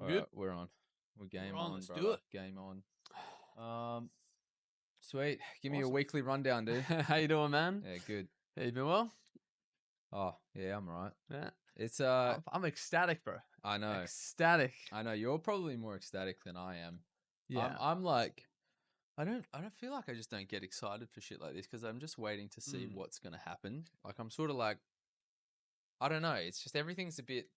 Good. We're on. We're game We're on, on, let's do brother. it. Game on. Sweet. Give me a Awesome. weekly rundown, dude. How you doing, man? Yeah, good. Hey, you been well? Oh, yeah, I'm right. Yeah. It's I'm ecstatic, bro. I know. Ecstatic. I know you're probably more ecstatic than I am. Yeah. I'm like I don't feel like I just don't get excited for shit like this because I'm just waiting to see what's going to happen. Like I'm sort of like I don't know, it's just everything's a bit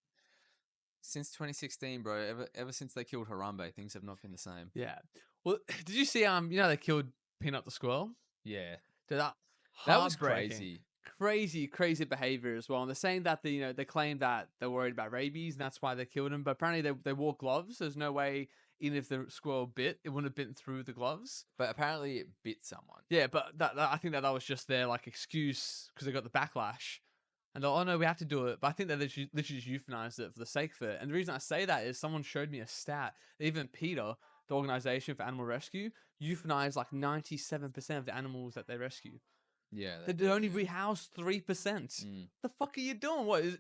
since 2016, bro. Ever since they killed Harambe, things have not been the same. Yeah. Well, did you see they killed Peanut the squirrel? Yeah. Dude, That was heartbreaking. Crazy behavior as well. And they're saying that they claim that they're worried about rabies and that's why they killed him. But apparently they wore gloves. There's no way, even if the squirrel bit, it wouldn't have bitten through the gloves. But apparently it bit someone. Yeah, but I think that was just their like excuse because they got the backlash. And they're, oh no, we have to do it. But I think that they literally just euthanized it for the sake of it. And the reason I say that is someone showed me a stat. Even PETA, the organization for animal rescue, euthanized like 97% of the animals that they rescue. Yeah. They only rehouse 3%. The fuck are you doing?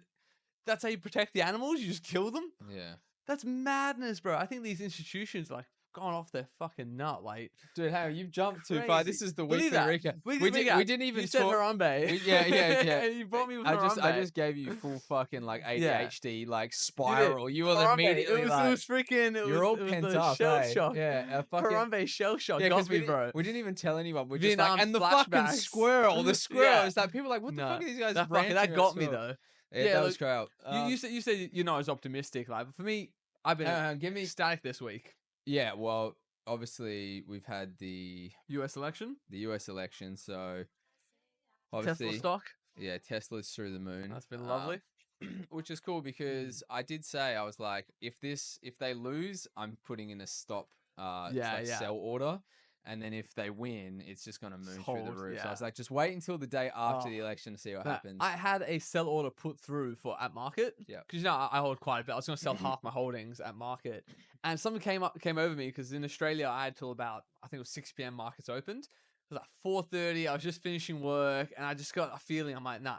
That's how you protect the animals? You just kill them? Yeah. That's madness, bro. I think these institutions are like gone off their fucking nut. Like, dude, Harry, you've jumped too far. crazy. This is the Believe weekly that. recap. We We didn't even you said talk. Harambe. Yeah. You brought me with I Harambe. just gave you full fucking like Yeah. ADHD like spiral. You were Harambe, immediately it like, was freaking. you're all it was pent the up. Shell Hey? shock. Yeah, a fucking Harambe shell shock yeah, got me, we bro. We didn't even tell anyone. We're just Vietnam like, and the fucking flashbacks. squirrel, the squirrel. Yeah. It's like people are like, what the fuck are these guys? That ranting got about me squirrel? though. Yeah, that was crap. You said you're not as optimistic, like, but for me, I've been give me ecstatic this week. Yeah, well, obviously we've had the U.S. election, so obviously Tesla stock. Yeah, Tesla's through the moon. That's been lovely. Which is cool because I did say, I was like, if they lose, I'm putting in a stop sell order. And then if they win, it's just going to moon through the roof. So I was like, just wait until the day after the election to see what happens. I had a sell order put through at market. Yeah. Because, I hold quite a bit. I was going to sell half my holdings at market. And someone came over me because in Australia, I had till about, I think it was 6 p.m. markets opened. It was like 4:30. I was just finishing work. And I just got a feeling, I'm like, nah,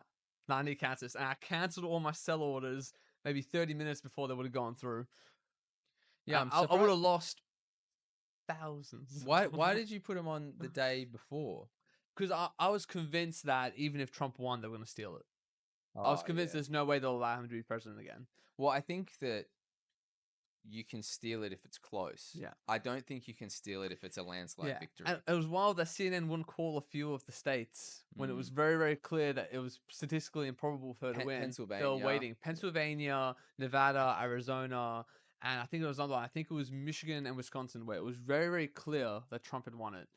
I need to cancel this. And I cancelled all my sell orders maybe 30 minutes before they would have gone through. Yeah, I would have lost thousands. Why did you put them on the day before? Because I was convinced that even if Trump won, they were going to steal it. I was convinced there's no way they'll allow him to be president again. Well, I think that you can steal it if it's close. Yeah. I don't think you can steal it if it's a landslide victory. And it was wild that CNN wouldn't call a few of the states when it was very, very clear that it was statistically improbable for her to win. Pennsylvania. They were waiting. Pennsylvania, Nevada, Arizona, and I think it was another one. I think it was Michigan and Wisconsin where it was very, very clear that Trump had won it.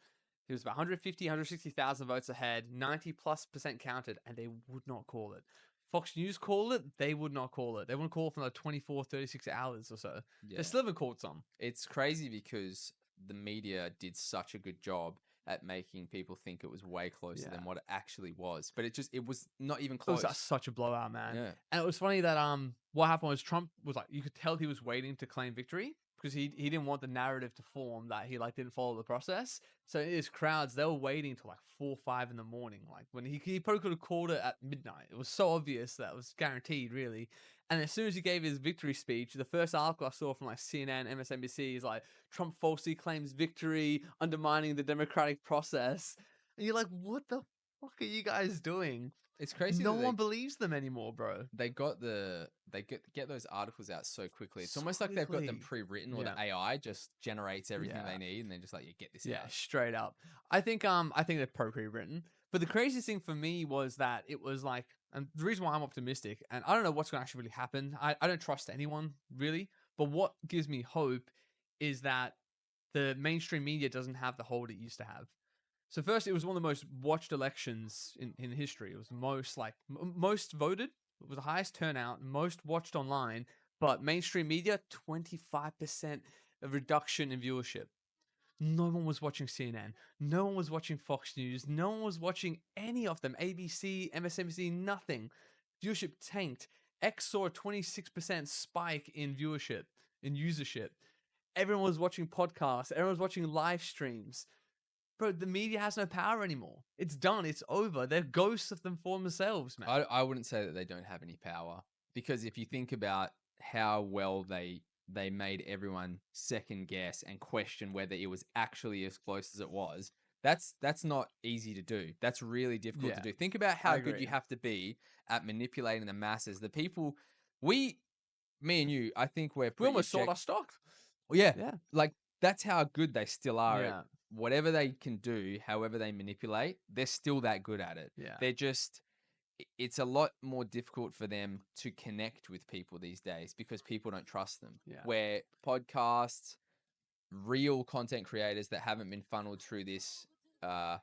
It was about 150, 160,000 votes ahead, 90+% counted, and they would not call it. Fox News called it, they would not call it. They wouldn't call it for like 24, 36 hours or so. Yeah. They still haven't called some. It's crazy because the media did such a good job at making people think it was way closer than what it actually was. But it was not even close. It was such a blowout, man. Yeah. And it was funny that what happened was Trump was like, you could tell he was waiting to claim victory because he didn't want the narrative to form that he like didn't follow the process. So in his crowds, they were waiting till like 4 or 5 in the morning. Like when he probably could have called it at midnight. It was so obvious that it was guaranteed, really. And as soon as he gave his victory speech, the first article I saw from like CNN, MSNBC is like, Trump falsely claims victory, undermining the democratic process. And you're like, what the fuck are you guys doing? It's crazy. No one believes them anymore, bro. They get those articles out so quickly. It's almost like they've got them pre-written, or the AI just generates everything they need, and then just like, you get this out. Yeah, straight up. I think they're pre-written. But the craziest thing for me was that it was like, and the reason why I'm optimistic, and I don't know what's going to actually really happen. I don't trust anyone really, but what gives me hope is that the mainstream media doesn't have the hold it used to have. So first, it was one of the most watched elections in history. It was the most most voted. It was the highest turnout, most watched online. But mainstream media, 25% of reduction in viewership. No one was watching CNN. No one was watching Fox News. No one was watching any of them. ABC, MSNBC, nothing. Viewership tanked. X saw a 26% spike in viewership, in usership. Everyone was watching podcasts. Everyone was watching live streams. Bro, the media has no power anymore. It's done. It's over. They're ghosts of them for themselves, man. I wouldn't say that they don't have any power, because if you think about how well they they made everyone second guess and question whether it was actually as close as it was. That's not easy to do. That's really difficult to Yeah, do. Think about I how good you agree. have to be at manipulating the masses. The people, we, me and you, I think we're We pretty almost sold object. our stock. Yeah, Yeah, like that's how good they still are at yeah, whatever they can do, however they manipulate. They're still that good at it. yeah, They're just it's a lot more difficult for them to connect with people these days because people don't trust them. yeah. Where podcasts, real content creators that haven't been funneled through this uh,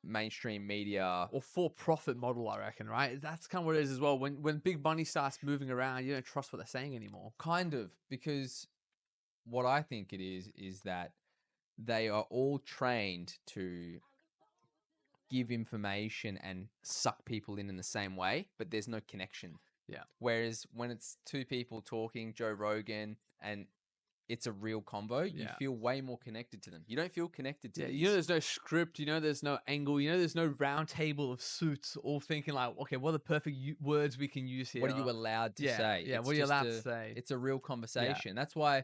mainstream media, Or for-profit model, I reckon, right? That's kind of what it is as well. When big money starts moving around, you don't trust what they're saying anymore. kind of, because what I think it is that they are all trained to give information and suck people in the same way, but there's no connection. Yeah, Whereas when it's two people talking, Joe Rogan, and it's a real convo, you yeah. feel way more connected to them. You don't feel connected to Yeah, these. there's no script, there's no angle, there's no round table of suits all thinking like, okay, what are the perfect words we can use What here? are you allowed to Yeah, say? yeah, It's what are you just allowed to say? it's a real Yeah, conversation. That's why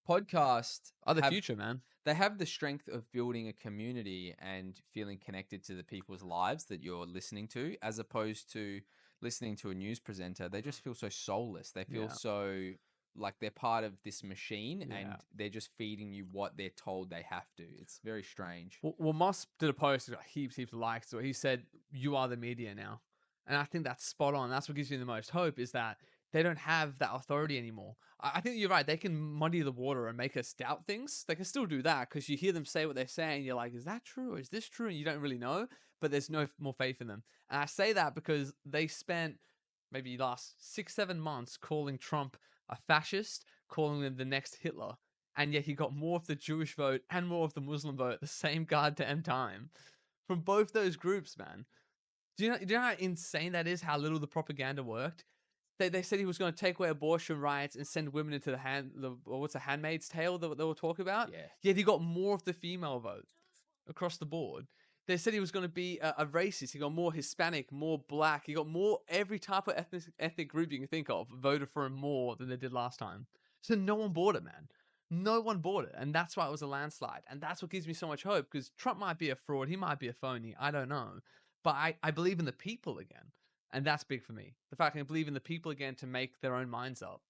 podcasts are the future, man. they have the strength of building a community and feeling connected to the people's lives that you're listening to, as opposed to listening to a news presenter. They just feel so soulless. They feel Yeah, so like they're part of this machine yeah. and they're just feeding you what they're told they have to. It's very strange. Well, Moss did a post that got heaps of likes. So he said, "You are the media now," and I think that's spot on. That's what gives me the most hope is that they don't have that authority anymore. I think you're right. They can muddy the water and make us doubt things. They can still do that because you hear them say what they're saying. You're like, "Is that true? Or is this true?" And you don't really know. But there's no more faith in them. And I say that because they spent maybe last 6, 7 months calling Trump a fascist, calling him the next Hitler, and yet he got more of the Jewish vote and more of the Muslim vote at the same goddamn time from both those groups, man. Do you know how insane that is? How little the propaganda worked. They said he was going to take away abortion rights and send women into what's the Handmaid's Tale that they were talking about. Yeah. Yet he got more of the female vote across the board. They said he was going to be a racist. He got more Hispanic, more black. He got more every type of ethnic group you can think of voted for him more than they did last time. So no one bought it, man. No one bought it, and that's why it was a landslide. And that's what gives me so much hope because Trump might be a fraud. He might be a phony. I don't know, but I believe in the people again, and that's big for me. The fact I can believe in the people again to make their own minds up.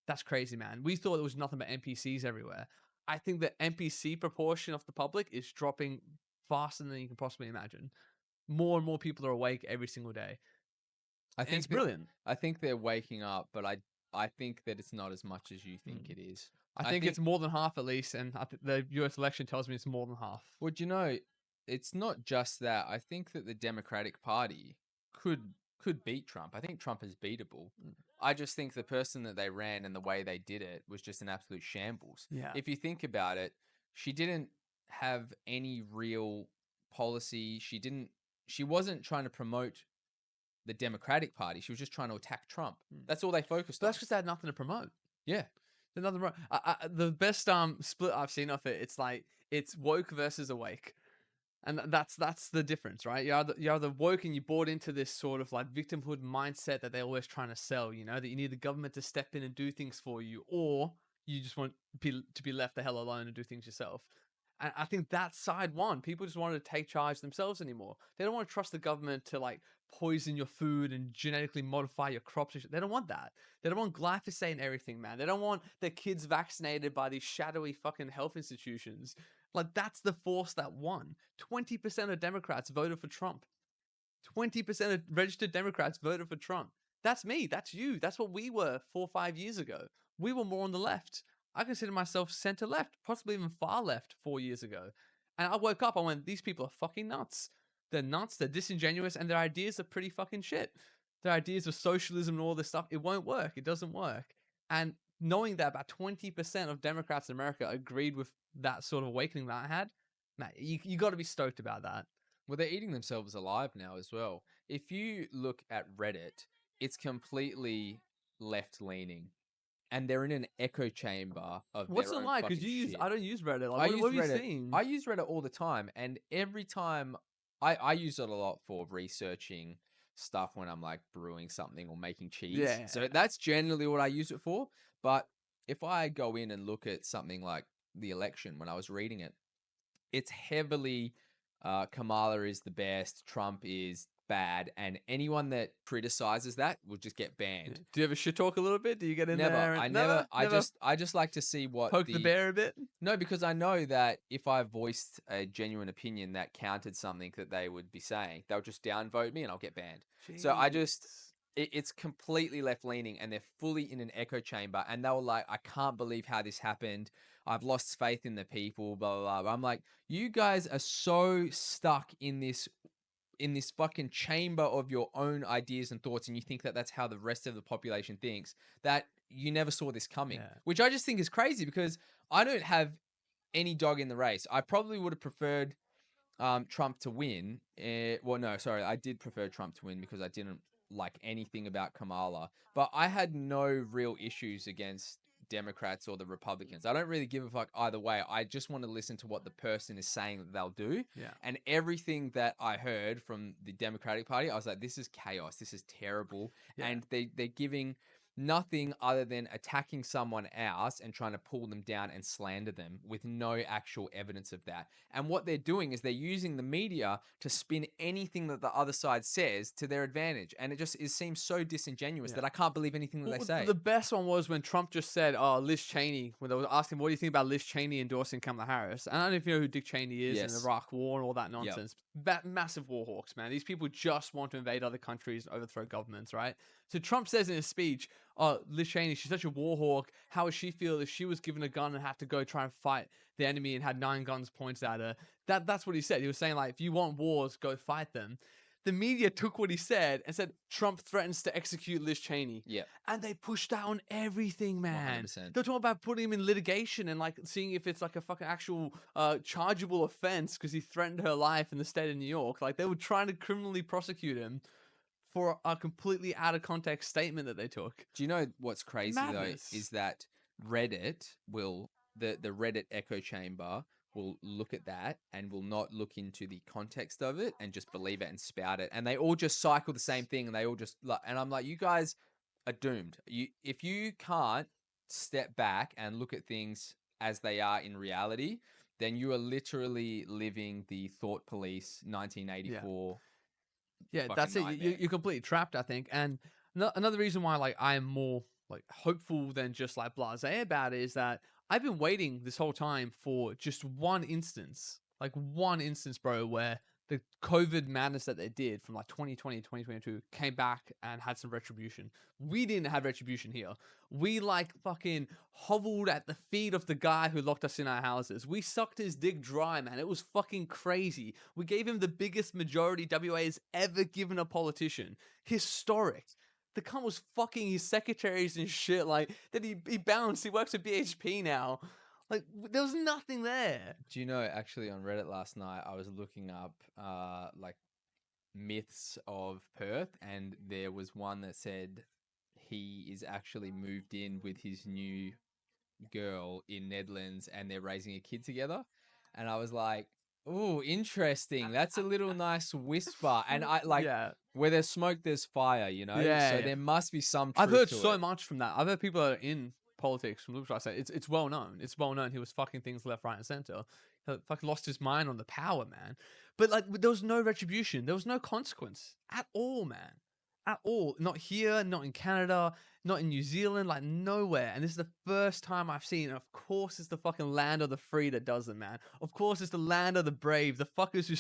That's crazy, man. We thought it was nothing but NPCs everywhere. I think the NPC proportion of the public is dropping faster than you can possibly imagine. More and more people are awake every single day, I and it's think that brilliant. I think they're waking up, but I think that it's not as much as you think Mm. it is. I I think it's think more than half at least, and the U.S. election tells me it's more than half. Well, it's not just that. I think that the Democratic Party could beat Trump. I think Trump is beatable. Mm. I just think the person that they ran and the way they did it was just an absolute shambles. Yeah, If you think about it, she didn't have any real policy. She wasn't trying to promote the Democratic Party. She was just trying to attack Trump. mm. That's all they focused But on. that's because they had nothing to promote. Yeah. There's nothing wrong. The best split I've seen of it, it's like it's woke versus awake. And that's the difference, right? You're either woke and you bought into this sort of like victimhood mindset that they're always trying to sell, that you need the government to step in and do things for you, or you just want to be left the hell alone and do things yourself. And I think that side won. People just wanted to take charge themselves anymore. They don't want to trust the government to like poison your food and genetically modify your crops. They don't want that. They don't want glyphosate and everything, man. They don't want their kids vaccinated by these shadowy fucking health institutions. Like that's the force that won. 20% of Democrats voted for Trump. 20% of registered Democrats voted for Trump. That's me. That's you. That's what we were 4 or 5 years ago. We were more on the left. I consider myself center left, possibly even far left 4 years ago. And I woke up, I went, these people are fucking nuts. They're nuts, they're disingenuous, and their ideas are pretty fucking shit. Their ideas of socialism and all this stuff, it won't work. It doesn't work. And knowing that about 20% of Democrats in America agreed with that sort of awakening that I had, man, you got to be stoked about that. Well, they're eating themselves alive now as well. If you look at Reddit, it's completely left leaning, and they're in an echo chamber of What's their it own like? Because fucking shit. I don't use Reddit. Like, I what use have you Reddit. seen? I use Reddit all the time, and every time I use it a lot for researching stuff when I'm like brewing something or making cheese. Yeah. So that's generally what I use it for. But if I go in and look at something like the election when I was reading it, it's heavily Kamala is the best, Trump is bad, and anyone that criticizes that will just get Yeah. banned. Do you ever shit talk a little bit? Do you get in Never. there and I never. never I just like to see what poke the the bear a bit? no, because I know that if I voiced a genuine opinion that countered something that they would be saying, they'll just downvote me and I'll get banned. So I just, Jeez. it's completely left leaning and they're fully in an echo chamber. And they were like, I can't believe how this happened. I've lost faith in the people, blah, blah, blah. I'm like, you guys are so stuck in this fucking chamber of your own ideas and thoughts, and you think that that's how the rest of the population thinks, that you never saw this coming, Yeah. which I just think is crazy because I don't have any dog in the race. I probably would have preferred Trump to win. Well, no, sorry, I did prefer Trump to win because I didn't like anything about Kamala, but I had no real issues against Democrats or the Republicans. I don't really give a fuck either way. I just want to listen to what the person is saying that they'll do. Yeah. And everything that I heard from the Democratic Party, I was like, this is chaos. This is terrible. Yeah. And they're giving nothing other than attacking someone else and trying to pull them down and slander them with no actual evidence of that. And what they're doing is they're using the media to spin anything that the other side says to their advantage. And it seems so disingenuous Yeah. that I can't believe anything that they say. The best one was when Trump just said, "Oh, Liz Cheney." When they was asking, "What do you think about Liz Cheney endorsing Kamala Harris?" And I don't know if you know who Dick Cheney is and the Yes. Iraq War and all that Yep. nonsense. Massive war hawks, man. These people just want to invade other countries, overthrow governments, right? So Trump says in his speech, "Oh, Liz Cheney, she's such a war hawk. How would she feel if she was given a gun and had to go try and fight the enemy and had 9 guns pointed at her?" That's what he said. He was saying like, if you want wars, go fight them. The media took what he said and said Trump threatens to execute Liz Cheney. Yeah. And they pushed that on everything, man. 100%. They're talking about putting him in litigation and like seeing if it's like a fucking actual chargeable offense because he threatened her life in the state of New York. Like they were trying to criminally prosecute him for a completely out of context statement that they took. Do you know what's crazy Madness. though is that Reddit will the Reddit echo chamber will look at that and will not look into the context of it and just believe it and spout it, and they all just cycle the same thing and they all just and I'm like, you guys are doomed. If you can't step back and look at things as they are in reality, then you are literally living the thought police 1984. Yeah, that's it. You're completely trapped, I think. And another reason why like I'm more like hopeful than just like blasé about it is that I've been waiting this whole time for just one instance, bro, where the COVID madness that they did from like 2020 2022 came back and had some retribution. We didn't have retribution here. We like fucking hoveled at the feet of the guy who locked us in our houses. We sucked his dick dry, man. It was fucking crazy. We gave him the biggest majority WA has ever given a politician. Historic. The cunt was fucking his secretaries and shit. Like, then he bounced. He works at BHP now. Like, there was nothing there. Do you know, actually, on Reddit last night, I was looking up like myths of Perth, and there was one that said he is actually moved in with his new girl in Netherlands, and they're raising a kid together. And I was like, "Oh, interesting. That's a little nice whisper." And I like, Yeah. where there's smoke, there's fire. You know, Yeah, so yeah. there must be some I've truth heard to so it. much from that. I've heard people that are in politics from Liverpool say it's well known. It's well known he was fucking things left, right, and center. He fucking lost his mind on the power, man. But like, there was no retribution. There was no consequence at all, man. At all. Not here. Not in Canada. Not in New Zealand. Like nowhere. And this is the first time I've seen. And of course, it's the fucking land of the free that does it, man. Of course, it's the land of the brave. The fuckers who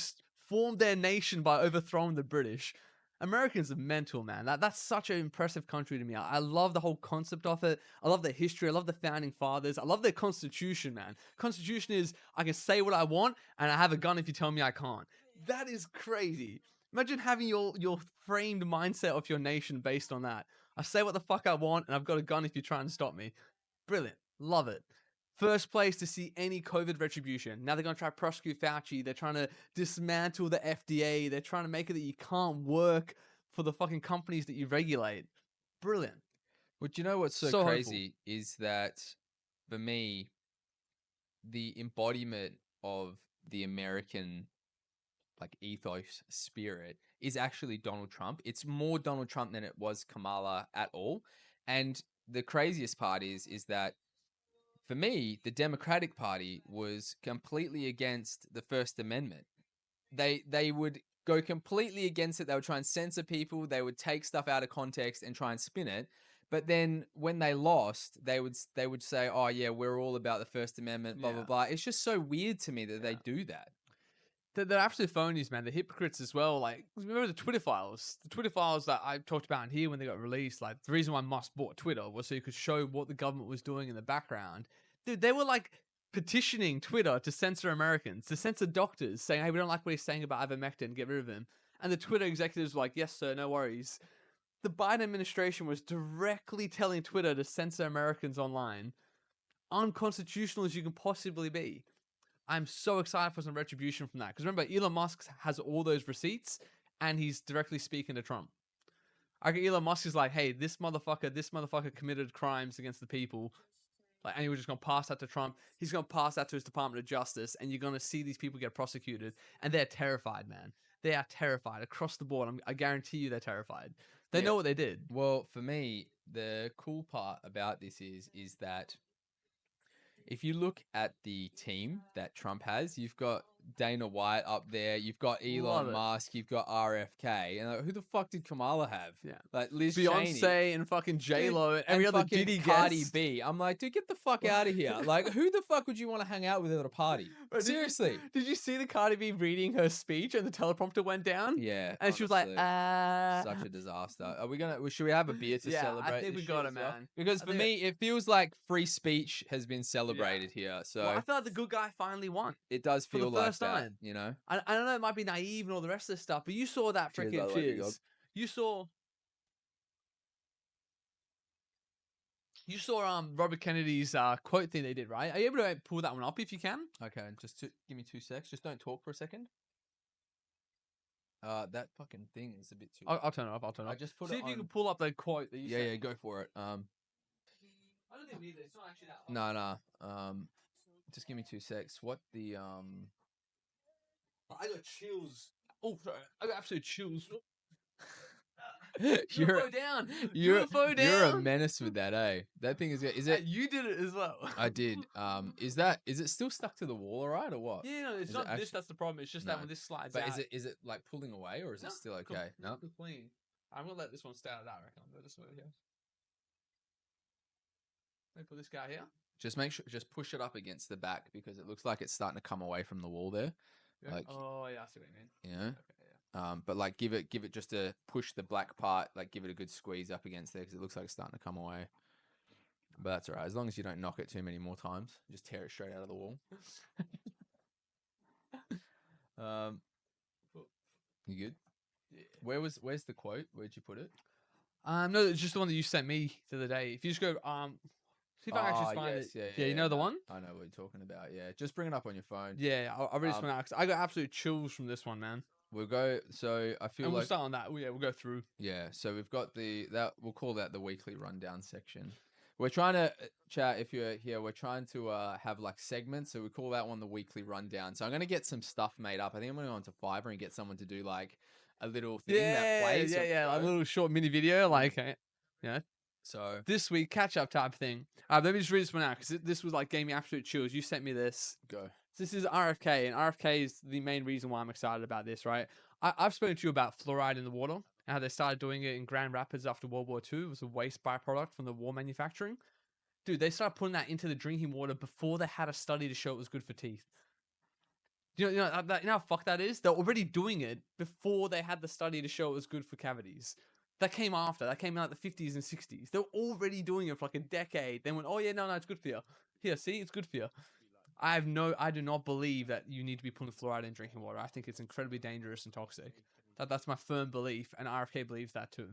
formed their nation by overthrowing the British. Americans are mental, man. That's such an impressive country to me. I love the whole concept of it. I love their history. I love the founding fathers. I love their constitution, man. Constitution is I can say what I want and I have a gun if you tell me I can't. That is crazy. Imagine having your framed mindset of your nation based on that. I say what the fuck I want and I've got a gun if you try and stop me. Brilliant. Love it. First place to see any COVID retribution. Now they're going to try to prosecute Fauci. They're trying to dismantle the FDA. They're trying to make it that you can't work for the fucking companies that you regulate. Brilliant. But you know what's so crazy is that for me, the embodiment of the American like ethos spirit is actually Donald Trump. It's more Donald Trump than it was Kamala at all. And the craziest part is that for me, the Democratic Party was completely against the First Amendment. They would go completely against it. They would try and censor people. They would take stuff out of context and try and spin it. But then when they lost, they would say, "Oh yeah, we're all about the First Amendment." Blah blah Yeah. blah. It's just so weird to me that they Yeah. do that. They're absolute phonies, man. They're hypocrites as well. Like, remember the Twitter files? The Twitter files that I talked about in here when they got released. Like, the reason why Musk bought Twitter was so you could show what the government was doing in the background. Dude, they were like petitioning Twitter to censor Americans, to censor doctors, saying, "Hey, we don't like what he's saying about ivermectin, get rid of him." And the Twitter executives were like, "Yes, sir, no worries." The Biden administration was directly telling Twitter to censor Americans online. Unconstitutional as you can possibly be. I'm so excited for some retribution from that. Because remember, Elon Musk has all those receipts and he's directly speaking to Trump. I think Elon Musk is like, "Hey, this motherfucker committed crimes against the people." Like, and he was just going to pass that to Trump. He's going to pass that to his Department of Justice, and you're going to see these people get prosecuted. And they're terrified, man. They are terrified across the board. I guarantee you they're terrified. They Yeah. know what they did. Well, for me, the cool part about this is that if you look at the team that Trump has, you've got Dana White up there, you've got Love Elon it. Musk, you've got RFK, and like, who the fuck did Kamala have? Yeah. Like Liz Beyonce Cheney. and fucking Dude, J-Lo and every and other fucking Diddy Cardi guest. B. I'm like, dude, get the fuck out of here. Like, who the fuck would you want to hang out with at a party? Bro, Seriously. Did you see the Cardi B reading her speech and the teleprompter went down? Yeah. And she was like, such a disaster. Are we gonna? Should we have a beer to Yeah, celebrate? I think we this got shit it, as well? man. Because I for think me, it feels like free speech has been celebrated here. So Well, I feel like the good guy finally won. it does for the feel like first that, time. you know. I don't know, it might be naive and all the rest of this stuff, but you saw that Cheers, by freaking the way, big dog. cheers. You saw Robert Kennedy's quote thing they did, right? Are you able to pull that one up if you can? Okay, just give me 2 secs. Just don't talk for a second. That fucking thing is a bit too. I'll turn it up. I just put See it if you on- can pull up the quote that you Yeah, sent. yeah, go for it. I don't think we need it. It's not actually that long. No. Just give me 2 secs. What the I got chills. Oh, sorry. I got absolute chills. You're UFO down. you're UFO down. you're a menace with that, eh? That thing is it? And you did it as well. I did. Is it still stuck to the wall, alright, or what? Yeah, no, it's Is not it this. actu- That's the problem. It's just No. that when this slides But out. is it like pulling away, or is it still okay? No. Clean. I'm gonna let this one stay out of that. I reckon. I'll this one here. Let me put this guy here. Just push it up against the back because it looks like it's starting to come away from the wall there. Yeah. Like, Oh yeah, I see what you mean. you know. Okay, yeah. But like give it just a push the black part, like give it a good squeeze up against there because it looks like it's starting to come away. But that's alright, as long as you don't knock it too many more times. Just tear it straight out of the wall. You good? Yeah. Where's the quote? Where'd you put it? No, it's just the one that you sent me the other day. If you just go, see if I can actually find yes, it. Yeah, you know the no, one? I know what you're talking about. Yeah, just bring it up on your phone. Yeah, I'll read this one out 'cause I got absolute chills from this one, man. We'll go. So I feel And we'll like start on that. Yeah, we'll go through. yeah. So we've got we'll call that the weekly rundown section. We're trying to chat. If you're here, we're trying to have like segments. So we call that one the weekly rundown. So I'm gonna get some stuff made up. I think I'm gonna go onto Fiverr and get someone to do like a little thing that plays. Like a little short mini video, like yeah. So This week catch up type thing. Let me just read this one out because this was like gave me absolute chills. You sent me this. go. This is RFK, and RFK is the main reason why I'm excited about this, right? I've spoken to you about fluoride in the water and how they started doing it in Grand Rapids after World War II. It was a waste byproduct from the war manufacturing. Dude, they started putting that into the drinking water before they had a study to show it was good for teeth. You know how fucked that is? They're already doing it before they had the study to show it was good for cavities. That came after. That came out in the 50s and 60s. They're already doing it for like a decade. Then went, oh yeah, no, it's good for you. Here, see, it's good for you. I do not believe that you need to be putting fluoride in drinking water. I think it's incredibly dangerous and toxic. That's my firm belief, and RFK believes that too.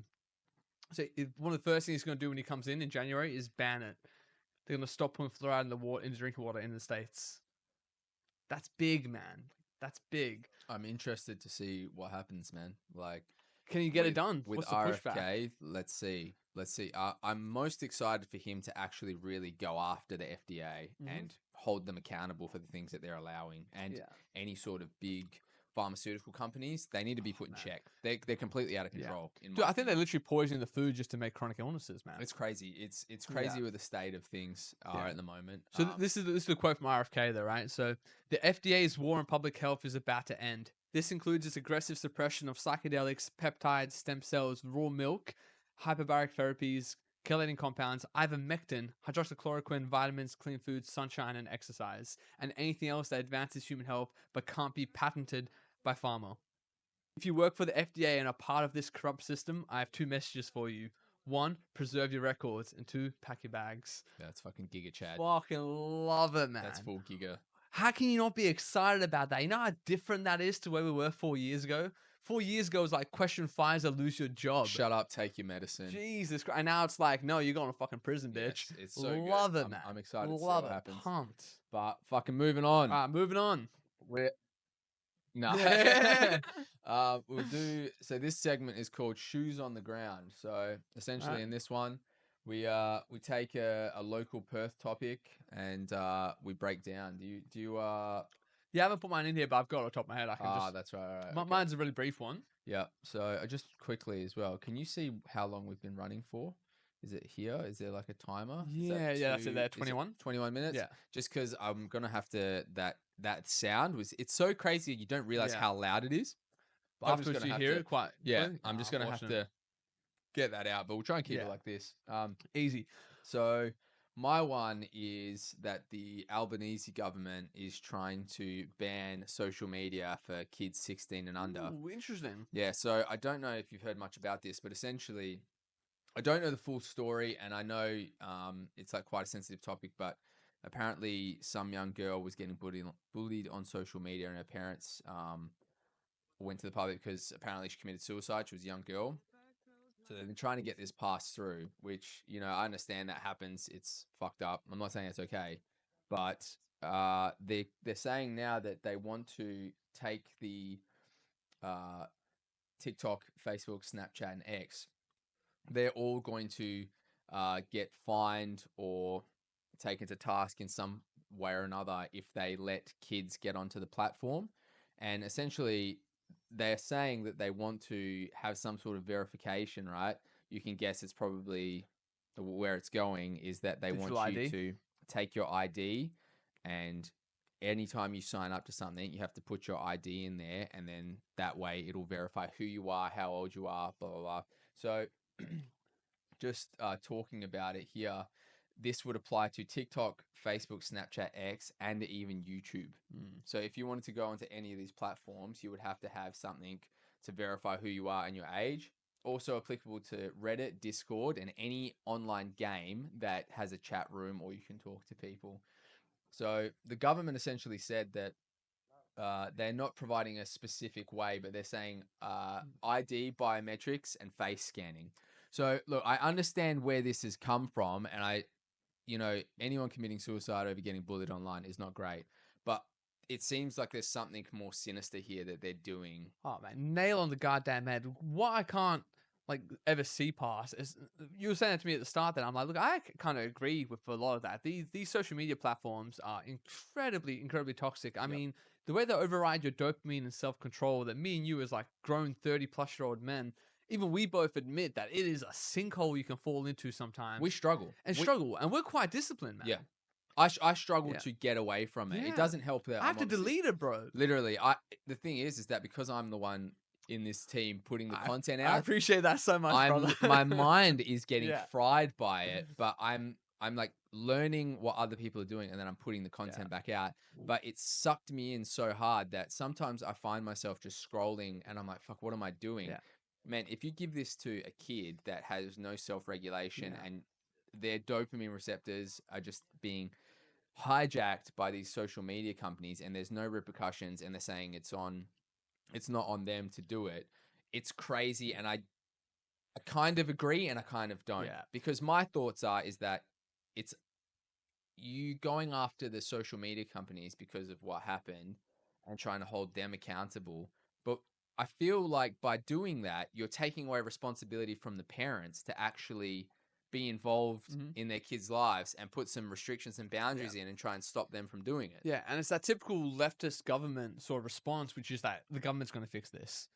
So one of the first things he's going to do when he comes in January is ban it. They're going to stop putting fluoride in the water, in drinking water in the States. That's big, man. That's big. I'm interested to see what happens, man. Like, can you get it done with What's the RFK? pushback? Let's see. I'm most excited for him to actually really go after the FDA and hold them accountable for the things that they're allowing and any sort of big pharmaceutical companies, they need to be put in man. check. They're completely out of Yeah. control. In Dude, my I think they're opinion. literally poisoning the food just to make chronic illnesses, man. It's crazy. It's crazy Yeah. where the state of things are at the moment. So this is the quote from RFK though, right? So the FDA's war on public health is about to end. This includes its aggressive suppression of psychedelics, peptides, stem cells, raw milk, hyperbaric therapies, chelating compounds, ivermectin, hydroxychloroquine, vitamins, clean foods, sunshine, and exercise, and anything else that advances human health but can't be patented by pharma. If you work for the FDA and are part of this corrupt system, I have two messages for you. One, preserve your records, and two, pack your bags. That's fucking Giga Chad. Fucking love it, man. That's full Giga. How can you not be excited about that? You know how different that is to where we were 4 years ago? 4 years ago was like question Pfizer, lose your job. Shut up, take your medicine. Jesus Christ. And now it's like, no, you're going to fucking prison, bitch. Yes, it's so love good. it, man. I'm excited to see love what it. happens. Pumped. But fucking moving on. All right, moving on. We're no. We'll do. So this segment is called Shoes on the Ground. So essentially, Alright. in this one, we take a local Perth topic and we break down. Do you Yeah, I haven't put mine in here, but I've got it on top of my head. I can just. that's right. All right, okay. Mine's a really brief one. Yeah. So just quickly as well, can you see how long we've been running for? Is it here? Is there like a timer? Yeah, that's it there. 21. 21 minutes. Yeah. Just because I'm gonna have to that sound it's so crazy you don't realize Yeah. how loud it is. But I'm just afterwards gonna you have hear to- it quite. Yeah, clearly? I'm just gonna have Unfortunate. to get that out, but we'll try and keep Yeah. it like this. Easy. So my one is that the Albanese government is trying to ban social media for kids 16 and under. Ooh, interesting. Yeah, so I don't know if you've heard much about this, but essentially, I don't know the full story, and I know it's like quite a sensitive topic, but apparently some young girl was getting bullied on social media, and her parents went to the public because apparently she committed suicide. She was a young girl. So they've been trying to get this passed through, which, you know, I understand that happens. It's fucked up. I'm not saying it's okay, but they're saying now that they want to take the TikTok, Facebook, Snapchat, and X. They're all going to get fined or taken to task in some way or another if they let kids get onto the platform. And essentially, they're saying that they want to have some sort of verification, right? You can guess it's probably where it's going is that they Digital want you ID? to take your ID, and anytime you sign up to something, you have to put your ID in there, and then that way it'll verify who you are, how old you are, blah, blah, blah. So just talking about it here, this would apply to TikTok, Facebook, Snapchat, X, and even YouTube. So if you wanted to go onto any of these platforms, you would have to have something to verify who you are and your age. Also applicable to Reddit, Discord, and any online game that has a chat room or you can talk to people. So the government essentially said that they're not providing a specific way, but they're saying ID, biometrics, and face scanning. So look, I understand where this has come from, and anyone committing suicide over getting bullied online is not great, but it seems like there's something more sinister here that they're doing. Oh man, nail on the goddamn head. What I can't ever see past is you were saying it to me at the start that I'm like, look, I kind of agree with a lot of that. These social media platforms are incredibly toxic. I mean, the way they override your dopamine and self control that me and you as like grown 30-plus-year-old men, even we both admit that it is a sinkhole you can fall into sometimes. We struggle. And we're quite disciplined, man. Yeah. I struggle to get away from it. Yeah. It doesn't help that I have to delete it, bro. Literally, the thing is that because I'm the one in this team putting the content out. I appreciate that so much, brother. My mind is getting Yeah. fried by it, but I'm like learning what other people are doing, and then I'm putting the content back out. But it sucked me in so hard that sometimes I find myself just scrolling, and I'm like, "Fuck, what am I doing?" Yeah. Man, if you give this to a kid that has no self-regulation and their dopamine receptors are just being hijacked by these social media companies, and there's no repercussions, and they're saying it's not on them to do it. It's crazy, and I kind of agree and I kind of don't. Yeah. Because my thoughts is that it's you going after the social media companies because of what happened and trying to hold them accountable. But I feel like by doing that, you're taking away responsibility from the parents to actually be involved Mhm. in their kids' lives and put some restrictions and boundaries in and try and stop them from doing it. Yeah, and it's that typical leftist government sort of response, which is that the government's going to fix this.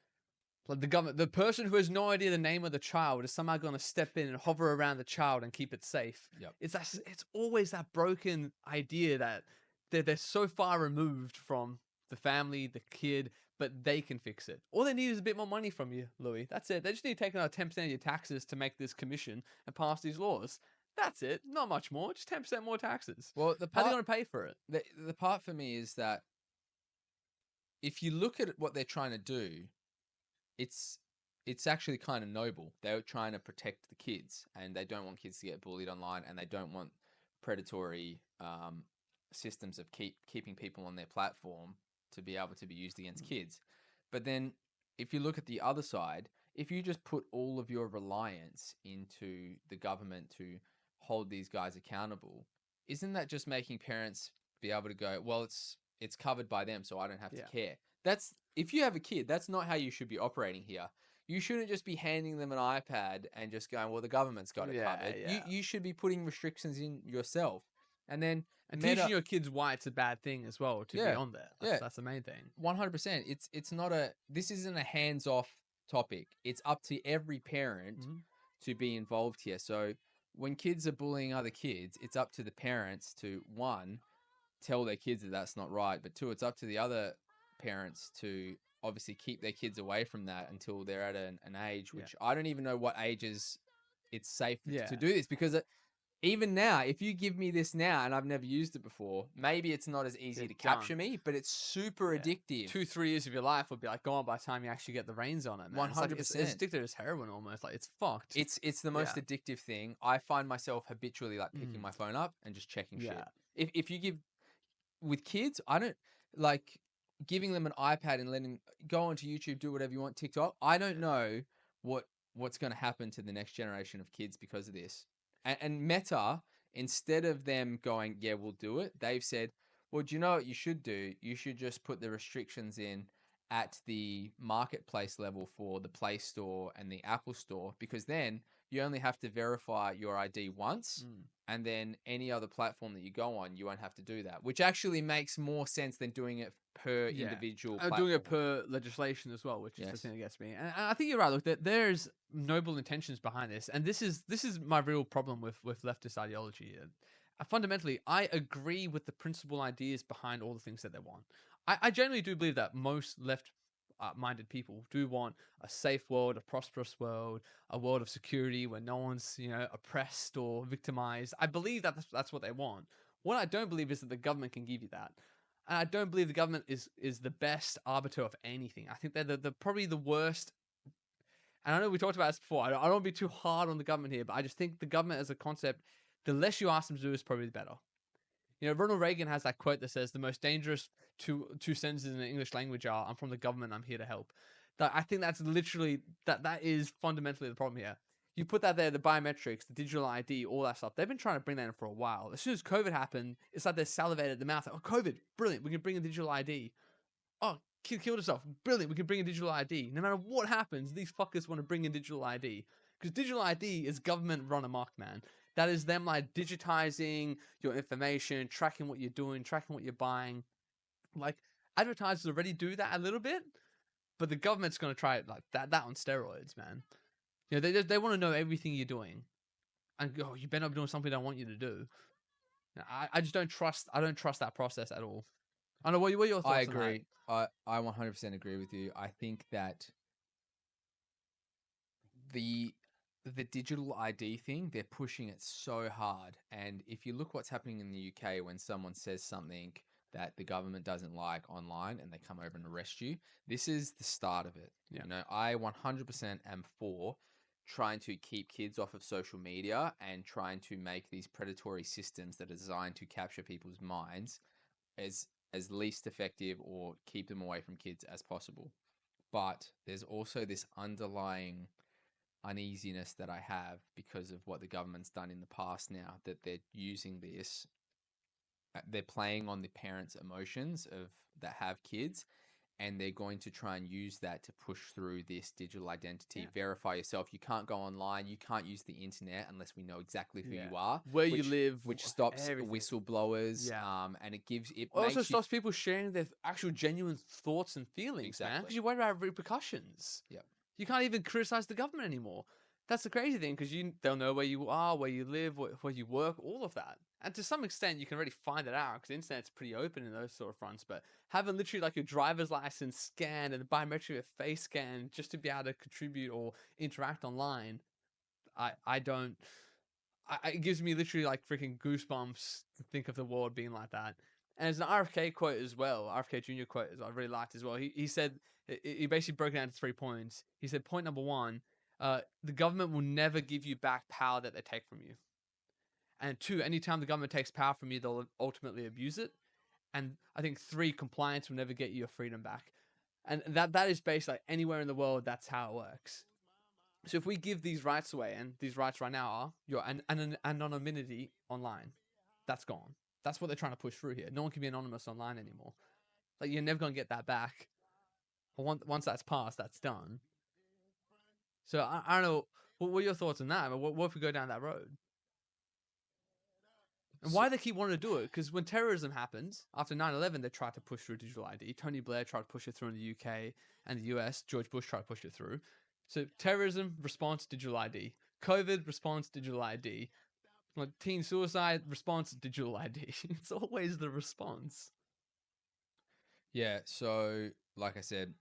Like the person who has no idea the name of the child is somehow going to step in and hover around the child and keep it safe. Yep. It's always that broken idea that they're so far removed from the family, the kid, but they can fix it. All they need is a bit more money from you, Louis. That's it. They just need to take another 10% of your taxes to make this commission and pass these laws. That's it. Not much more. Just 10% more taxes. Well, How are they going to pay for it? the part for me is that if you look at what they're trying to do, it's it's actually kind of noble. They're trying to protect the kids, and they don't want kids to get bullied online, and they don't want predatory systems of keeping people on their platform to be able to be used against kids. But then, if you look at the other side, if you just put all of your reliance into the government to hold these guys accountable, isn't that just making parents be able to go, well, it's covered by them, so I don't have to care? That's if you have a kid, that's not how you should be operating here. You shouldn't just be handing them an iPad and just going, well, the government's got it covered. You should be putting restrictions in yourself. And then And teaching your kids why it's a bad thing as well to be on there. That's the main thing. 100%. It's not this isn't a hands-off topic. It's up to every parent to be involved here. So when kids are bullying other kids, it's up to the parents to, one, tell their kids that that's not right, but two, it's up to the other parents to obviously keep their kids away from that until they're at an age, which I don't even know what ages it's safe to do this, because even now, if you give me this now and I've never used it before, maybe it's not as easy to capture me, but it's super addictive. 2-3 years of your life would be like gone by the time you actually get the reins on it, man. 100%. It's as addictive as heroin almost. Like, it's fucked. It's the most addictive thing. I find myself habitually like picking my phone up and just checking shit. If you give with kids, I don't like giving them an iPad and letting go onto YouTube, do whatever you want, TikTok. I don't know what's going to happen to the next generation of kids because of this. And Meta, instead of them going, yeah, we'll do it, they've said, well, do you know what you should do? You should just put the restrictions in at the marketplace level for the Play Store and the Apple Store, because then you only have to verify your ID once, and then any other platform that you go on, you won't have to do that, which actually makes more sense than doing it per individual platform. Doing it per legislation as well, which is the thing that gets me. And I think you're right. Look, there's noble intentions behind this, and this is my real problem with leftist ideology. Fundamentally, I agree with the principal ideas behind all the things that they want. I generally do believe that most left-minded people do want a safe world, a prosperous world, a world of security where no one's oppressed or victimized. I believe that that's what they want. What I don't believe is that the government can give you that. And I don't believe the government is the best arbiter of anything. I think they're probably the worst. And I know we talked about this before. I don't want to be too hard on the government here, but I just think the government as a concept, the less you ask them to do is probably the better. Ronald Reagan has that quote that says the most dangerous two sentences in the English language are, "I'm from the government, I'm here to help." I think that's literally that is fundamentally the problem here. You put that there, the biometrics, the digital ID, all that stuff. They've been trying to bring that in for a while. As soon as COVID happened, it's like they're salivated at the mouth. Like, oh, COVID, brilliant. We can bring in digital ID. Oh, kid killed himself. Brilliant. We can bring in digital ID. No matter what happens, these fuckers want to bring in digital ID. Because digital ID is government run amok, man. That is them like digitizing your information, tracking what you're doing, tracking what you're buying. Like, advertisers already do that a little bit, but the government's going to try it like that on steroids, man. They want to know everything you're doing, and go, you better not be doing something I want you to do. I just don't trust. I don't trust that process at all. I don't know what are your thoughts. I agree. I 100% agree with you. I think that the digital ID thing, they're pushing it so hard. And if you look what's happening in the UK when someone says something that the government doesn't like online and they come over and arrest you, this is the start of it. I 100% am for trying to keep kids off of social media and trying to make these predatory systems that are designed to capture people's minds as least effective or keep them away from kids as possible. But there's also this underlying uneasiness that I have because of what the government's done in the past now, that they're using they're playing on the parents' emotions of that have kids, and they're going to try and use that to push through this digital identity, Yeah. verify yourself. You can't go online. You can't use the internet unless we know exactly who you are, where you live, which stops everything. whistleblowers. Yeah. And it gives it Also makes you stops people sharing their actual genuine thoughts and feelings, man, Exactly. because you're worried about repercussions. Yep. You can't even criticize the government anymore. That's the crazy thing, because they'll know where you are, where you live, where you work, all of that. And to some extent, you can already find it out because the internet's pretty open in those sort of fronts. But having literally like your driver's license scanned and the biometric face scan just to be able to contribute or interact online, I don't. It gives me literally like freaking goosebumps to think of the world being like that. And there's an RFK quote as well, RFK Jr. quote I really liked as well. He said, he basically broke it down to 3 points. He said, point number 1, the government will never give you back power that they take from you. And 2, anytime the government takes power from you, they'll ultimately abuse it. And I think 3, compliance will never get you your freedom back. And that is based like anywhere in the world, that's how it works. So if we give these rights away, and these rights right now are your anonymity online, that's gone. That's what they're trying to push through here. No one can be anonymous online anymore. Like, you're never going to get that back. Once that's passed, that's done. So I don't know. What are your thoughts on that? I mean, what if we go down that road? And why they keep wanting to do it? Because when terrorism happened, after 9/11, they tried to push through digital ID. Tony Blair tried to push it through in the UK and the US. George Bush tried to push it through. So terrorism, response, digital ID. COVID, response, digital ID. Like teen suicide, response, digital ID. It's always the response. Yeah, so like I said,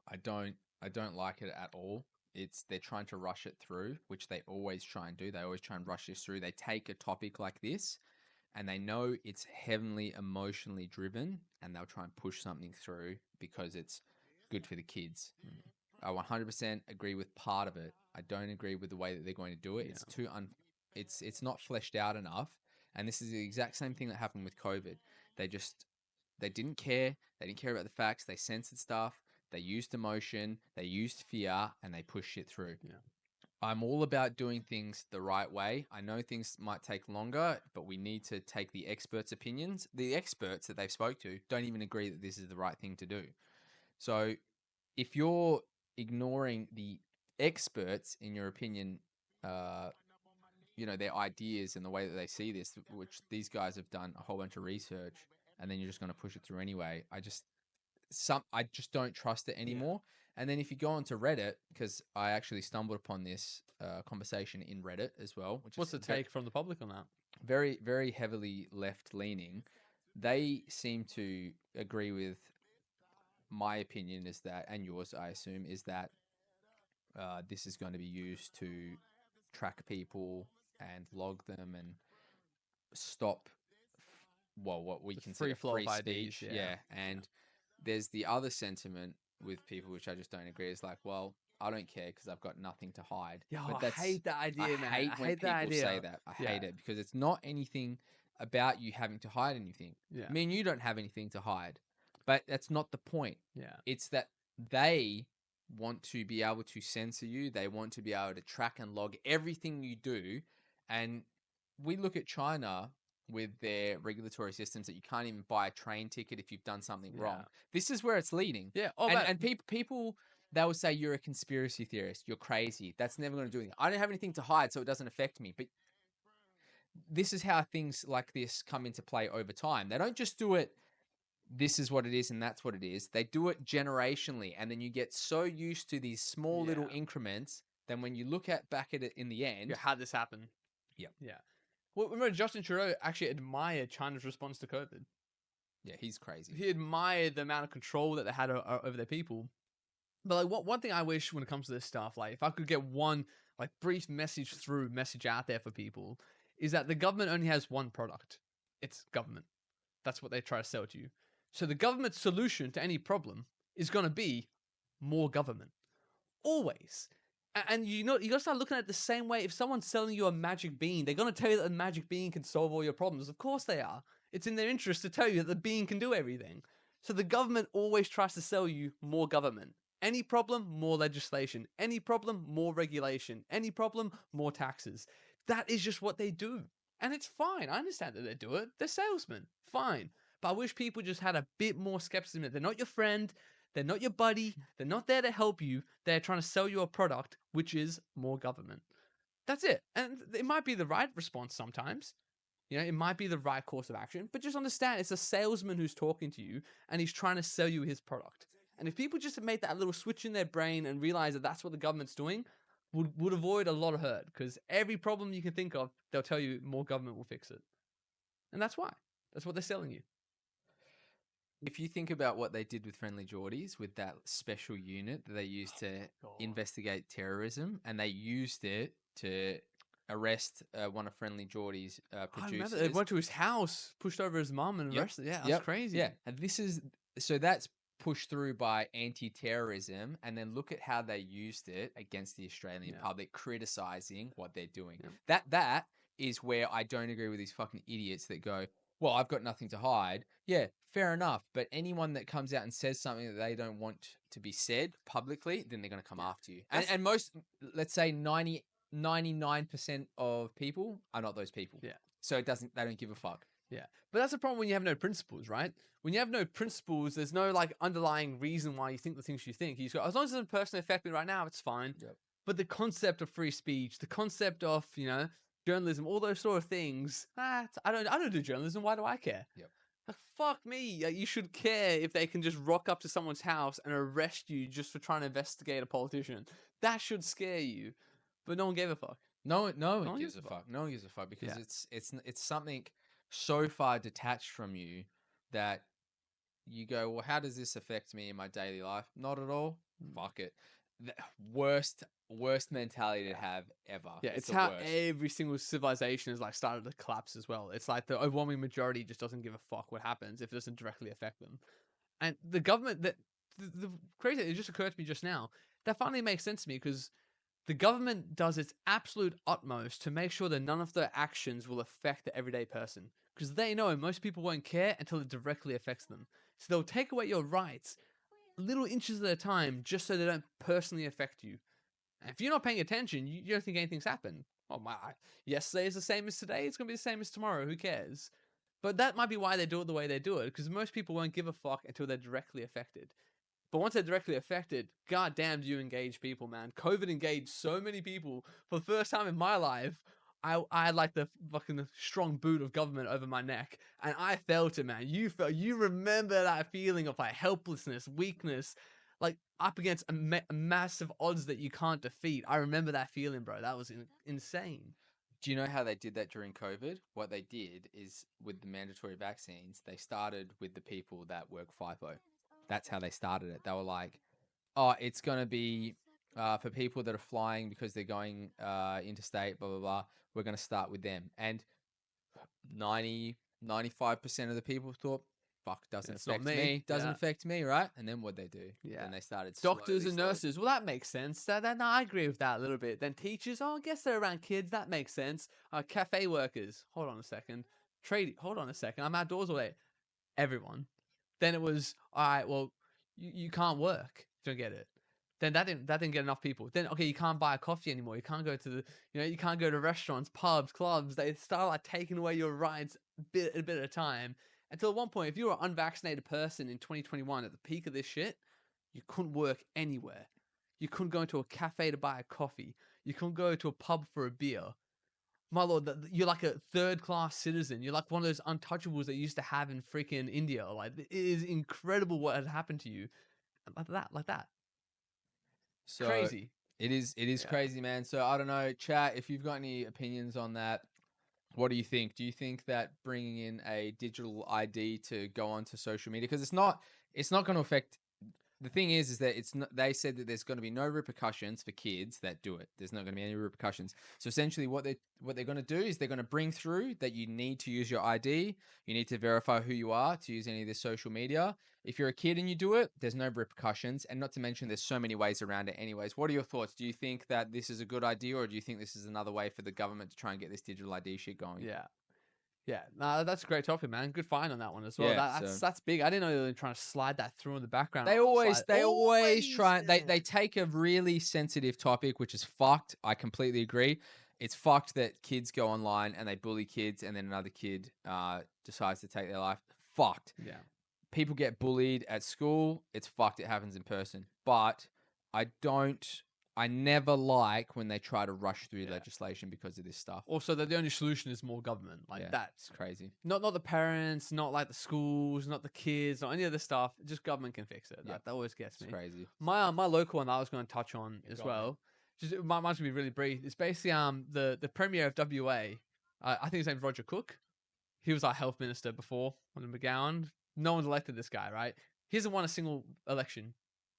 I don't like it at all. They're trying to rush it through, which they always try and do. They always try and rush this through. They take a topic like this and they know it's heavily emotionally driven, and they'll try and push something through because it's good for the kids. I 100% agree with part of it. I don't agree with the way that they're going to do it. It's too it's not fleshed out enough. And this is the exact same thing that happened with COVID. They didn't care. They didn't care about the facts. They censored stuff. They used emotion. They used fear, and they pushed it through. Yeah. I'm all about doing things the right way. I know things might take longer, but we need to take the experts' opinions. The experts that they've spoke to don't even agree that this is the right thing to do. So if you're ignoring the experts, in your opinion, their ideas and the way that they see this, which these guys have done a whole bunch of research, and then you're just going to push it through anyway. I just don't trust it anymore. And then if you go onto Reddit, because I actually stumbled upon this conversation in Reddit as well, which What's is the take from the public on that? very, very heavily left leaning. They seem to agree with my opinion is that, and yours, I assume, is that this is going to be used to track people and log them and stop, what we The consider free flow free of IDs, speech. Yeah. And there's the other sentiment with people, which I just don't agree. Is like, well, I don't care because I've got nothing to hide. Yo, But I hate that idea, man. hate I when hate that people say idea. that. I Yeah. hate it because it's not anything about you having to hide anything. Yeah. I mean, you don't have anything to hide, but that's not the point. Yeah. It's that they want to be able to censor you. They want to be able to track and log everything you do. And we look at China with their regulatory systems that you can't even buy a train ticket if you've done something wrong. This is where it's leading. Yeah. And people, they will say you're a conspiracy theorist. You're crazy. That's never going to do anything. I don't have anything to hide, so it doesn't affect me. But this is how things like this come into play over time. They don't just do it, this is what it is and that's what it is. They do it generationally, and then you get so used to these small little increments, then when you look back at it in the end, how'd this happen? Yep. Yeah. Well, remember, Justin Trudeau actually admired China's response to COVID. Yeah, he's crazy. He admired the amount of control that they had over their people. But like, one thing I wish when it comes to this stuff, like if I could get one like brief message out there for people, is that the government only has one product. It's government. That's what they try to sell to you. So the government's solution to any problem is going to be more government. Always. And you got to start looking at it the same way. If someone's selling you a magic bean, they're going to tell you that the magic bean can solve all your problems. Of course they are. It's in their interest to tell you that the bean can do everything. So the government always tries to sell you more government. Any problem, more legislation. Any problem, more regulation. Any problem, more taxes. That is just what they do. And it's fine. I understand that they do it. They're salesmen. Fine. But I wish people just had a bit more skepticism. They're not your friend. They're not your buddy. They're not there to help you. They're trying to sell you a product, which is more government. That's it. And it might be the right response sometimes. It might be the right course of action, but just understand it's a salesman who's talking to you and he's trying to sell you his product. And if people just made that little switch in their brain and realize that that's what the government's doing, would avoid a lot of hurt, because every problem you can think of, they'll tell you more government will fix it. And that's why. That's what they're selling you. If you think about what they did with Friendly Geordies, with that special unit that they used to investigate terrorism, and they used it to arrest one of Friendly Geordie's producers. I remember they went to his house, pushed over his mum, and arrested. Yeah, that's crazy. Yeah, and that's pushed through by anti-terrorism, and then look at how they used it against the Australian public, criticizing what they're doing. That is where I don't agree with these fucking idiots that go, well, I've got nothing to hide. Yeah, fair enough. But anyone that comes out and says something that they don't want to be said publicly, then they're going to come after you. And most, let's say 99% of people are not those people. Yeah. So they don't give a fuck. Yeah. But that's the problem when you have no principles, right? When you have no principles, there's no like underlying reason why you think the things you think. You just go, as long as it doesn't personally affect me right now, it's fine. Yep. But the concept of free speech, the concept of, journalism, all those sort of things, I don't do journalism. Why do I care? Yep. Like, fuck me. You should care if they can just rock up to someone's house and arrest you just for trying to investigate a politician. That should scare you. But no one gave a fuck. No one gives a fuck. No one gives a fuck because it's something so far detached from you that you go, well, how does this affect me in my daily life? Not at all. Fuck it. The worst mentality to have ever. Yeah, it's how every single civilization has like started to collapse as well. It's like the overwhelming majority just doesn't give a fuck what happens if it doesn't directly affect them. And the government, the crazy, it just occurred to me just now, that finally makes sense to me, because the government does its absolute utmost to make sure that none of their actions will affect the everyday person, because they know most people won't care until it directly affects them. So they'll take away your rights little inches at a time just so they don't personally affect you. And if you're not paying attention, you don't think anything's happened. Oh my, yesterday is the same as today. It's going to be the same as tomorrow. Who cares? But that might be why they do it the way they do it, because most people won't give a fuck until they're directly affected. But once they're directly affected, goddamn, do you engage people, man. COVID engaged so many people. For the first time in my life, I had like the fucking strong boot of government over my neck, and I felt it, man. You remember that feeling of like helplessness, weakness, like up against a massive odds that you can't defeat. I remember that feeling, bro. That was insane. Do you know how they did that during COVID? What they did is, with the mandatory vaccines, they started with the people that work FIFO. That's how they started it. They were like, oh, it's going to be for people that are flying because they're going interstate, blah, blah, blah. We're going to start with them. And 95% of the people thought, fuck, doesn't affect me. Doesn't affect me, right? And then what they do? Yeah. And they started doctors and nurses. Well, that makes sense. No, I agree with that a little bit. Then teachers. Oh, I guess they're around kids. That makes sense. Cafe workers. Hold on a second. Hold on a second. I'm outdoors all day. Everyone. Then it was, all right, well, you can't work. Don't get it. Then that didn't get enough people. Then, okay, you can't buy a coffee anymore. You can't go to you can't go to restaurants, pubs, clubs. They start like taking away your rights a bit at a time. Until at one point, if you were an unvaccinated person in 2021 at the peak of this shit, you couldn't work anywhere. You couldn't go into a cafe to buy a coffee. You couldn't go to a pub for a beer. My lord, you're like a third-class citizen. You're like one of those untouchables that you used to have in freaking India. Like, it is incredible what had happened to you. Like that. So crazy. It is crazy, man. So I don't know, chat, if you've got any opinions on that, what do you think? Do you think that bringing in a digital ID to go onto social media, because it's not going to affect. The thing is that it's not, they said that there's going to be no repercussions for kids that do it. There's not going to be any repercussions. So essentially what they're going to do is they're going to bring through that you need to use your ID. You need to verify who you are to use any of this social media. If you're a kid and you do it, there's no repercussions. And not to mention there's so many ways around it anyways. What are your thoughts? Do you think that this is a good idea, or do you think this is another way for the government to try and get this digital ID shit going? Yeah, no, that's a great topic, man. Good find on that one as well. Yeah, that's big. I didn't know they were trying to slide that through in the background. They always try. They take a really sensitive topic, which is fucked. I completely agree. It's fucked that kids go online and they bully kids, and then another kid decides to take their life. fucked. Yeah. People get bullied at school. It's fucked. It happens in person. But I never like when they try to rush through legislation because of this stuff. Also, that the only solution is more government. Like Yeah, that's it's crazy. not the parents, not like the schools, not the kids, not any of the stuff. Just government can fix it. Yeah. That always gets me. It's crazy. My local one that I was going to touch on as go on, well. Just mine's gonna be really brief. It's basically the premier of WA. I think his name's Roger Cook. He was our health minister before under McGowan. No one's elected this guy, right? He hasn't won a single election.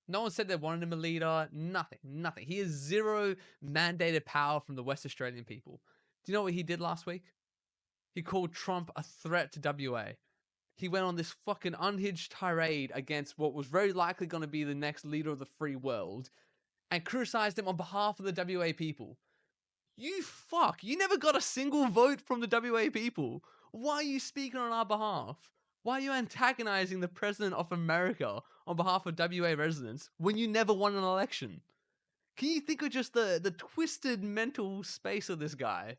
No one said they wanted him a leader. Nothing. He has zero mandated power from the West Australian people. Do you know what he did last week? He called Trump a threat to WA. He went on this fucking unhinged tirade against what was very likely going to be the next leader of the free world and criticized him on behalf of the WA people. You fuck. You never got a single vote from the WA people. Why are you speaking on our behalf? Why are you antagonizing the president of America on behalf of WA residents when you never won an election? Can you think of just the twisted mental space of this guy?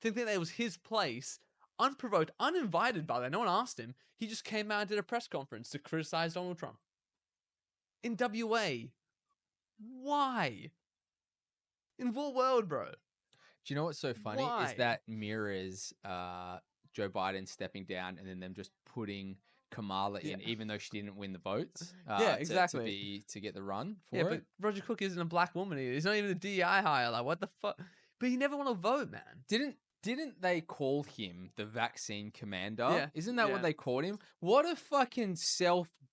To think that it was his place, unprovoked, uninvited by that. No one asked him. He just came out and did a press conference to criticize Donald Trump. In WA. Why? In what world, bro? Do you know what's so funny? Why? Is that mirrors Joe Biden stepping down and then them just putting Kamala in, even though she didn't win the votes. Yeah, exactly. To get the run for Yeah, it. but Roger Cook isn't a black woman either. He's not even a DEI hire. Like, what the fuck? But he never want to vote, man. Didn't they call him the vaccine commander? Yeah. Isn't that Yeah. what they called him? What a fucking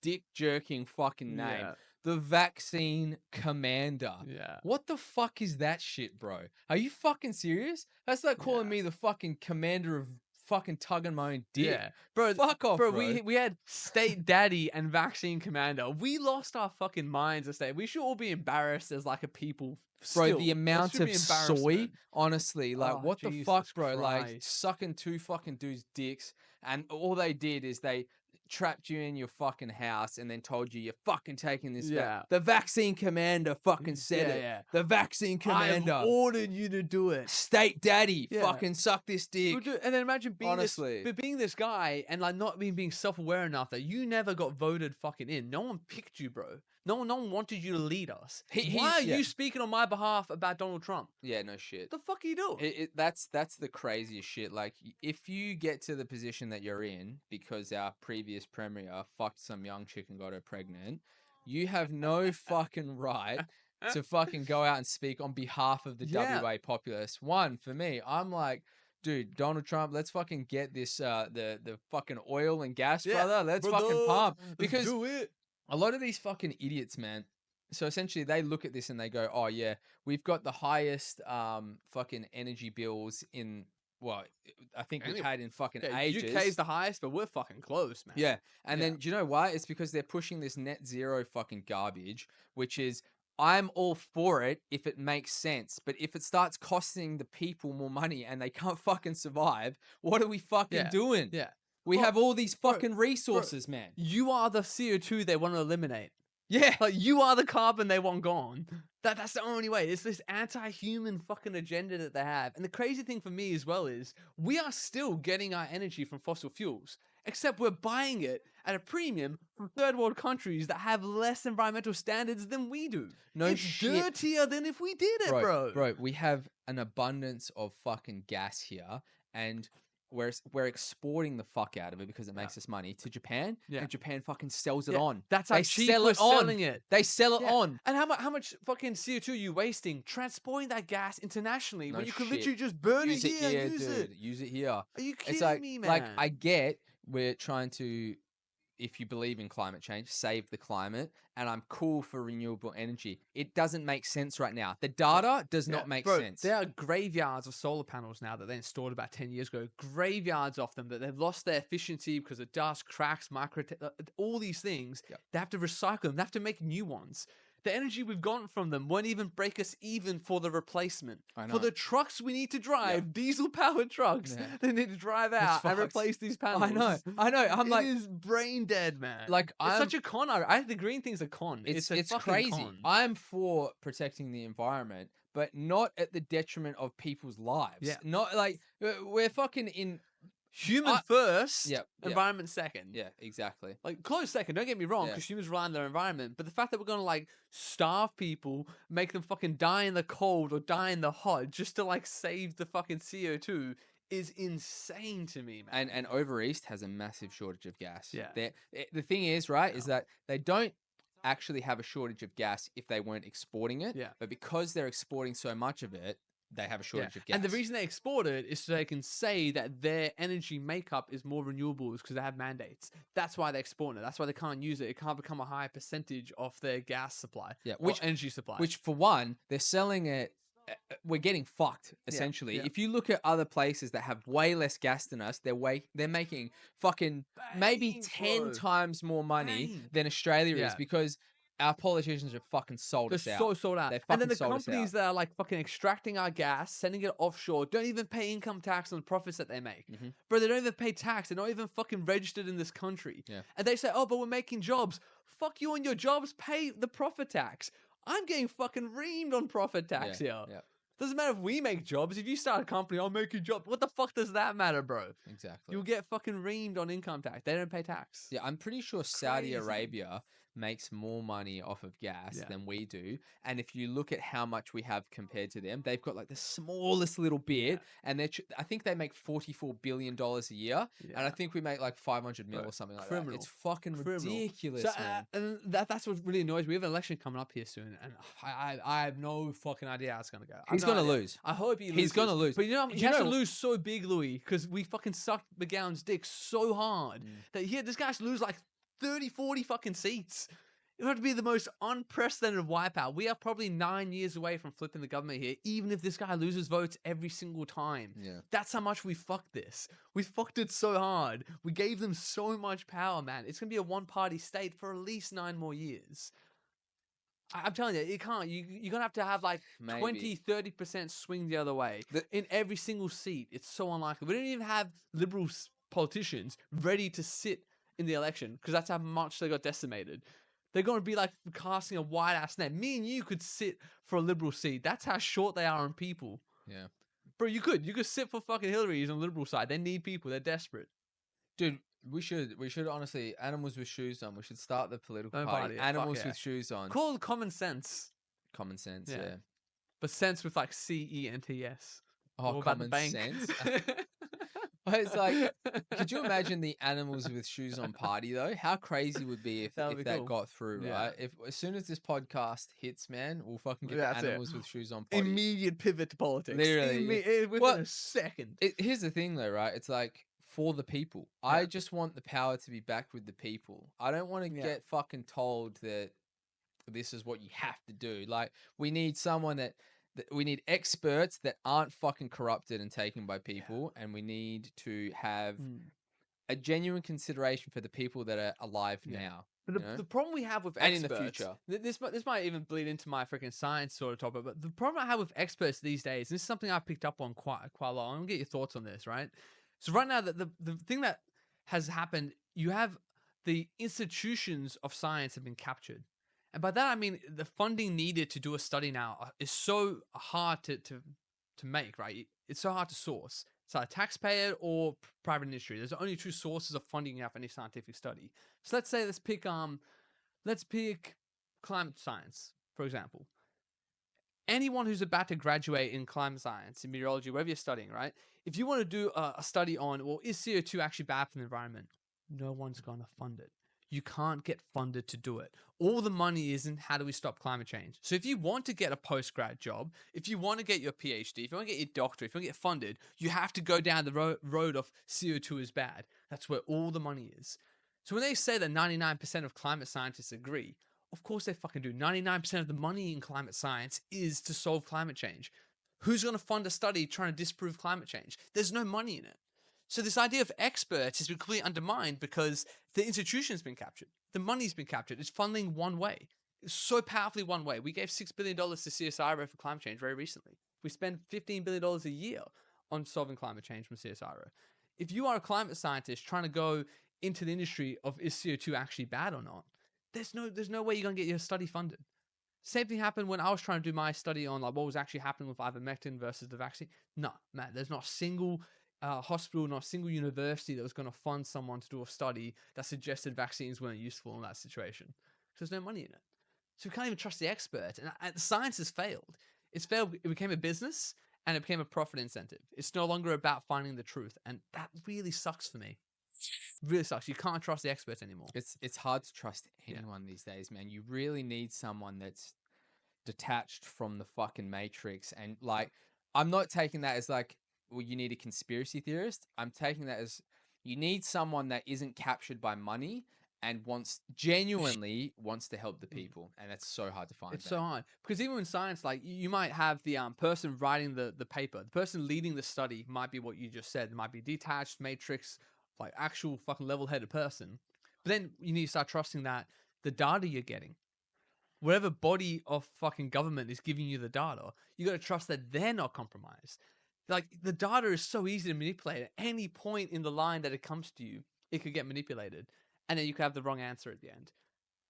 dick jerking fucking name. Yeah. The vaccine commander. Yeah. What the fuck is that shit, bro? Are you fucking serious? That's like calling me the fucking commander of fucking tugging my own dick. Yeah. Bro, fuck off, bro. We had state daddy and vaccine commander. We lost our fucking minds as state. We should all be embarrassed as like a people. Bro, Still. the amount of soy, honestly, like, what the Jesus fuck, bro? Like, Christ. sucking two fucking dudes' dicks, and all they did is they trapped you in your fucking house and then told you you're fucking taking this. The vaccine commander fucking said it. Yeah. The vaccine commander. I've ordered you to do it. State daddy, Yeah. fucking suck this dick. And then imagine being Honestly. being this guy and like not being self-aware enough that you never got voted fucking in. No one picked you, bro. No one wanted you to lead us. Why are you speaking on my behalf about Donald Trump? Yeah, no shit. The fuck are you doing? That's the craziest shit. Like, if you get to the position that you're in because our previous premier fucked some young chick and got her pregnant, you have no fucking right to fucking go out and speak on behalf of the WA populace. One, for me, I'm like, dude, Donald Trump, let's fucking get this the fucking oil and gas, brother. Let's fucking pump. Because do it. A lot of these fucking idiots, man. So essentially, they look at this and they go, "Oh yeah, we've got the highest fucking energy bills in I think we've had in fucking ages." UK's the highest, but we're fucking close, man. Yeah, and then do you know why? It's because they're pushing this net zero fucking garbage, which is, I'm all for it if it makes sense, but if it starts costing the people more money and they can't fucking survive, what are we fucking doing? Yeah. We have all these fucking resources, man. You are the CO2 they want to eliminate. Yeah. Like, you are the carbon they want gone. That's the only way. It's this anti-human fucking agenda that they have. And the crazy thing for me as well is we are still getting our energy from fossil fuels, except we're buying it at a premium from third world countries that have less environmental standards than we do. It's dirtier than if we did it, bro. Bro, we have an abundance of fucking gas here, and we're exporting the fuck out of it because it makes us money to Japan, and Japan fucking sells it on. That's how cheap we're selling it. They sell it on. And how much fucking CO2 are you wasting transporting that gas internationally when you could literally just burn use it here and use dude. it? Use it here. Are you kidding me, man? Like, I get we're trying to, if you believe in climate change, save the climate, and I'm cool for renewable energy. It doesn't make sense right now. The data does not make sense. There are graveyards of solar panels now that they installed about 10 years ago. Graveyards of them that they've lost their efficiency because of dust, cracks, all these things. They have to recycle them. They have to make new ones. The energy we've gotten from them won't even break us even for the replacement. I know. For the trucks we need to drive, diesel-powered trucks, they need to drive out and replace these panels. I know. It is brain dead, man. Like, it's such a con. I think the green thing's a con. It's crazy. Con. I'm for protecting the environment, but not at the detriment of people's lives. Yeah. Not like we're fucking in human first, yeah, environment second. yeah, exactly. Like close second, don't get me wrong, Yeah. because humans rely on their environment. But the fact that we're gonna like starve people, make them fucking die in the cold or die in the hot just to like save the fucking CO2 is insane to me, man. And over east has a massive shortage of gas. Yeah. The thing is, right, is that they don't actually have a shortage of gas if they weren't exporting it. Yeah. But because they're exporting so much of it, they have a shortage of gas. And the reason they export it is so they can say that their energy makeup is more renewables because they have mandates. That's why they export it. That's why they can't use it. It can't become a higher percentage of their gas supply. Yeah, Or energy supply. Which for one, they're selling it. We're getting fucked essentially. yeah. If you look at other places that have way less gas than us, they're making fucking maybe Bang, 10 bro. times more money Bang. than Australia is Yeah. because our politicians have fucking sold They're us out. so sold out. They And then fucking the sold us companies out. that are like fucking extracting our gas, sending it offshore, don't even pay income tax on the profits that they make. Mhm. Bro, they don't even pay tax. They're not even fucking registered in this country. Yeah. And they say, oh, but we're making jobs. Fuck you and your jobs. Pay the profit tax. I'm getting fucking reamed on profit tax here. Yeah, Doesn't matter if we make jobs. If you start a company, I'll make you jobs. What the fuck does that matter, bro? exactly. You'll get fucking reamed on income tax. They don't pay tax. Yeah, I'm pretty sure Saudi Crazy. Arabia makes more money off of gas Yeah. than we do. And if you look at how much we have compared to them, they've got like the smallest little bit. And I think they make $44 billion a year. Yeah. And I think we make like 500 mil Bro, or something like criminal. that. It's fucking ridiculous, So, man. and that's what really annoys me. We have an election coming up here soon, and I have no fucking idea how it's gonna go. I have He's no going to idea. lose. I hope he loses. He's gonna lose. But you know, Do he you has to know- lose so big, Louis, because we fucking sucked McGowan's dick so hard that this guy has to lose like 30, 40 fucking seats. It would have to be the most unprecedented wipeout. We are probably 9 years away from flipping the government here, even if this guy loses votes every single time. Yeah. That's how much we fucked this. We fucked it so hard. We gave them so much power, man. It's going to be a one-party state for at least 9 more years. I'm telling you, it can't. You're going to have like Maybe. 20, 30% swing the other way in every single seat. It's so unlikely. We don't even have liberal politicians ready to sit in the election because that's how much they got decimated. They're going to be like casting a wide-ass net. Me and you could sit for a liberal seat. That's how short they are on people. Yeah. Bro, you could sit for fucking Hillary's on the liberal side. They need people. They're desperate. Dude, we should honestly, animals with shoes on. We should start the political Don't party. party it. Fuck Animals yeah. with shoes on. Call it common sense. Common sense, Yeah. yeah. But sense with like C-E-N-T-S. Oh, All about the common bank. sense. Well, it's like, could you imagine the animals with shoes on party though? How crazy would be if That would be that cool. got through, Yeah. right? If as soon as this podcast hits, man, we'll fucking get That's the it. animals with shoes on party. Immediate pivot to politics. Literally, Within Well, a second. Here's the thing though, right? It's like for the people. I just want the power to be back with the people. I don't want to get fucking told that this is what you have to do. Like we need someone that we need experts that aren't fucking corrupted and taken by people, and we need to have a genuine consideration for the people that are alive now. But the problem we have with And in experts, the future. this might even bleed into my freaking science sort of topic, but the problem I have with experts these days, and this is something I've picked up on quite a lot. I'm gonna get your thoughts on this, right? So right now, the thing that has happened, you have the institutions of science have been captured. And by that, I mean the funding needed to do a study now is so hard to make, right? It's so hard to source. It's either taxpayer or private industry. There's only two sources of funding you have for any scientific study. So let's say let's pick climate science, for example. Anyone who's about to graduate in climate science, in meteorology, wherever you're studying, right? If you want to do a study on, well, is CO2 actually bad for the environment? No one's going to fund it. You can't get funded to do it. All the money is in how do we stop climate change. So if you want to get a post-grad job, if you want to get your PhD, if you want to get your doctorate, if you want to get funded, you have to go down the road of CO2 is bad. That's where all the money is. So when they say that 99% of climate scientists agree, of course they fucking do. 99% of the money in climate science is to solve climate change. Who's going to fund a study trying to disprove climate change? There's no money in it. So this idea of experts has been completely undermined because the institution's been captured. The money's been captured. It's funneling one way. It's so powerfully one way. We gave $6 billion to CSIRO for climate change very recently. We spend $15 billion a year on solving climate change from CSIRO. If you are a climate scientist trying to go into the industry of is CO2 actually bad or not, there's no way you're going to get your study funded. Same thing happened when I was trying to do my study on like what was actually happening with ivermectin versus the vaccine. No, man, there's not a single hospital, not a single university that was going to fund someone to do a study that suggested vaccines weren't useful in that situation. So there's no money in it. So we can't even trust the experts. And science has failed. It's failed. It became a business and it became a profit incentive. It's no longer about finding the truth. And that really sucks for me. Really sucks. You can't trust the experts anymore. It's hard to trust anyone these days, man. You really need someone that's detached from the fucking matrix. And like, I'm not taking that as like, well, you need a conspiracy theorist. I'm taking that as you need someone that isn't captured by money and genuinely wants to help the people. And that's so hard to find. It's so hard because even in science, like you might have the person writing the paper, the person leading the study might be what you just said. It might be detached, matrix, like actual fucking level-headed person. But then you need to start trusting that the data you're getting, whatever body of fucking government is giving you the data, you got to trust that they're not compromised. Like the data is so easy to manipulate. At any point in the line that it comes to you, it could get manipulated, and then you could have the wrong answer at the end.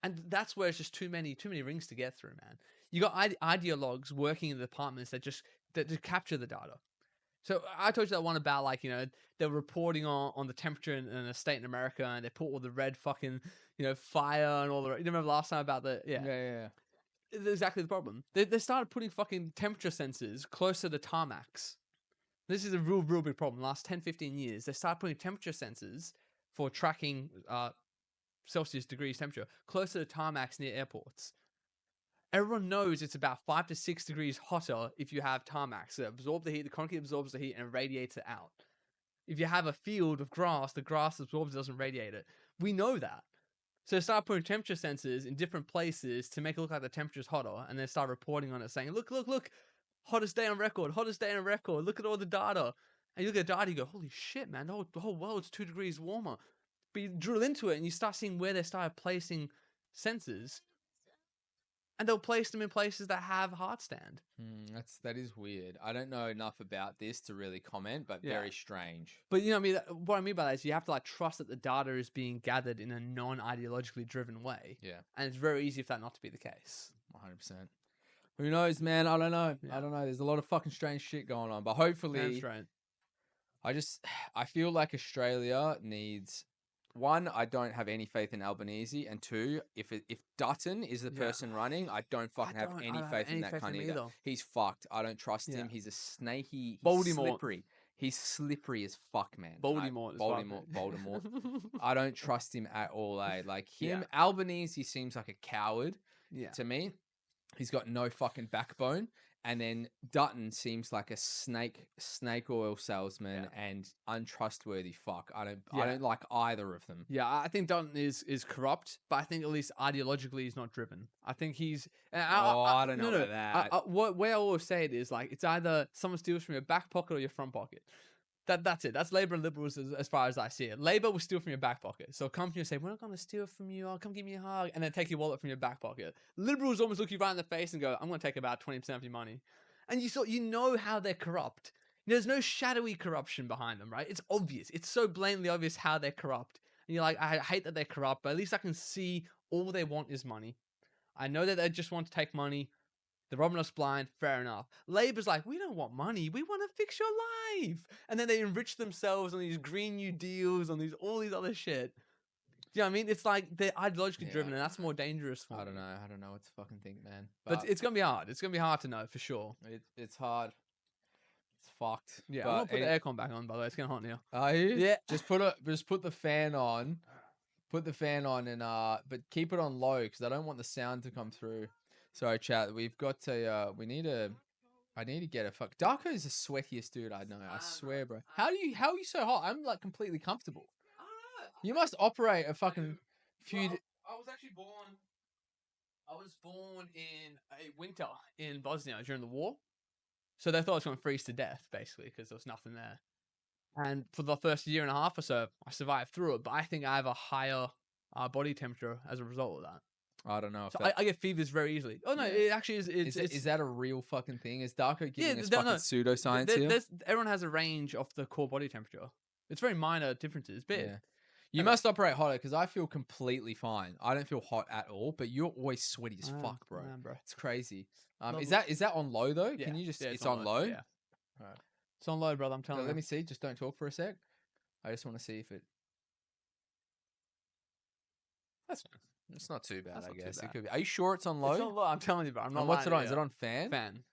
And that's where it's just too many rings to get through, man. You got ideologues working in the departments that just capture the data. So I told you that one about like, they're reporting on the temperature in a state in America, and they put all the red fucking, fire and all the. You remember last time about the Yeah. It's exactly the problem. They started putting fucking temperature sensors closer to tarmacs. This is a real big problem. Last 10, 15 years, they started putting temperature sensors for tracking Celsius degrees temperature closer to tarmacs near airports. Everyone knows it's about 5 to 6 degrees hotter if you have tarmacs that absorb the heat, the concrete absorbs the heat and radiates it out. If you have a field of grass, the grass absorbs it, doesn't radiate it. We know that. So they start putting temperature sensors in different places to make it look like the temperature's hotter, and then start reporting on it saying, look, hottest day on record, look at all the data. And you look at the data, you go, holy shit, man, the whole world's 2 degrees warmer. But you drill into it and you start seeing where they started placing sensors, and they'll place them in places that have heart stand. That is weird. I don't know enough about this to really comment, but very strange. But you know what I mean by that is you have to like trust that the data is being gathered in a non-ideologically driven way. Yeah. And it's very easy for that not to be the case. 100%. Who knows, man? I don't know. Yeah. I don't know. There's a lot of fucking strange shit going on, but hopefully I feel like Australia needs, one, I don't have any faith in Albanese, and two, if Dutton is the person running, I don't fucking have any faith in that cunt either. He's fucked. I don't trust him. He's a snaky. He's slippery. He's slippery as fuck, man. Voldemort. I don't trust him at all, eh? Like him, Albanese seems like a coward to me. He's got no fucking backbone. And then Dutton seems like a snake oil salesman and untrustworthy fuck. I don't like either of them. Yeah, I think Dutton is corrupt, but I think at least ideologically he's not driven. I think he's. I don't know about that. Way I always say it is like it's either someone steals from your back pocket or your front pocket. That's it. That's Labour and Liberals as far as I see it. Labour will steal from your back pocket. So a company will say, we're not going to steal from you. I'll come give me a hug. And then take your wallet from your back pocket. Liberals almost look you right in the face and go, I'm going to take about 20% of your money. And you know how they're corrupt. There's no shadowy corruption behind them, right? It's obvious. It's so blatantly obvious how they're corrupt. And you're like, I hate that they're corrupt, but at least I can see all they want is money. I know that they just want to take money. They're robbing us blind, fair enough. Labour's like, we don't want money, we want to fix your life. And then they enrich themselves on these Green New Deals, on all these other shit. You know what I mean? It's like they're ideologically driven, and that's more dangerous for me. I don't know what to fucking think, man. But it's gonna be hard. It's gonna be hard to know for sure. It's hard. It's fucked. Yeah, I'm gonna put the aircon back on, by the way. It's getting hot now. Are you? Yeah. Just put the fan on. Put the fan on and but keep it on low because I don't want the sound to come through. Sorry, chat. We've got I need to get a fuck. Darko is the sweatiest dude I know. I swear, bro. How are you so hot? I'm like completely comfortable. I don't know. You must operate a fucking few. Well, I was born in a winter in Bosnia during the war, so they thought I was going to freeze to death basically because there was nothing there. And for the first year and a half or so, I survived through it. But I think I have a higher body temperature as a result of that. I don't know. So I get fevers very easily. Oh no, it actually is. Is that a real fucking thing? Is Darko giving us fucking pseudoscience here? Everyone has a range of the core body temperature. It's very minor differences, but yeah. You must operate hotter because I feel completely fine. I don't feel hot at all, but you're always sweaty as fuck, bro. Man, bro. It's crazy. Is that on low though? Yeah. Can you just? Yeah, it's on low. Yeah. All right. It's on low, brother. I'm So telling let you. me see. Just don't talk for a sec. I just want to see if it. That's fine. It's not too bad, That's I not too guess. It bad. could be. Are you sure it's on low? It's on low. I'm telling you, bro. I'm not And what's lying it to on? Is you. it on fan? Fan.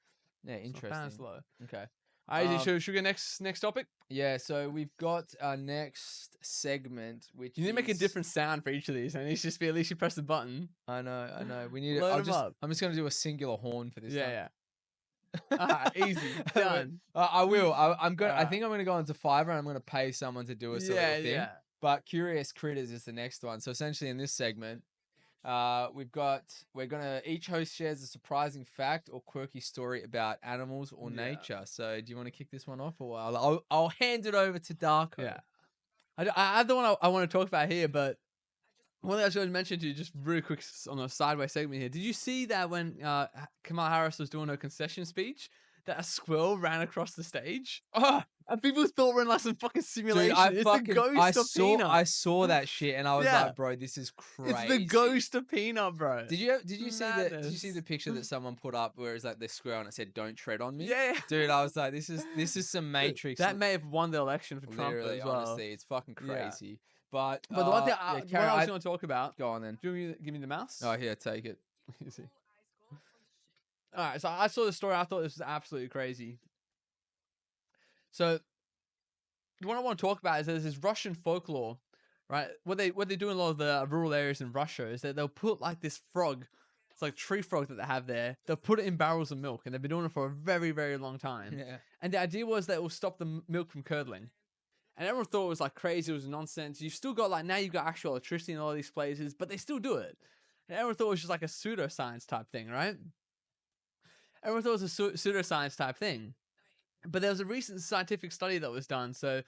Yeah, It's not fan, interesting. it's low. Okay. All right, Um, should we get next topic? Yeah, so we've got our next segment, which You need to make a is- different sound for each of these, and it needs to just be at least you press the button. I know. We need. Load 'em up. I'm just gonna do a singular horn for this time. Yeah. Easy. Done. I will. I'm gonna. I Alright. think I'm gonna go into Fiverr and I'm gonna pay someone to do us a little thing. Yeah. But Curious Critters is the next one. So essentially, in this segment, we're gonna each host shares a surprising fact or quirky story about animals or Yeah. nature. So do you want to kick this one off, or I'll hand it over to Darko? Yeah. I have the one I want to talk about here, but one thing I was going to mention to you just really quick on a sideways segment here. Did you see that when Kamala Harris was doing her concession speech, that a squirrel ran across the stage? Oh, And people thought we're in like some fucking simulation. dude, It's the ghost of Peanut. I saw that shit and I was Yeah. like, bro, this is crazy. It's the ghost of Peanut, bro. Did you see the Madness. picture that someone put up where it's like the squirrel and it said "Don't tread on me"? Yeah. Dude, I was like, this is some Matrix. That may have won the election for Trump literally, as well. honestly, it's fucking Yeah. crazy. But But the one thing yeah, what Karen, I was going to talk about. go on then. Do you want to give me the mouse? Oh, here, take it. Easy. All right, so I saw the story. I thought this was absolutely crazy. So, the one I want to talk about is there's this Russian folklore, right? What they do in a lot of the rural areas in Russia is that they'll put like this frog, it's like tree frog that they have there. They'll put it in barrels of milk, and they've been doing it for a very, very long time. Yeah. And the idea was that it will stop the milk from curdling. And everyone thought it was like crazy, it was nonsense. You've still got like, now you've got actual electricity in all these places, but they still do it. And everyone thought it was just like a pseudoscience type thing, right? Everyone thought it was a pseudoscience type thing. But there was a recent scientific study that was done. So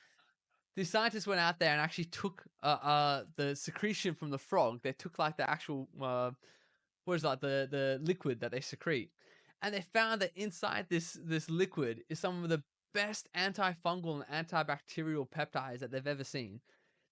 the scientists went out there and actually took the secretion from the frog. They took like the actual, what is that, the liquid that they secrete. And they found that inside this liquid is some of the best antifungal and antibacterial peptides that they've ever seen.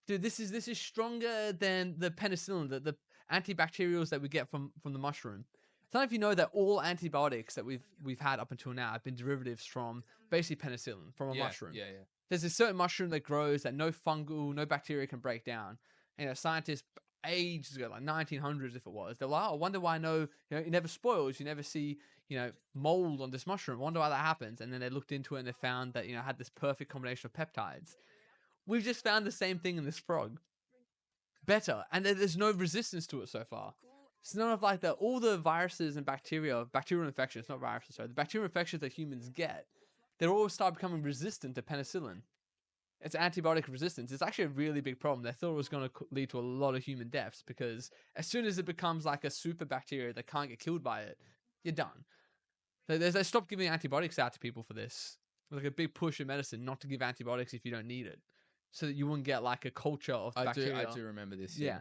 Dude, this is stronger than the penicillin, the antibacterials that we get from the mushroom. I don't know if you know that all antibiotics that we've had up until now have been derivatives from basically penicillin, from a mushroom. Yeah. There's a certain mushroom that grows that no fungal, no bacteria can break down. And scientists ages ago, like 1900s if it was, they're like, oh, I wonder why it never spoils. You never see, mold on this mushroom. I wonder why that happens. And then they looked into it and they found that, it had this perfect combination of peptides. We've just found the same thing in this frog. Better. And there's no resistance to it so far. It's none of like all the viruses and bacterial infections, not viruses, sorry, the bacterial infections that humans get, they all start becoming resistant to penicillin. It's antibiotic resistance. It's actually a really big problem. They thought it was going to lead to a lot of human deaths because as soon as it becomes like a super bacteria that can't get killed by it, you're done. They stopped giving antibiotics out to people for this. Like a big push in medicine not to give antibiotics if you don't need it, so that you wouldn't get like a culture of bacteria. I do remember this. Yeah.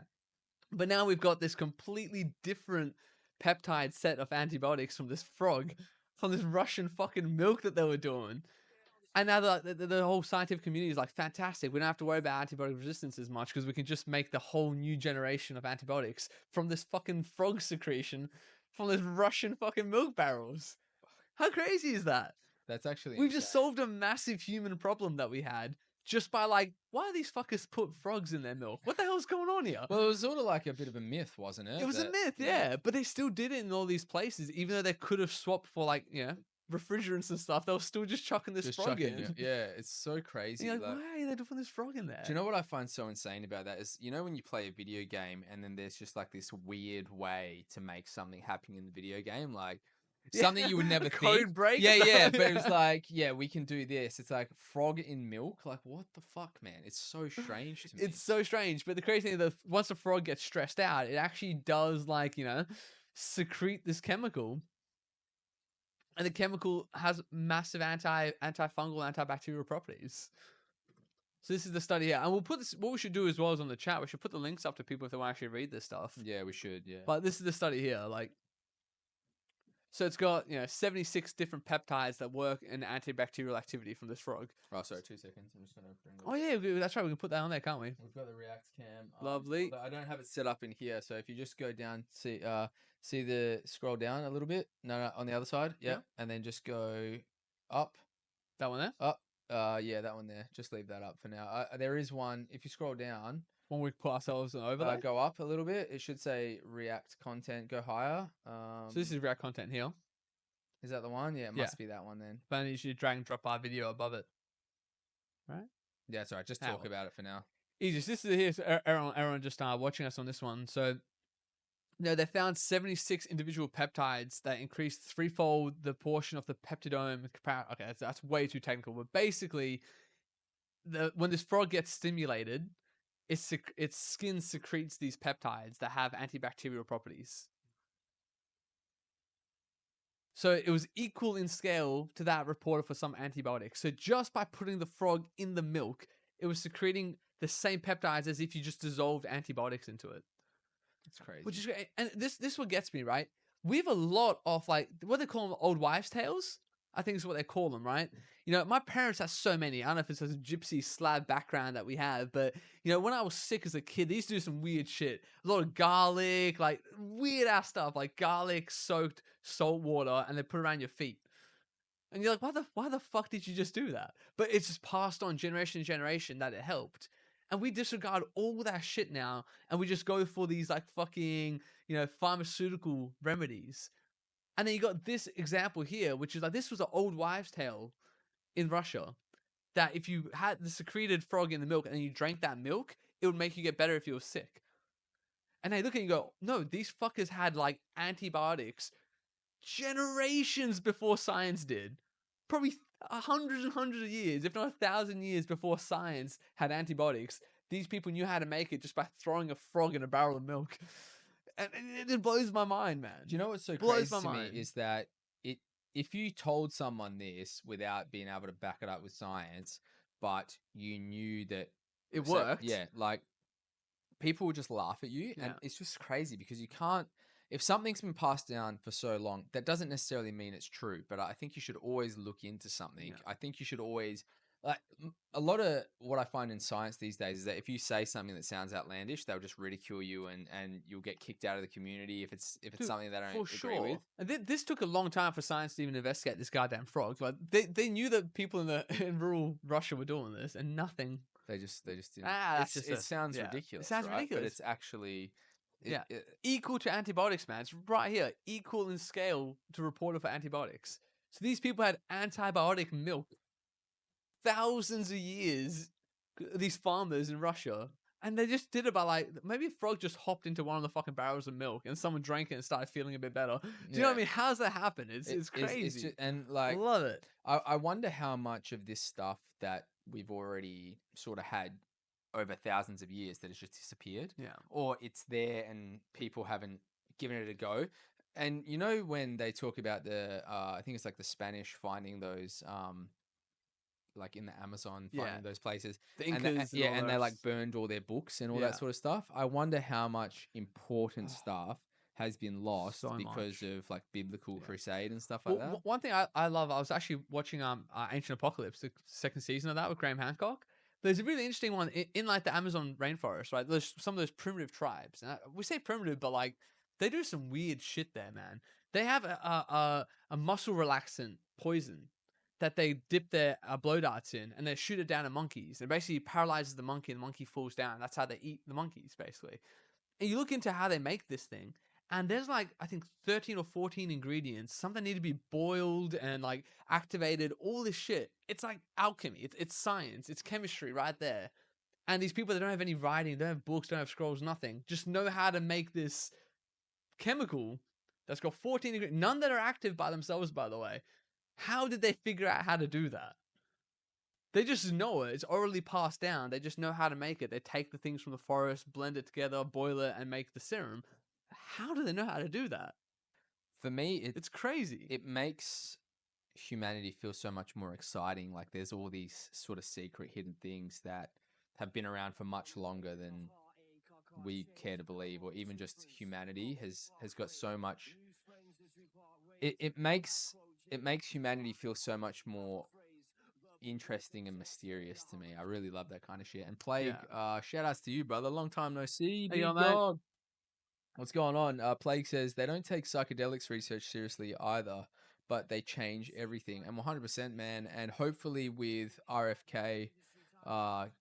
But now we've got this completely different peptide set of antibiotics from this frog, from this Russian fucking milk that they were doing. And now the whole scientific community is like, fantastic. We don't have to worry about antibiotic resistance as much because we can just make the whole new generation of antibiotics from this fucking frog secretion from this Russian fucking milk barrels. How crazy is that? That's actually We've just solved a massive human problem that we had just by like, why do these fuckers put frogs in their milk? What the hell's going on here? Well, it was sort of like a bit of a myth, wasn't it? It was a myth, yeah. But they still did it in all these places, even though they could have swapped for like, refrigerants and stuff. They were still just chucking this frog in. Yeah, it's so crazy. You're like, why are they doing this frog in there? Do you know what I find so insane about that is, when you play a video game and then there's just like this weird way to make something happen in the video game, like something you would never think. Code break. Yeah. But it was like, we can do this. It's like frog in milk. Like, what the fuck, man? It's so strange to me. It's so strange. But the crazy thing is, once the frog gets stressed out, it actually does like, secrete this chemical. And the chemical has massive antifungal, antibacterial properties. So this is the study here. And we'll put this, what we should do as well as on the chat, we should put the links up to people if they want to actually read this stuff. Yeah, we should, yeah. But this is the study here. Like, so it's got, 76 different peptides that work in antibacterial activity from this frog. Oh, sorry, 2 seconds. I'm just going to bring Oh, yeah, that's right. We can put that on there, can't we? We've got the React cam. Lovely. I don't have it set up in here, so if you just go down, scroll down a little bit. No, on the other side. Yeah. And then just go up. That one there? Up. Yeah, that one there. Just leave that up for now. There is one. If you scroll down, When we put ourselves over there. go up a little bit. It should say React content. Go higher. So this is React content here. Is that the one? Yeah, it Yeah. must be that one then. But then you should drag and drop our video above it. Right? Yeah, it's alright. Just talk about it for now. Easy. So this is here's Aaron just watching us on this one. So they found 76 individual peptides that increased threefold the portion of the peptidome. Okay, that's way too technical. But basically, when this frog gets stimulated, its skin secretes these peptides that have antibacterial properties. So it was equal in scale to that reported for some antibiotics. So just by putting the frog in the milk, it was secreting the same peptides as if you just dissolved antibiotics into it. It's crazy. Which is great. And this what gets me, right? We have a lot of like what they call them, old wives' tales. I think is what they call them, right? You know, my parents have so many. I don't know if it's a gypsy Slav background that we have, but you know, when I was sick as a kid, they used to do some weird shit. A lot of garlic, like weird ass stuff, like garlic soaked salt water, and they put it around your feet. And you're like, why the fuck did you just do that? But it's just passed on generation to generation that it helped. And we disregard all that shit now, and we just go for these like fucking, you know, pharmaceutical remedies. And then you got this example here, which is like this was an old wives' tale in Russia. That if you had the secreted frog in the milk and you drank that milk, it would make you get better if you were sick. And they look at you and go, no, these fuckers had like antibiotics generations before science did. Probably hundreds and hundreds of years, if not 1,000 years before science had antibiotics. These people knew how to make it just by throwing a frog in a barrel of milk. And it blows my mind, man. Do you know what's so crazy to me is that if you told someone this without being able to back it up with science, but you knew that it worked, yeah, like people would just laugh at you, and it's just crazy because you can't. If something's been passed down for so long, that doesn't necessarily mean it's true. But I think you should always look into something. Yeah. I think you should always like a lot of what I find in science these days is that if you say something that sounds outlandish, they'll just ridicule you and you'll get kicked out of the community if it's something they don't agree with. And this took a long time for science to even investigate this goddamn frog. Like they knew that people in rural Russia were doing this, and nothing. They just didn't. It sounds ridiculous. It sounds right? ridiculous, but it's actually. Equal to antibiotics, man. It's right here. Equal in scale to reported for antibiotics. So these people had antibiotic milk. Thousands of years, these farmers in Russia. And they just did it by like, maybe a frog just hopped into one of the fucking barrels of milk and someone drank it and started feeling a bit better. Do you know what I mean? How's that happen? It's crazy. It's just, and like, I love it. I wonder how much of this stuff that we've already sort of had over thousands of years that has just disappeared, or it's there and people haven't given it a go. And you know when they talk about the I think it's like the Spanish finding those like in the Amazon, finding those places, the Incas, and they like burned all their books and all that sort of stuff. I wonder how much important stuff has been lost because of like biblical crusade and stuff like that. One thing I love, I was actually watching Ancient Apocalypse, the second season of that with Graham Hancock. There's a really interesting one in like the Amazon rainforest, right? There's some of those primitive tribes. And we say primitive, but like they do some weird shit there, man. They have a muscle relaxant poison that they dip their blow darts in, and they shoot it down at monkeys. It basically paralyzes the monkey, and the monkey falls down. That's how they eat the monkeys, basically. And you look into how they make this thing, and there's like, I think 13 or 14 ingredients. Some that need to be boiled and like activated, all this shit. It's like alchemy. It's science. It's chemistry right there. And these people that don't have any writing, don't have books, don't have scrolls, nothing, just know how to make this chemical that's got 14 ingredients. None that are active by themselves, by the way. How did they figure out how to do that? They just know it. It's orally passed down. They just know how to make it. They take the things from the forest, blend it together, boil it, and make the serum. How do they know how to do that? For me, it's crazy. It makes humanity feel so much more exciting. Like there's all these sort of secret hidden things that have been around for much longer than we care to believe, or even just humanity has got so much. It makes humanity feel so much more interesting and mysterious to me. I really love that kind of shit. And Plague, shout outs to you, brother. Long time no see. Big dog. What's going on? Plague says they don't take psychedelics research seriously either, but they change everything. And 100%, man. And hopefully with RFK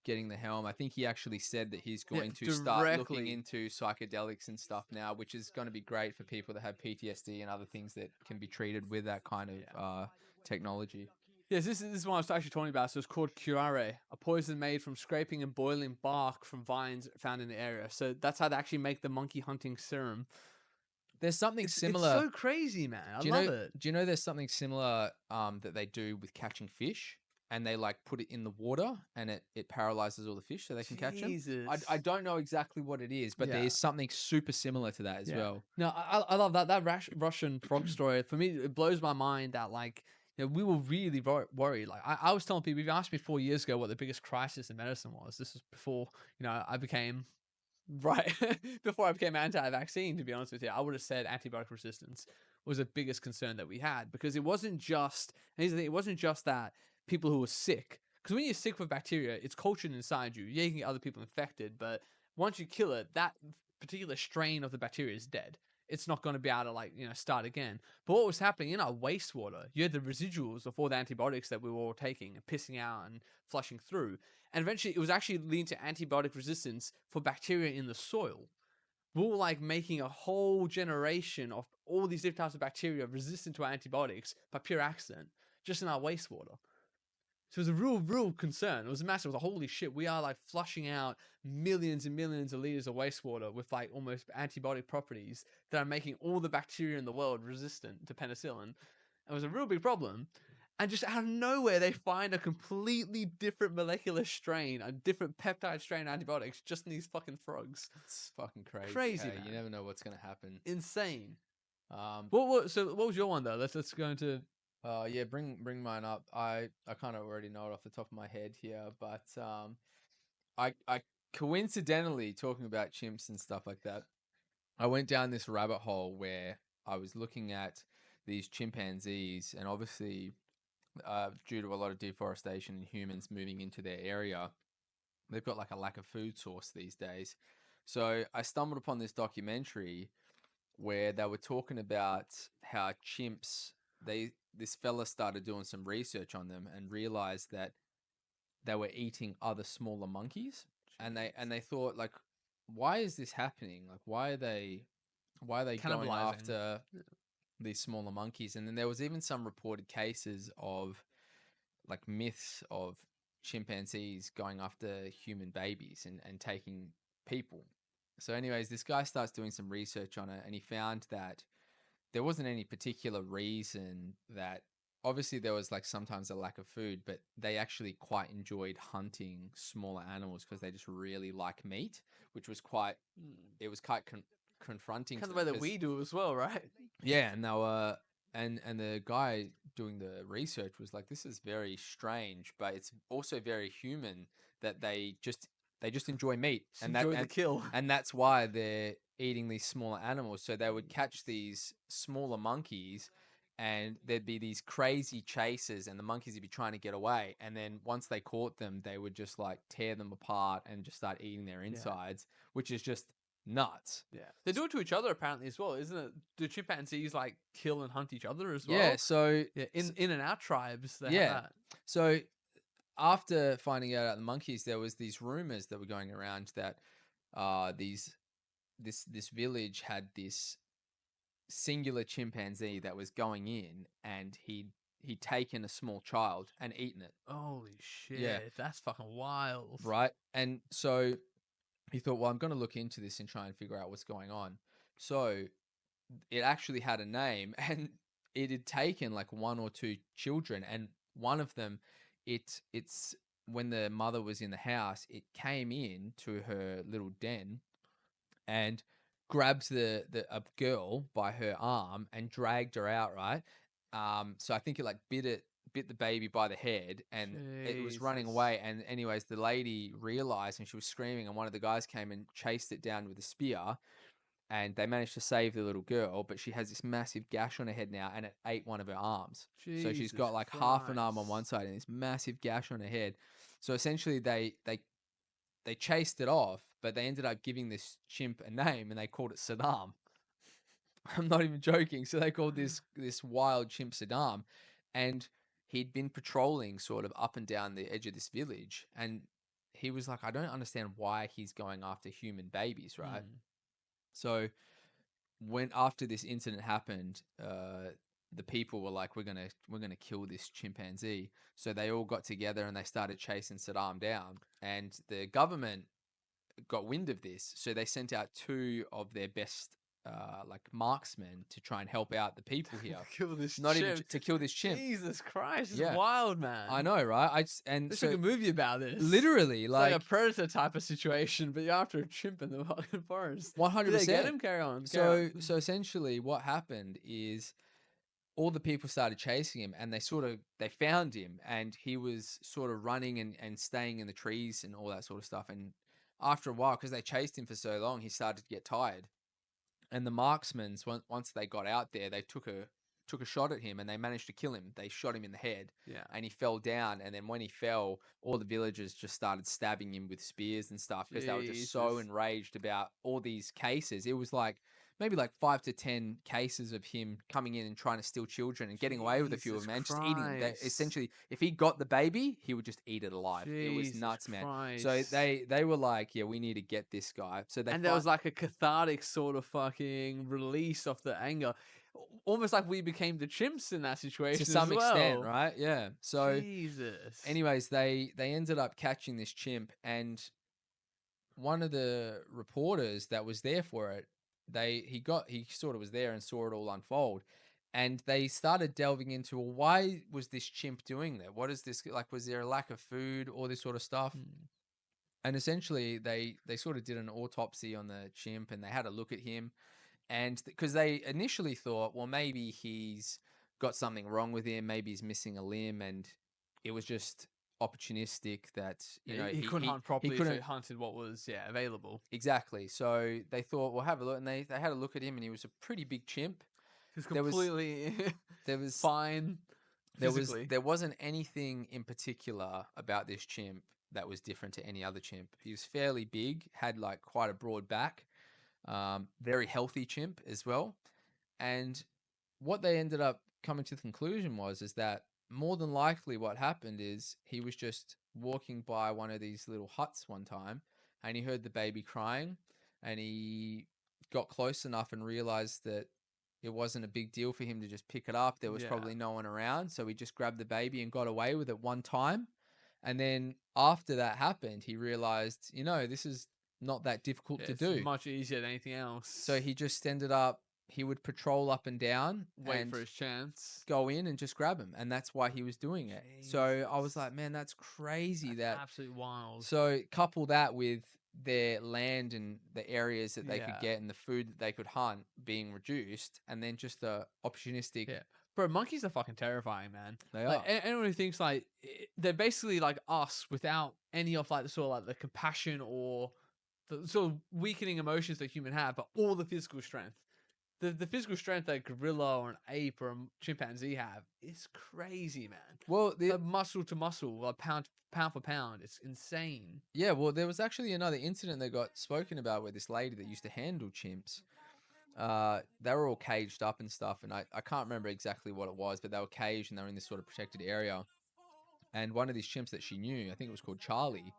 getting the helm, I think he actually said that he's Yeah, going to start looking directly. into psychedelics and stuff now, which is going to be great for people that have PTSD and other things that can be treated with that kind of technology. Yes, this is what I was actually talking about. So it's called curare, a poison made from scraping and boiling bark from vines found in the area. So that's how they actually make the monkey hunting serum. There's something It's similar. so crazy, man. I Do you love know? it. Do you know there's something similar that they do with catching fish, and they like put it in the water, and it paralyzes all the fish so they can catch them. I Jesus. don't know exactly what it is, but there Yeah. is something super similar to that as Yeah. well. No, I love that Russian frog story. For me, it blows my mind that like we were really worried. Like I was telling people, if you asked me 4 years ago what the biggest crisis in medicine was, this was before I became right before I became anti-vaccine. To be honest with you, I would have said antibiotic resistance was the biggest concern that we had because it wasn't just. And here's the thing: it wasn't just that people who were sick. Because when you're sick with bacteria, it's cultured inside you. Yeah, you can get other people infected, but once you kill it, that particular strain of the bacteria is dead. It's not going to be able to start again. But what was happening in our wastewater, you had the residuals of all the antibiotics that we were all taking and pissing out and flushing through. And eventually it was actually leading to antibiotic resistance for bacteria in the soil. We were like making a whole generation of all these different types of bacteria resistant to antibiotics by pure accident, just in our wastewater. So it was a real concern. It was massive. It was like, holy shit, we are like flushing out millions and millions of liters of wastewater with like almost antibiotic properties that are making all the bacteria in the world resistant to penicillin. It was a real big problem. And just out of nowhere, they find a completely different molecular strain, a different peptide strain of antibiotics just in these fucking frogs. It's fucking crazy. Crazy, Hey, you man. never know what's gonna happen. Insane. Um, So what was your one though? Let's go into. yeah, bring mine up. I kind of already know it off the top of my head here, but I coincidentally talking about chimps and stuff like that. I went down this rabbit hole where I was looking at these chimpanzees, and obviously, due to a lot of deforestation and humans moving into their area, they've got like a lack of food source these days. So I stumbled upon this documentary where they were talking about how chimps, this fella started doing some research on them and realized that they were eating other smaller monkeys, and they thought like, why is this happening? Like, why are they going Cannibalizing. after these smaller monkeys? And then there was even some reported cases of like myths of chimpanzees going after human babies and taking people. So, anyways, this guy starts doing some research on it, and he found that there wasn't any particular reason that obviously there was like sometimes a lack of food, but they actually quite enjoyed hunting smaller animals because they just really like meat, which was quite it was quite confronting Kind to of the way them that because we do as well, right? yeah, and they were and the guy doing the research was like, this is very strange, but it's also very human that they just enjoy meat, Just enjoy the kill. and that's why they're eating these smaller animals. So they would catch these smaller monkeys, and there'd be these crazy chases, and the monkeys would be trying to get away. And then once they caught them, they would just like tear them apart and just start eating their Yeah. insides, which is just nuts. Yeah. They do it to each other apparently as well, isn't it? Do chimpanzees like kill and hunt each other as Yeah. well? So Yeah, in and out tribes they have yeah. that. So after finding out about the monkeys, there was these rumors that were going around that this village had this singular chimpanzee that was going in, and he'd taken a small child and eaten it. Holy Yeah, shit, that's fucking wild. right. And so he thought, well, I'm going to look into this and try and figure out what's going on. So it actually had a name, and it had taken like one or two children, and one of them, it's when the mother was in the house, it came in to her little den and grabbed the a girl by her arm and dragged her out, right? So I think it like bit the baby by the head, and it was running Jesus. away. And anyways, the lady realized, and she was screaming, and one of the guys came and chased it down with a spear, and they managed to save the little girl, but she has this massive gash on her head now, and it ate one of her arms. So she's Jesus got like half an arm on one Christ. side and this massive gash on her head. So essentially, they chased it off, but they ended up giving this chimp a name, and they called it Saddam. I'm not even joking. So they called this wild chimp Saddam, and he'd been patrolling sort of up and down the edge of this village, and he was like, I don't understand why he's going after human babies, right? Mm. So when after this incident happened, the people were like, we're gonna kill this chimpanzee. So they all got together and they started chasing Saddam down, and the government got wind of this, so they sent out two of their best like marksmen to try and help out the people here. Kill this Not even chimp. to kill this chimp. Jesus Christ, it's Yeah, wild, man. I know, right? And They should so make a movie about this. literally, It's like a like predator type of situation, but you're after a chimp in the fucking forest. one Did hundred they get percent. him? Carry on. Carry So on. so essentially, what happened is all the people started chasing him, and they found him, and he was sort of running and staying in the trees and all that sort of stuff. And after a while, because they chased him for so long, he started to get tired. And the marksmen, once they got out there, they took a shot at him, and they managed to kill him. They shot him in the head, Yeah. and he fell down. And then when he fell, all the villagers just started stabbing him with spears and stuff, because they were just so Jesus. enraged about all these cases. It was like maybe like 5 to 10 cases of him coming in and trying to steal children and getting away with a few of Jesus them and just eating them. They, Christ. essentially, if he got the baby, he would just eat it alive. It was Jesus nuts, man. So Christ. they were like, yeah, we need to get this guy. So they And there was like a cathartic sort of fucking release of the anger. Almost like we became the chimps in that to situation as some extent, well. right? Yeah. So Jesus. anyways, they ended up catching this chimp, and one of the reporters that was there for it, he sort of was there and saw it all unfold, and they started delving into, well, why was this chimp doing that? What is this like? Was there a lack of food, all this sort of stuff? Hmm. And essentially, they sort of did an autopsy on the chimp, and they had a look at him, and because they initially thought, well, maybe he's got something wrong with him, maybe he's missing a limb, and it was just opportunistic that He couldn't hunt he properly, so he couldn't. hunted what was available. Exactly. So they thought, well, have a look, and they had a look at him, and he was a pretty big chimp. He's There was completely there was fine physically. there wasn't anything in particular about this chimp that was different to any other chimp. He was fairly big, had like quite a broad back, very healthy chimp as well. And what they ended up coming to the conclusion was is that more than likely what happened is he was just walking by one of these little huts one time, and he heard the baby crying, and he got close enough and realized that it wasn't a big deal for him to just pick it up. There was Yeah. probably no one around, so he just grabbed the baby and got away with it one time. And then after that happened, he realized, this is not that difficult to It's do. much easier than anything else. So he just ended up, he would patrol up and down wait and for his chance. go in and just grab him. And that's why he was doing it. So I was like, man, that's crazy. That's absolutely wild. So couple that with their land and the areas that they could Yeah. get and the food that they could hunt being reduced, and then just the opportunistic. Yeah. Bro, monkeys are fucking terrifying, man. They Like are. anyone who thinks like they're basically like us without any of like the sort of like the compassion or the sort of weakening emotions that human have, but all the physical strength. The physical strength that a gorilla or an ape or a chimpanzee have is crazy, man. Well, Like muscle to muscle, like pound for pound. It's insane. yeah, well, there was actually another incident that got spoken about where this lady that used to handle chimps, they were all caged up and stuff, and I can't remember exactly what it was, but they were caged and they were in this sort of protected area. And one of these chimps that she knew, I think it was called Charlie,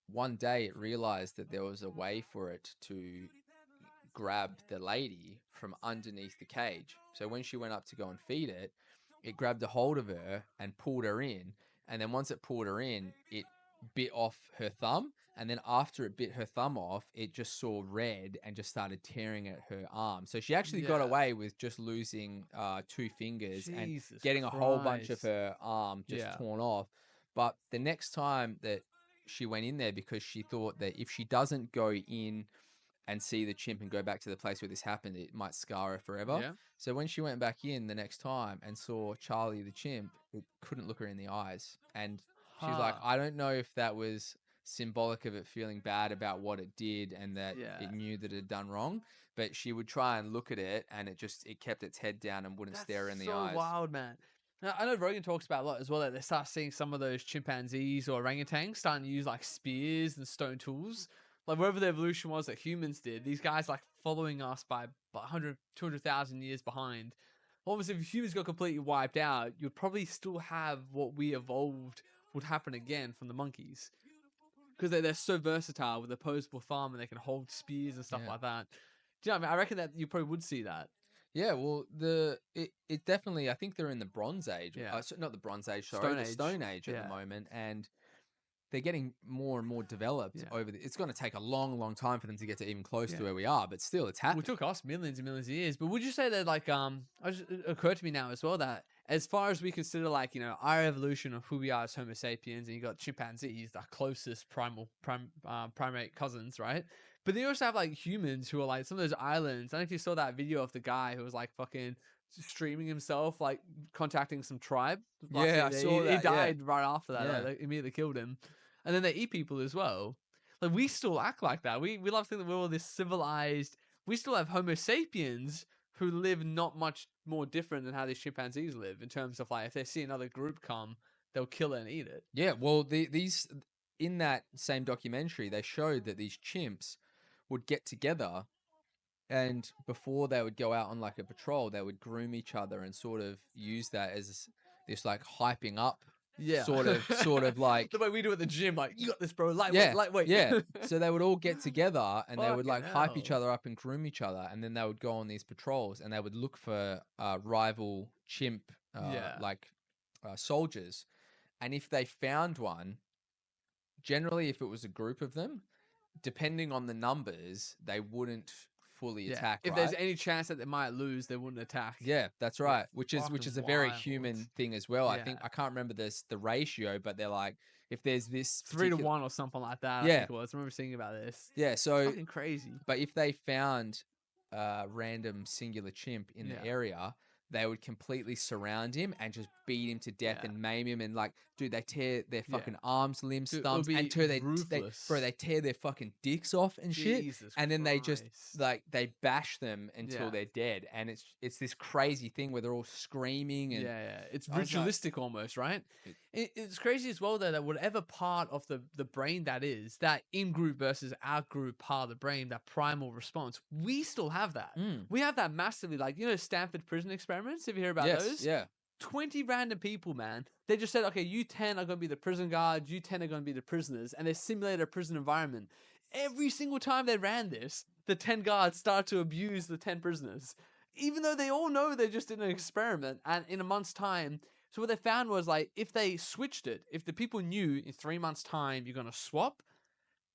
one day it realized that there was a way for it to grab the lady from underneath the cage. So when she went up to go and feed it, it grabbed a hold of her and pulled her in. And then once it pulled her in, it bit off her thumb. And then after it bit her thumb off, it just saw red and just started tearing at her arm. So she actually got Yeah. away with just losing 2 fingers and Jesus getting a whole bunch of Christ. her arm just Yeah. torn off. But the next time that she went in there, because she thought that if she doesn't go in and see the chimp and go back to the place where this happened, it might scar her forever. Yeah. So when she went back in the next time and saw Charlie the chimp, it couldn't look her in the eyes. And she's like, Huh. I don't know if that was symbolic of it feeling bad about what it did and that Yeah. it knew that it had done wrong. But she would try and look at it, and it kept its head down and wouldn't stare her in the so eyes. wild, man. Now, I know Rogan talks about a lot as well that they start seeing some of those chimpanzees or orangutans starting to use like spears and stone tools Like wherever the evolution was that humans did, these guys like following us by 100, 200,000 years behind. Obviously, if humans got completely wiped out, you'd probably still have what we evolved would happen again from the monkeys. Because they're so versatile with opposable thumb and they can hold spears and stuff Yeah. like that. Do you know what I mean? I reckon that you probably would see that. Yeah, well, it definitely. I think they're in the Bronze Age. Yeah. Not the Bronze Age. Sorry, Stone the Age. Stone Age at the Yeah. moment, and they're getting more and more developed Yeah. over. It's going to take a long, long time for them to get to even close Yeah. to where we are, but still, it's Well, happening. it took us millions and millions of years. But would you say that like it occurred to me now as well that as far as we consider like, you know, our evolution of who we are as Homo sapiens, and you got chimpanzees, the closest primate cousins, right? But then you also have like humans who are like some of those islands. I don't know if you saw that video of the guy who was like fucking streaming himself, like contacting some tribe. Last Yeah, year. I saw He that. Yeah, died right after that. yeah. Like, they immediately killed him. And then they eat people as well. Like we still act like that. We love to think that we're all this civilized. We still have Homo sapiens who live not much more different than how these chimpanzees live in terms of like if they see another group come, they'll kill it and eat it. Yeah, well, these in that same documentary, they showed that these chimps would get together, and before they would go out on like a patrol, they would groom each other and sort of use that as this like hyping up, Yeah. sort of like the way we do at the gym, like you got this, bro. Lightweight, yeah, lightweight. yeah. So they would all get together and they would Fucking like hype each hell. other up and groom each other, and then they would go on these patrols and they would look for rival chimp Yeah. soldiers, and if they found one, generally if it was a group of them, depending on the numbers, they wouldn't fully Yeah. attack. If Right? there's any chance that they might lose, they wouldn't attack. Yeah, that's Yeah, right. Which is fucking a very wild. human thing as well. I Yeah. think I can't remember the ratio, but they're like if there's this 3 to particular 1 or something like that. I yeah think it was. I remember seeing about this. yeah. So Fucking crazy. but if they found a random singular chimp in the Yeah. area, they would completely surround him and just beat him to death Yeah. and maim him. And like, dude, they tear their Yeah. fucking arms, limbs, Dude, it would thumbs, be and tear ruthless. bro, they tear their fucking dicks off and shit. Jesus And then they just Christ. like they bash them until Yeah. they're dead. And it's this crazy thing where they're all screaming and Yeah. It's I was like- ritualistic almost, right? It's crazy as well, though, that whatever part of the brain that is, that in-group versus out-group part of the brain, that primal response, we still have that. Mm. We have that massively. Like, you know, Stanford prison experiments? Have you heard about yes, those? yeah. 20 random people, man. They just said, okay, you 10 are going to be the prison guards, you 10 are going to be the prisoners, and they simulated a prison environment. Every single time they ran this, the 10 guards started to abuse the 10 prisoners. Even though they all know they're just in an experiment, and in a month's time. So what they found was, like, if they switched it, if the people knew in 3 months' time you're going to swap,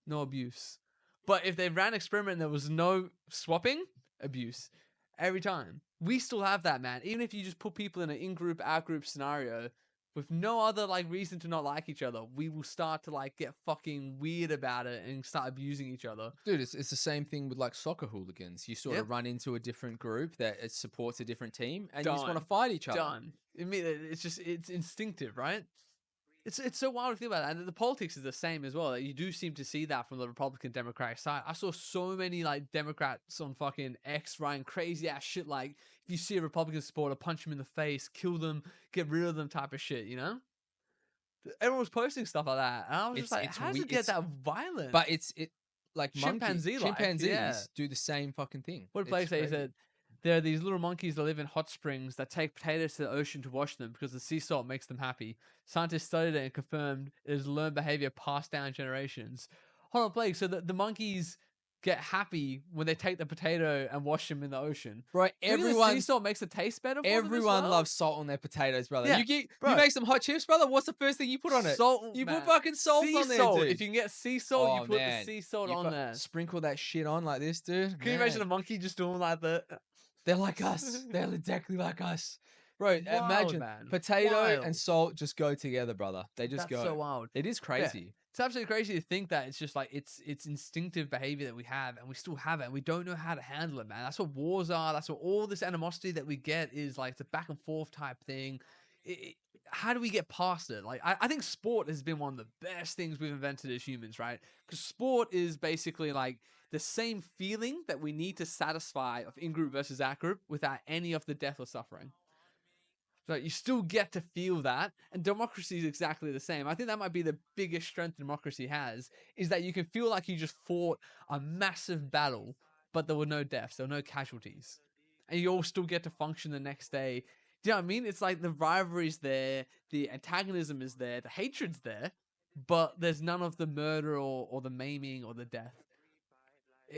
no abuse. But if they ran an experiment and there was no swapping, abuse. Every time. We still have that, man. Even if you just put people in an in-group, out-group scenario with no other like reason to not like each other, we will start to like get fucking weird about it and start abusing each other. Dude, it's the same thing with like soccer hooligans. You sort of run into a different group that it supports a different team, and you just want to Done. fight each other. Done. I mean, it's instinctive, right? It's so wild to think about that. And the politics is the same as well. Like, you do seem to see that from the Republican Democratic side. I saw so many like Democrats on fucking X writing crazy ass shit like if you see a Republican supporter, punch him in the face, kill them, get rid of them type of shit, you know? Everyone was posting stuff like that. And I was just like, It's how does we- it get it's- that violent? But it like Chimpanzee-like, chimpanzees yeah. do the same fucking thing. What It's place they crazy. said there are these little monkeys that live in hot springs that take potatoes to the ocean to wash them because the sea salt makes them happy. Scientists studied it and confirmed it is learned behavior passed down generations. Hold on, Blake. So the monkeys get happy when they take the potato and wash them in the ocean. Right, Maybe the sea everyone salt makes it taste better for them as everyone well? loves salt on their potatoes, brother. Yeah, You bro. make some hot chips, brother. What's the first thing you put on it? Salt, You man. put fucking salt sea on there, salt. dude. If you can get sea salt, you Oh, put man. the sea salt You on there. Sprinkle that shit on like this, dude. Can you imagine a monkey just doing like that? They're like us. They're exactly like us. Bro, Wild, imagine man. potato Wild. and salt just go together, brother. They just That's go. so wild. It is crazy. It's absolutely crazy to think that it's just like it's instinctive behavior that we have, and we still have it, and we don't know how to handle it, man. That's what wars are. That's what all this animosity that we get is like. It's a back and forth type thing. How do we get past it? Like, I think sport has been one of the best things we've invented as humans, right? Because sport is basically like the same feeling that we need to satisfy of in-group versus out-group without any of the death or suffering. So you still get to feel that, and democracy is exactly the same. I think that might be the biggest strength democracy has, is that you can feel like you just fought a massive battle, but there were no deaths, there were no casualties, and you all still get to function the next day. Do you know what I mean? It's like the rivalry's there, the antagonism is there, the hatred's there, but there's none of the murder or the maiming or the death.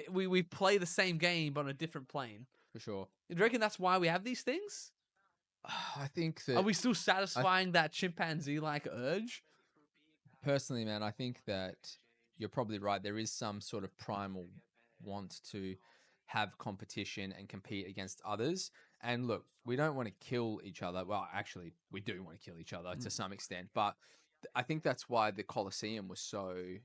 We play the same game, but on a different plane. For sure. Do you reckon that's why we have these things? I think Are that we still satisfying that chimpanzee-like urge? personally, man, I think that you're probably right. There is some sort of primal want to have competition and compete against others. And look, we don't want to kill each other. Well, actually, we do want to kill each other to some extent. But I think that's why the Colosseum was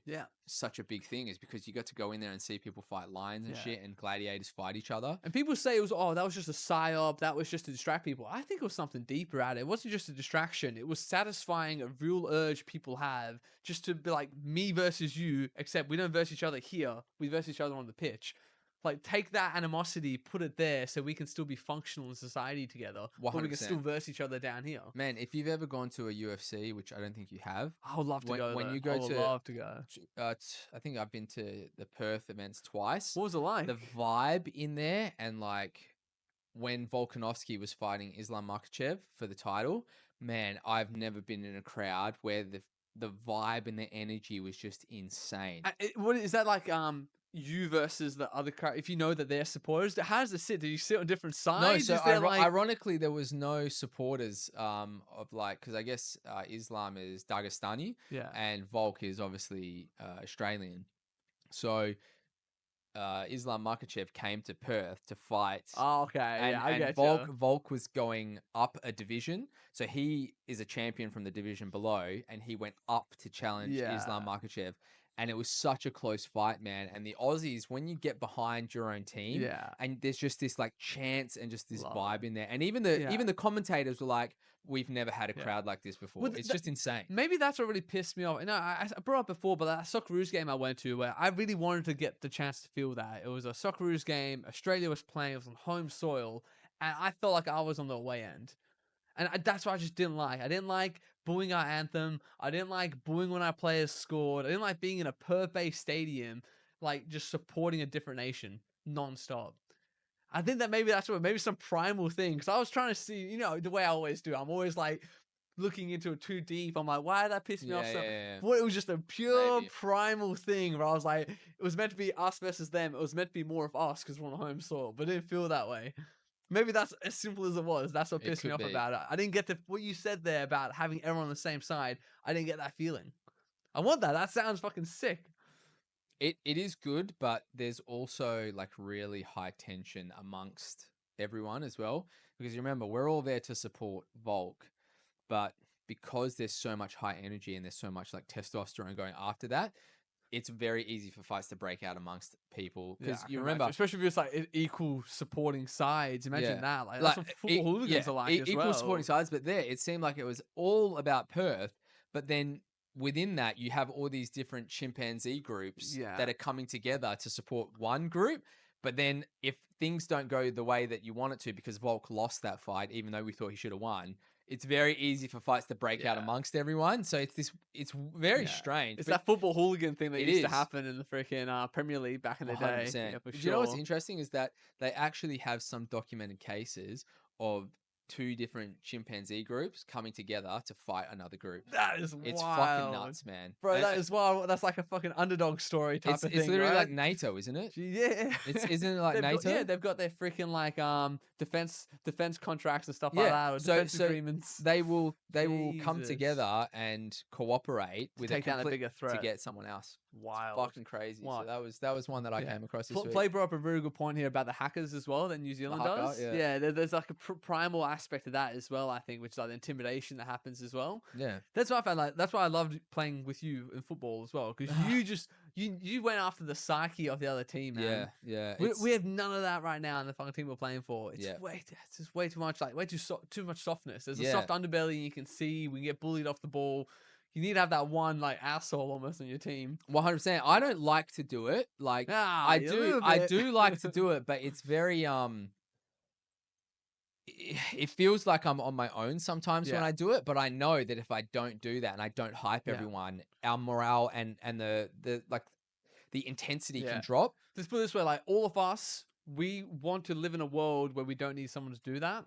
Yeah. such a big thing, is because you got to go in there and see people fight lions and Yeah. shit, and gladiators fight each other. And people say it was, oh, that was just a psyop, that was just to distract people. I think it was something deeper at it. It wasn't just a distraction. It was satisfying a real urge people have just to be like me versus you, except we don't verse each other here. We verse each other on the pitch. Like, take that animosity, put it there so we can still be functional in society together. But we can still 100%. verse each other down here. Man, if you've ever gone to a UFC, which I don't think you have, I would love to go, when though. you go I would to, love to go. I think I've been to the Perth events twice. What was it like? The vibe in there, and like when Volkanovski was fighting Islam Makhachev for the title, man, I've never been in a crowd where the vibe and the energy was just insane. What is that like? You versus the other crowd. If you know that they're supporters, how does it sit? Do you sit on different sides? No, so Is there like ironically, there was no supporters of like, because I guess Islam is Dagestani, yeah. and Volk is obviously Australian. So Islam Makhachev came to Perth to fight. Oh, okay, yeah, I and get Volk was going up a division, so he is a champion from the division below, and he went up to challenge Islam Makhachev, and it was such a close fight, man. And the Aussies, when you get behind your own team, Yeah. and there's just this like chance and just this Love vibe it. in there, and even Yeah. the commentators were like, "We've never had a Yeah. crowd like this before." Well, It's just insane. Maybe that's what really pissed me off. No, I brought up before, but that Socceroos game I went to, where I really wanted to get the chance to feel that. It was a Socceroos game. Australia was playing. It was on home soil, and I felt like I was on the away end. And that's what I just didn't like. I didn't like booing our anthem. I didn't like booing when our players scored. I didn't like being in a Perth-based stadium, like just supporting a different nation nonstop. I think that maybe that's what, maybe some primal thing. Because I was trying to see, you know, the way I always do. I'm always like looking into it too deep. I'm like, why did that piss me off so? Well, it was just a pure primal thing where I was like, it was meant to be us versus them. It was meant to be more of us because we're on home soil, but it didn't feel that way. Maybe that's as simple as it was. That's what pissed me off about it. I didn't get to what you said there about having everyone on the same side. I didn't get that feeling. I want that. That sounds fucking sick. It is good, but there's also like really high tension amongst everyone as well. Because you remember, we're all there to support Volk, but because there's so much high energy and there's so much like testosterone going after that, it's very easy for fights to break out amongst people. Because you remember, especially if it's like equal supporting sides. Imagine that. Like that's what football hooligans are like as well. Equal supporting sides, but there it seemed like it was all about Perth. But then within that, you have all these different chimpanzee groups that are coming together to support one group. But then if things don't go the way that you want it to, because Volk lost that fight, even though we thought he should have won, it's very easy for fights to break out amongst everyone. So it's very strange. It's that football hooligan thing that used to happen in the freaking Premier League back in the 100%. day. Yeah, for sure. You know what's interesting is that they actually have some documented cases of two different chimpanzee groups coming together to fight another group. That is It's wild. fucking nuts, man. Bro, that is wild. That's like a fucking underdog story type of thing. It's literally right? like NATO, isn't it? Yeah. Isn't it like NATO? They've got their freaking like defense contracts and stuff like that, or so defense agreements. They will come together and cooperate with take down a bigger threat to get someone else. Wild. It's fucking crazy. So that was one that I came across this week. Play brought up a very good point here about the hackers as well that New Zealand does. Yeah, there's like a primal aspect of that as well, I think, which is like the intimidation that happens as well. Yeah, that's why I found that's why I loved playing with you in football as well, because you just you went after the psyche of the other team, man. Yeah. We have none of that right now in the fucking team we're playing for. It's just way too much, like too much softness. There's a soft underbelly you can see. We can get bullied off the ball. You need to have that one like asshole almost on your team. 100%. I don't like to do it. Like I do like to do it, but it's very it feels like I'm on my own sometimes when Yeah. I do it, but I know that if I don't do that and I don't hype Yeah. everyone, our morale and the like the intensity can Yeah. drop. Let's put it this way, like all of us, we want to live in a world where we don't need someone to do that,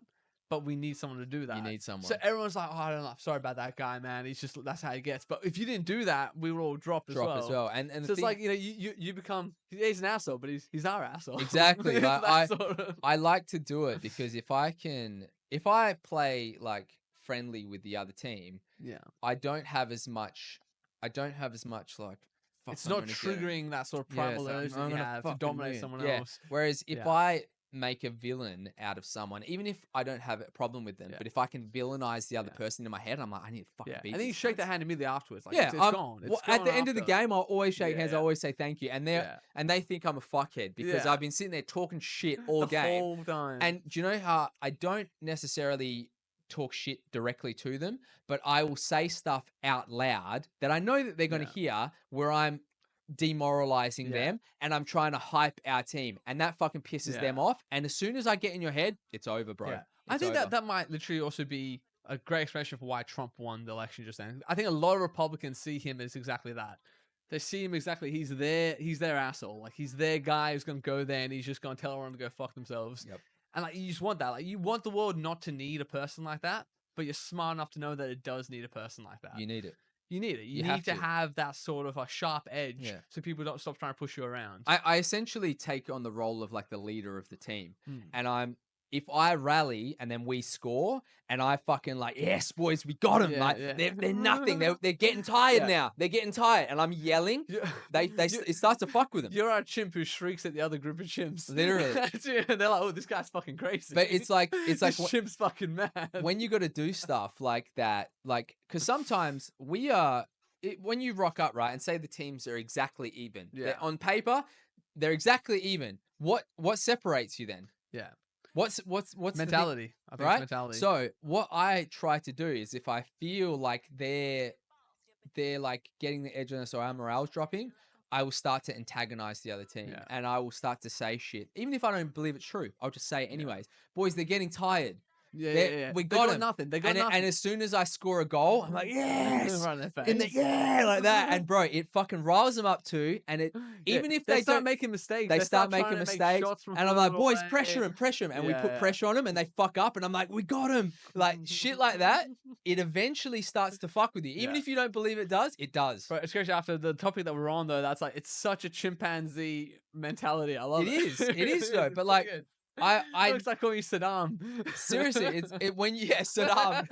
but we need someone to do You that. need So someone. everyone's like, oh, I don't know, sorry about that guy, man. He's just that's how he gets. But if you didn't do that, we would all drop as Drop as well. well. And the So it's thing like, you know, you become he's an asshole, but he's our asshole. exactly, It's like that sort of I like to do it because if I play like friendly with the other team, yeah. I don't have as much like fuck It's I'm not gonna get it. triggering that sort of Yeah, primal so urge that I'm you gonna have to fucking dominate win. someone Yeah. else. Whereas if Yeah. I make a villain out of someone, even if I don't have a problem with them, Yeah. but if I can villainize the other Yeah. person in my head, I'm like, I need to fucking Yeah. beat And then you these shake cunts. their hand immediately afterwards. Like Yeah, it's gone. It's at gone the end of the after. game, I'll always shake hands. I Yeah. always say thank you, and Yeah. they think I'm a fuckhead because Yeah. I've been sitting there talking shit all The game. whole time. And do you know how I don't necessarily talk shit directly to them, but I will say stuff out loud that I know that they're going to hear where I'm demoralizing Yeah. them and I'm trying to hype our team, and that fucking pisses Yeah. them off. And as soon as I get in your head, it's over, bro. Yeah. I It's think over. that might literally also be a great explanation for why Trump won the election just then. I think a lot of Republicans see him as exactly that. They see him exactly. He's their asshole. Like he's their guy who's gonna go there and he's just gonna tell everyone to go fuck themselves. Yep. And like you just want that. Like you want the world not to need a person like that, but you're smart enough to know that it does need a person like that. You need it. You need it. You You need have to to. have that sort of a sharp edge Yeah. so people don't stop trying to push you around. I essentially take on the role of like the leader of the team. Mm. And if I rally and then we score and I fucking like, yes, boys, we got them. Yeah, Like yeah. they're nothing. They're getting tired Yeah. now. They're getting tired. And I'm yelling. It starts to fuck with them. You're a chimp who shrieks at the other group of chimps. Literally. They're like, oh, this guy's fucking crazy. But it's like this chimp's fucking mad. when you got to do stuff like that, like, because sometimes when you rock up, right, and say the teams are exactly even. Yeah. On paper, they're exactly even. What separates you then? Yeah. What's the thing? mentality? I think Right? it's mentality. So what I try to do is if I feel like they're like getting the edge on us or our morale's dropping, I will start to antagonize the other team Yeah. and I will start to say shit. Even if I don't believe it's true, I'll just say it anyways. Boys, they're getting tired. Yeah. We They got 'em. nothing. They got And nothing. as soon as I score a goal, I'm like, yes, Right in their in the, face. yeah, like that. And bro, it fucking riles them up too. And even if they start don't making mistakes, they start trying making to make mistakes, shots from and I'm like, further boys, away. pressure him, and we put Yeah. pressure on them, and they fuck up, and I'm like, we got him, like shit like that. It eventually starts to fuck with you, even Yeah. if you don't believe it does. It does. But especially after the topic that we're on, though, that's like it's such a chimpanzee mentality. I love it. It is though. It's But so like, good. I Looks like calling you Saddam. seriously, when you Saddam,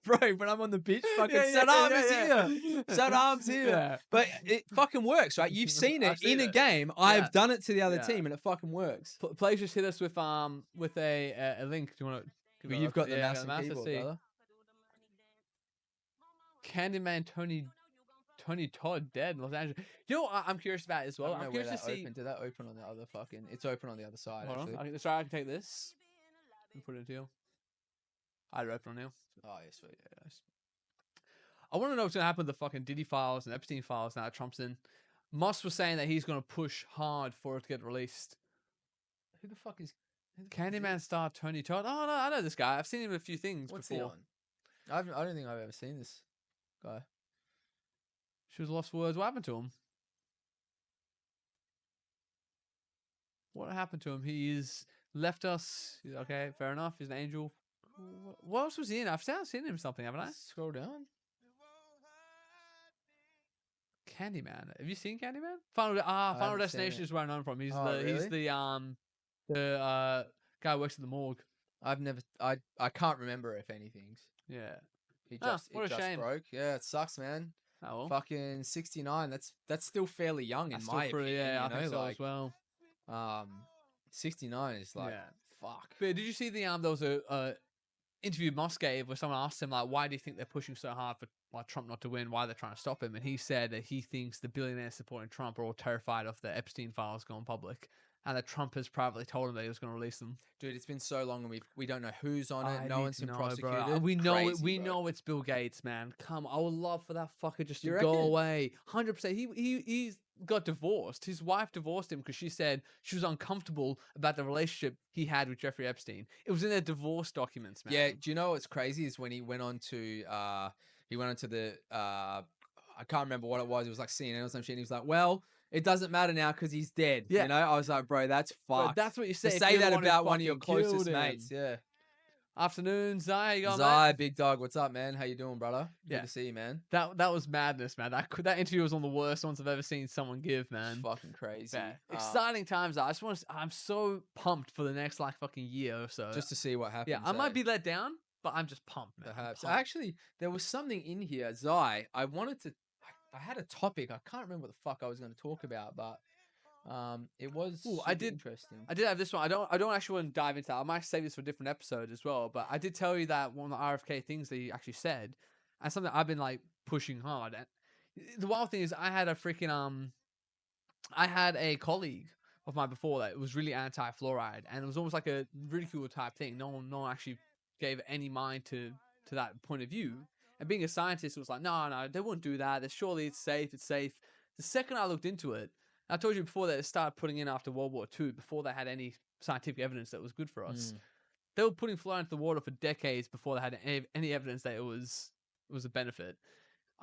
bro, when I'm on the beach, fucking Saddam is here. Saddam's here. Yeah. But it fucking works, right? You've seen it I've seen in a it. game. Yeah. I've done it to the other Yeah. team, and it fucking works. Players just hit us with a link. Do you want to? Well, you've got the yeah, mouse and let's keyboard, see. brother. Candyman Tony Todd dead in Los Angeles. You know what I'm curious about as well? I don't I'm know curious where to that see. opened. Did that open on the other fucking? It's open on the other side. Hold Actually. on. Sorry, I can take this. And put it into you. I'd open on you. Oh yes, sweet. Yeah, nice. I want to know what's gonna happen with the fucking Diddy files and Epstein files now that Trump's in. Moss was saying that he's gonna push hard for it to get released. Who the fuck is Candyman star Tony Todd. Oh no, I know this guy. I've seen him in a few things What's before. he on? I don't think I've ever seen this guy. She was lost for words. What happened to him? What happened to him? He's left us. Okay, fair enough. He's an angel. What else was he in? I've seen him in something, haven't I? Scroll down. Candyman. Have you seen Candyman? Final haven't seen Destination it. is where I know him from. He's Oh, he's really? the guy who works at the morgue. I've never. I can't remember if anything's. Yeah. He Ah, just what a just shame. broke. Yeah, it sucks, man. Oh well. Fucking 69. That's still fairly young in That's my still pretty, opinion. yeah, I you know, think so like, as well. 69 is like Yeah. fuck. But did you see there was a interview Moss gave where someone asked him like, why do you think they're pushing so hard for Trump not to win? Why they're trying to stop him? And he said that he thinks the billionaires supporting Trump are all terrified of the Epstein files going public, and that Trump has privately told him that he was going to release them. Dude, it's been so long and we don't know who's on it. I No need one's to been know, prosecuted. bro. We know Crazy, we bro. know it's Bill Gates, man. Come, I would love for that fucker just You to go reckon? away. 100%. He's got divorced. His wife divorced him because she said she was uncomfortable about the relationship he had with Jeffrey Epstein. It was in their divorce documents, man. Yeah, do you know what's crazy is when he went on to the I can't remember what it was. It was like CNN or some shit. And he was like, "Well, it doesn't matter now because he's dead." Yeah. You know, I was like, "Bro, that's Bro, fucked." that's what you say. To if say you're the that one who about one of your fucking killed closest him. mates. Yeah. Afternoon, Zai. How you going, Zai, mate? big dog. What's up, man? How you doing, brother? Yeah. Good to see you, man. That was madness, man. That interview was one of the worst ones I've ever seen someone give, man. It's fucking crazy. Yeah. Exciting times. Though. I'm so pumped for the next like fucking year or so. Just to see what happens. Yeah, I might be let down, but I'm just pumped, man. Perhaps. Pumped. Actually, there was something in here, Zai. I had a topic. I can't remember what the fuck I was going to talk about, but it was interesting. I did have this one. I don't actually want to dive into that. I might save this for a different episode as well. But I did tell you that one of the RFK things that he actually said, and something I've been like pushing hard. And the wild thing is, I had a colleague of mine before that was really anti-fluoride, and it was almost like a ridicule type thing. No one actually gave any mind to that point of view. And being a scientist, it was like, no, they wouldn't do that. Surely it's safe. It's safe. The second I looked into it, I told you before that it started putting in after World War II, before they had any scientific evidence that was good for us. They were putting fluoride into the water for decades before they had any evidence that it was a benefit.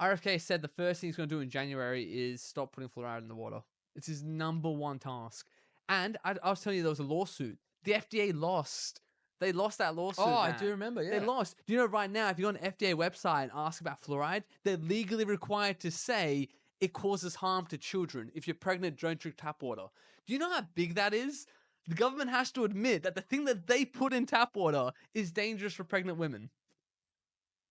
RFK said the first thing he's going to do in January is stop putting fluoride in the water. It's his number one task. And I was telling you there was a lawsuit. The FDA lost. They lost that lawsuit. Oh, man. I do remember, yeah. They lost. Do you know right now, if you go on the FDA website and ask about fluoride, they're legally required to say it causes harm to children. If you're pregnant, don't drink tap water. Do you know how big that is? The government has to admit that the thing that they put in tap water is dangerous for pregnant women.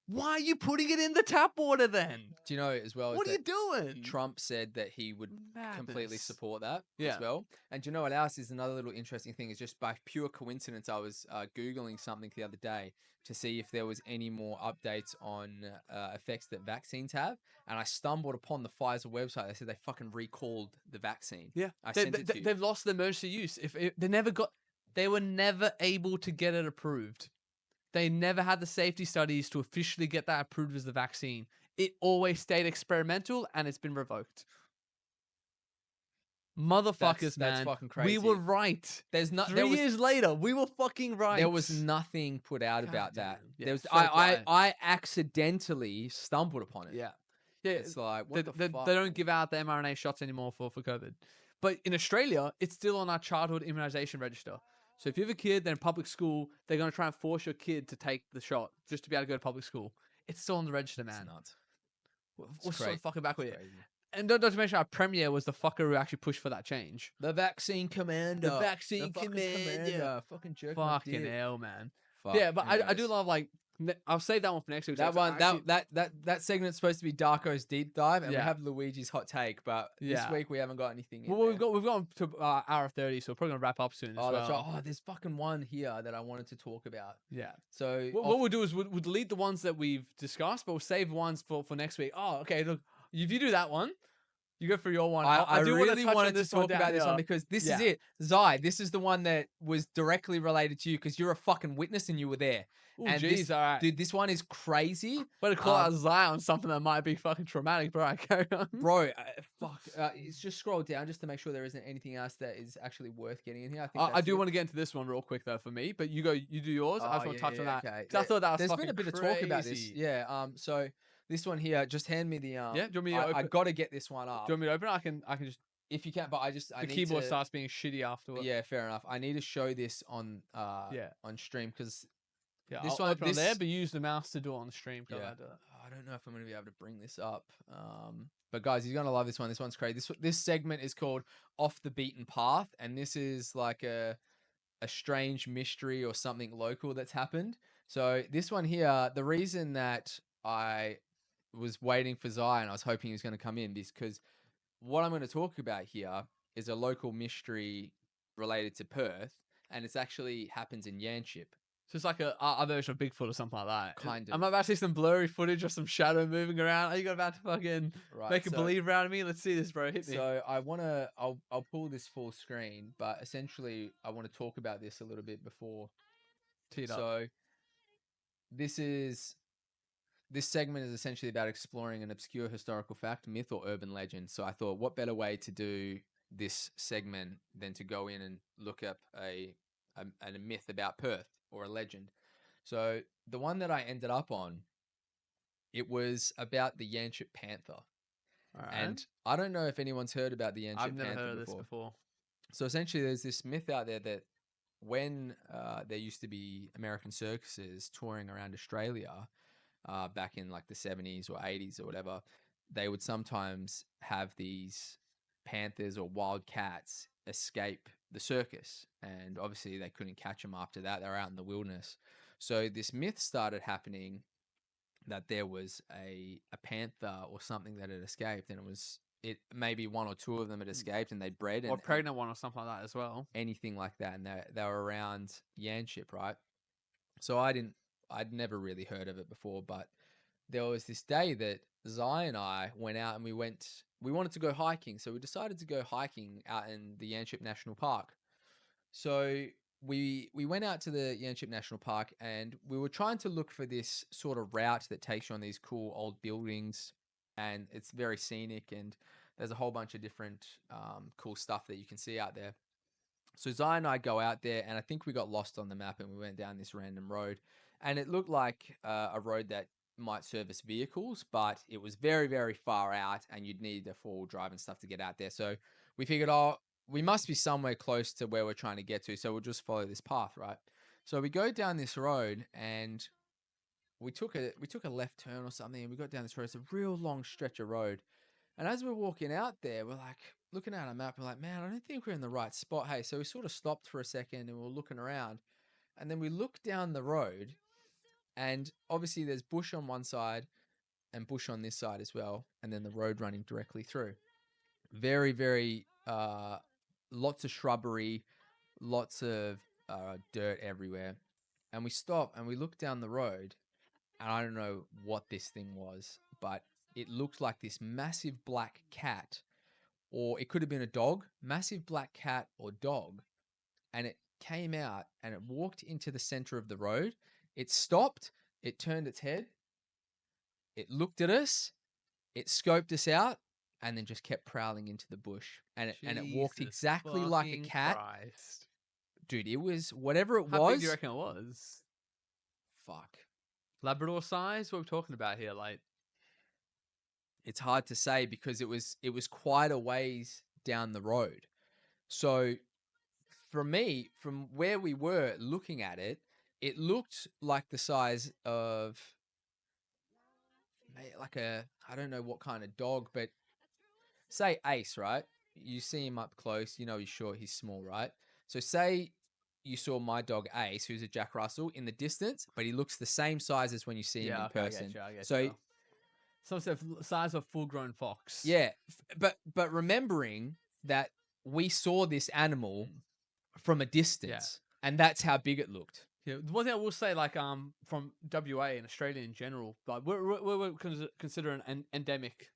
Why are you putting it in the tap water then? Do you know as well? What are you doing? Trump said that he would completely support that as well. And do you know what else is another little interesting thing? Is just by pure coincidence, I was Googling something the other day to see if there was any more updates on effects that vaccines have. And I stumbled upon the Pfizer website. They said they fucking recalled the vaccine. Yeah. I sent it to you. They've lost the emergency use. They were never able to get it approved. They never had the safety studies to officially get that approved as the vaccine. It always stayed experimental, and it's been revoked. Motherfuckers, man. That's fucking crazy. We were right. There's not 3 years later, we were fucking right. There was nothing put out about that. Yeah, there was so I accidentally stumbled upon it. Yeah. It's like what the fuck? They don't give out the mRNA shots anymore for COVID. But in Australia, it's still on our childhood immunization register. So if you have a kid, they're in public school, they're going to try and force your kid to take the shot just to be able to go to public school. It's still on the register, man. It's nuts. We're so fucking back with it. And don't mention our premier was the fucker who actually pushed for that change. The vaccine commander. The vaccine commander. Fucking jerk. Fucking hell, man. Fuck. Yeah, but I do love, like, I'll save that one for next week. That one, that segment's supposed to be Darko's deep dive, and we Yeah. have Luigi's hot take. But this week we haven't got anything. Well, we've gone to hour 30, so we're probably gonna wrap up soon. Oh, that's right. Oh, there's fucking one here that I wanted to talk about. Yeah. So what we'll do is we'll delete the ones that we've discussed, but we'll save ones for next week. Oh, okay. Look, if you do that one, you go for your one. I do really wanted to this one talk about this one because this is it. Zai, this is the one that was directly related to you because you're a fucking witness and you were there. Oh, and jeez, all right. Dude, this one is crazy. Better call out Zai on something that might be fucking traumatic, bro. I carry on. Bro, fuck. It's just scroll down just to make sure there isn't anything else that is actually worth getting in here. I do want to get into this one real quick though for me, but you do yours. I just want to touch on that. Okay. I thought that was There's fucking been a bit crazy. of talk about this. Yeah. So this one here, just hand me the Yeah. Do you want me to open? I got to get this one up. Do you want me to open it? I can just. If you can, but I the keyboard starts being shitty afterwards. Yeah, fair enough. I need to show this on stream because this one open on there, but use the mouse to do it on the stream. Yeah. I don't know if I'm going to be able to bring this up. But guys, you're going to love this one. This one's crazy. This segment is called Off the Beaten Path, and this is like a strange mystery or something local that's happened. So this one here, the reason that I was waiting for Zai and I was hoping he was going to come in is because what I'm going to talk about here is a local mystery related to Perth, and it's actually happens in Yanchep. So it's like a version of Bigfoot or something like that. Kind of. I'm about to see some blurry footage of some shadow moving around. Are you about to fucking make a believe around me? Let's see this, bro. Hit me. So I'll pull this full screen, but essentially I want to talk about this a little bit before. Teed up. So this is this segment is essentially about exploring an obscure historical fact, myth, or urban legend. So I thought, what better way to do this segment than to go in and look up a myth about Perth or a legend. So the one that I ended up on, it was about the Yanchep Panther. All right. And I don't know if anyone's heard about the I've Yanchep never Panther heard of this before. before. So essentially, there's this myth out there that when there used to be American circuses touring around Australia back in like the 70s or 80s or whatever, they would sometimes have these panthers or wild cats escape the circus. And obviously, they couldn't catch them after that. They were out in the wilderness. So this myth started happening that there was a panther or something that had escaped, and it maybe one or two of them had escaped and they'd bred Or and a pregnant one or something like that as well. anything like that, and they were around Yanchep, right? So I'd never really heard of it before, but there was this day that Zai and I went out and we wanted to go hiking, so we decided to go hiking out in the Yanchep National Park. So we went out to the Yanchep National Park and we were trying to look for this sort of route that takes you on these cool old buildings, and it's very scenic, and there's a whole bunch of different cool stuff that you can see out there. So Zai and I go out there, and I think we got lost on the map, and we went down this random road, and it looked like a road that might service vehicles, but it was very, very far out, and you'd need a four-wheel drive and stuff to get out there. So we figured, oh, we must be somewhere close to where we're trying to get to, so we'll just follow this path, right? So we go down this road, and we took a left turn or something, and we got down this road. It's a real long stretch of road, and as we're walking out there, we're like looking at our map. We're like, man, I don't think we're in the right spot. Hey, so we sort of stopped for a second and we were looking around. And then we looked down the road, and obviously there's bush on one side and bush on this side as well. And then the road running directly through. Very, very, lots of shrubbery, lots of dirt everywhere. And we stop and we look down the road. And I don't know what this thing was, but it looked like this massive black cat, or it could have been a dog, massive black cat or dog. And it came out and it walked into the center of the road. It stopped, it turned its head, it looked at us, it scoped us out, and then just kept prowling into the bush. And it walked Jesus exactly like a fucking cat. Christ. Dude, it was whatever it How was. big do you reckon it was? Fuck. Labrador size? What are we talking about here? Like, It's hard to say because it was quite a ways down the road. So for me, from where we were looking at it, it looked like the size of like I don't know what kind of dog, but say Ace, right? You see him up close, you know he's short, he's small, right? So say you saw my dog Ace, who's a Jack Russell, in the distance, but he looks the same size as when you see him in okay, person. I get So you. Some sort of size of full-grown fox. yeah, but remembering that we saw this animal from a distance, and that's how big it looked. Yeah, one thing I will say, like, from WA and Australia in general, like we're considered an endemic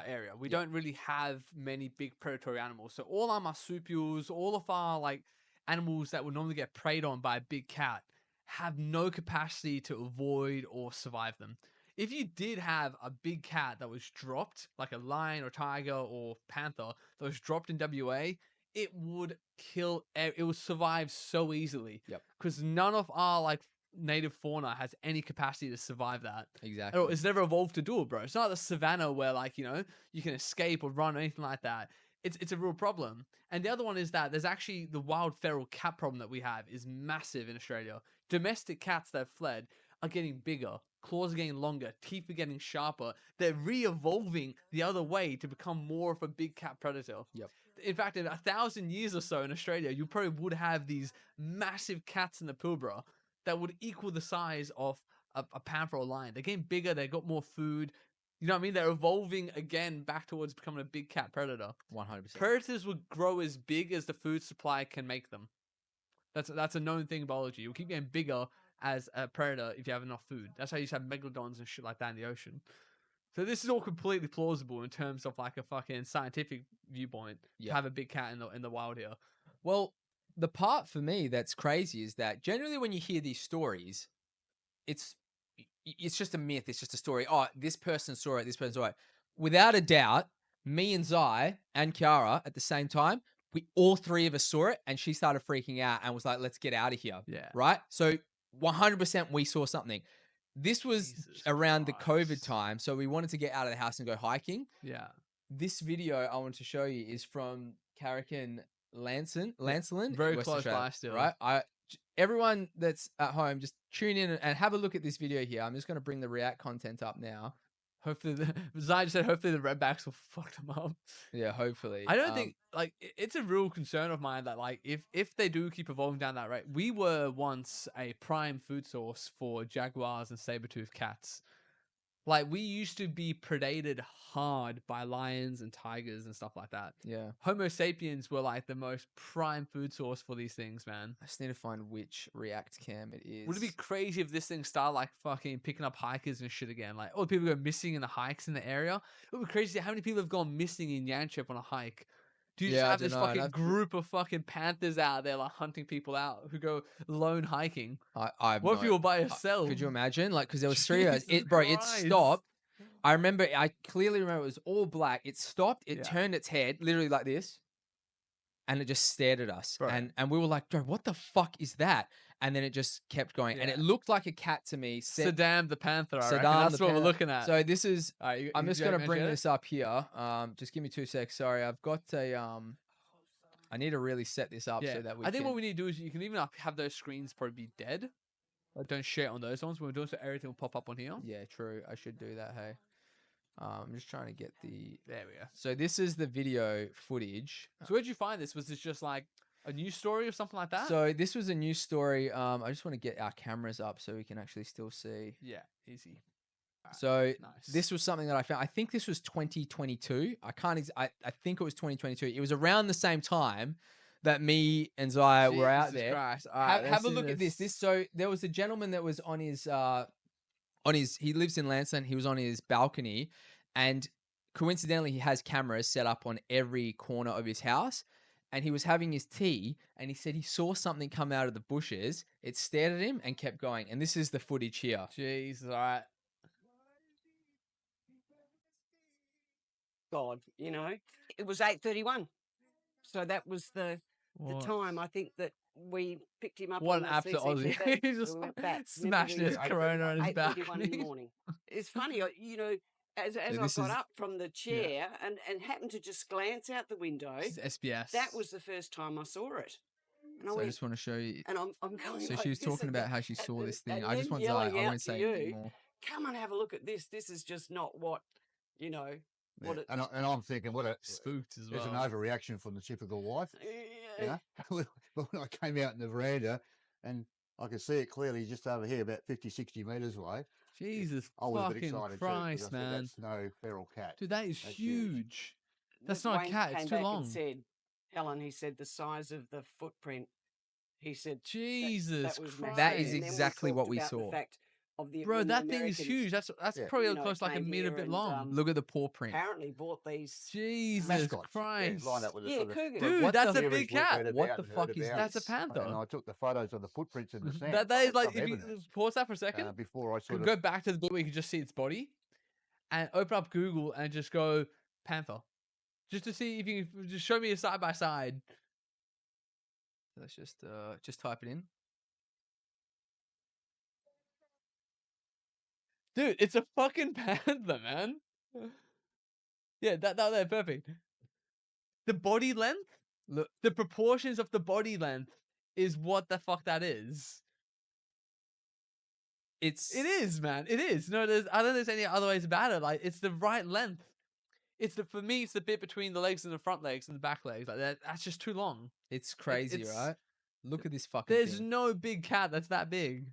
area. We don't really have many big predatory animals. So all our marsupials, all of our like animals that would normally get preyed on by a big cat, have no capacity to avoid or survive them. If you did have a big cat that was dropped, like a lion or tiger or panther that was dropped in WA, it would kill. It would survive so easily. Yep. Because none of our like native fauna has any capacity to survive that. Exactly. It's never evolved to do it, bro. It's not the savannah where like, you know, you can escape or run or anything like that. It's a real problem. And the other one is that there's actually the wild feral cat problem that we have is massive in Australia. Domestic cats that have fled are getting bigger, claws are getting longer, teeth are getting sharper. They're re-evolving the other way to become more of a big cat predator. Yep. In fact, in 1,000 years or so in Australia, you probably would have these massive cats in the Pilbara that would equal the size of a panther or a lion. They're getting bigger. They got more food. You know what I mean? They're evolving again back towards becoming a big cat predator. 100%. Predators would grow as big as the food supply can make them. That's a known thing in biology. You'll keep getting bigger as a predator if you have enough food. That's how you have megalodons and shit like that in the ocean. So this is all completely plausible in terms of like a fucking scientific viewpoint to have a big cat in the wild here. Well, the part for me that's crazy is that generally when you hear these stories, it's it's just a myth. It's just a story. Oh, this person saw it. This person saw it. Without a doubt, me and Zai and Kiara at the same time, we all three of us saw it, and she started freaking out and was like, "Let's get out of here." Yeah. Right. So 100% we saw something. This was Jesus around the COVID Christ. time, so we wanted to get out of the house and go hiking. Yeah. This video I want to show you is from Carrick Lancelin, Very West close Australia, by still. right? Everyone that's at home, just tune in and have a look at this video here. I'm just going to bring the React content up now. Hopefully, Zai just said hopefully the redbacks will fuck them up. Yeah, hopefully. I don't think like it's a real concern of mine that like if they do keep evolving down that route, we were once a prime food source for jaguars and saber-toothed cats. Like we used to be predated hard by lions and tigers and stuff like that. Yeah. Homo sapiens were like the most prime food source for these things, man. I just need to find which React cam it is. Would it be crazy if this thing started like fucking picking up hikers and shit again? Like all the people go missing in the hikes in the area. It would be crazy how many people have gone missing in Yanchep on a hike. Do you just Yeah, I have this dunno, and fucking I've- group of fucking panthers out there like hunting people out who go lone hiking? I What if you were by yourself? Could you imagine? Like, because there was 3 hours. Jesus It Christ. stopped. I clearly remember it was all black. It stopped. It Yeah. turned its head, literally like this, and it just stared at us. Bro. And we were like, "Bro, what the fuck is that?" And then it just kept going, and Yeah. it looked like a cat to me. Saddam the panther. I reckon. Saddam That's the what we're Panther. looking at. So this is. Alright, I'm just you gonna wanna bring share it? this up here. Just give me 2 secs. Sorry, I've got a I need to really set this up Yeah, so that we. I think can... what we need to do is you can even have those screens probably be dead. Like, don't share it on those ones. When we're doing so, everything will pop up on here. Yeah, true. I should do that. Hey, I'm just trying to get the. There we go. So this is the video footage. So where'd you find this? Was this just like a news story or something like that? So this was a news story. I just want to get our cameras up so we can actually still see. Yeah, easy. Alright, So nice. this was something that I found. I think this was 2022. I can't. I think it was 2022. It was around the same time that me and Zaya were out Jesus there. Christ. Alright, Have a look at this. So there was a gentleman that was on his he lives in Lansdowne. He was on his balcony, and coincidentally he has cameras set up on every corner of his house, and he was having his tea, and he said he saw something come out of the bushes. It stared at him and kept going, and this is the footage here. Jesus, alright. God, you know, it was 8:31, so that was the time I think that we picked him up. What on an the absolute CCTV. Aussie. He just We went back. smashed Remember, his we- Corona on his 8:31 in balcony. the morning. It's funny, you know, as So I this got is- up from the chair and happened to just glance out the window, This is SBS. that was the first time I saw it. And I So I went, just want to show you. and I'm going. So like she was this talking and about how she saw and- this thing. and I just then want Zaya. yelling I out won't to say you, anything more. come and have a look at this. This is just not what, you know, Yeah. what it. And I'm thinking, what a spooked as there's well. an overreaction from the typical wife. Yeah. You know? When I came out in the veranda and I could see it clearly just over here, about 50, 60 metres away. Jesus I was a bit fucking excited Christ, too. 'Cause I man. said, that's no feral cat. Dude, that is That's huge. That's The not a Wayne cat, it's came too back long. And said, Helen, he said the size of the footprint. He said Jesus was Christ. massive. That is And then we exactly what talked we about the saw. fact of the, Bro, when the that thing is Americans huge. That's Yeah. probably you know, close to like a came meter, a here bit and, long. Look at the paw print. Apparently bought these. Jesus Mascots. Christ. Yeah, lined up with the Yeah, sort of cougars. Dude, What that's the- a theories big we've cat. read What about the and fuck heard is about. That's a this? panther. And I took the photos of the footprints in the sand. That is like, Some if you evidence, pause that for a second, before I sort go of back to the bit where you can just see its body and open up Google and just go panther. Just to see if you can just show me a side by side. Let's just type it in. Dude, it's a fucking panther, man. Yeah, that there, perfect. The body length, Look, the proportions of the body length is what the fuck that is. it is, man. It is. No, I don't think there's any other ways about it. Like, it's the right length. For me, it's the bit between the legs and the front legs and the back legs. Like that's just too long. It's crazy, it's- right? Look at this fucking There's thing. no big cat that's that big.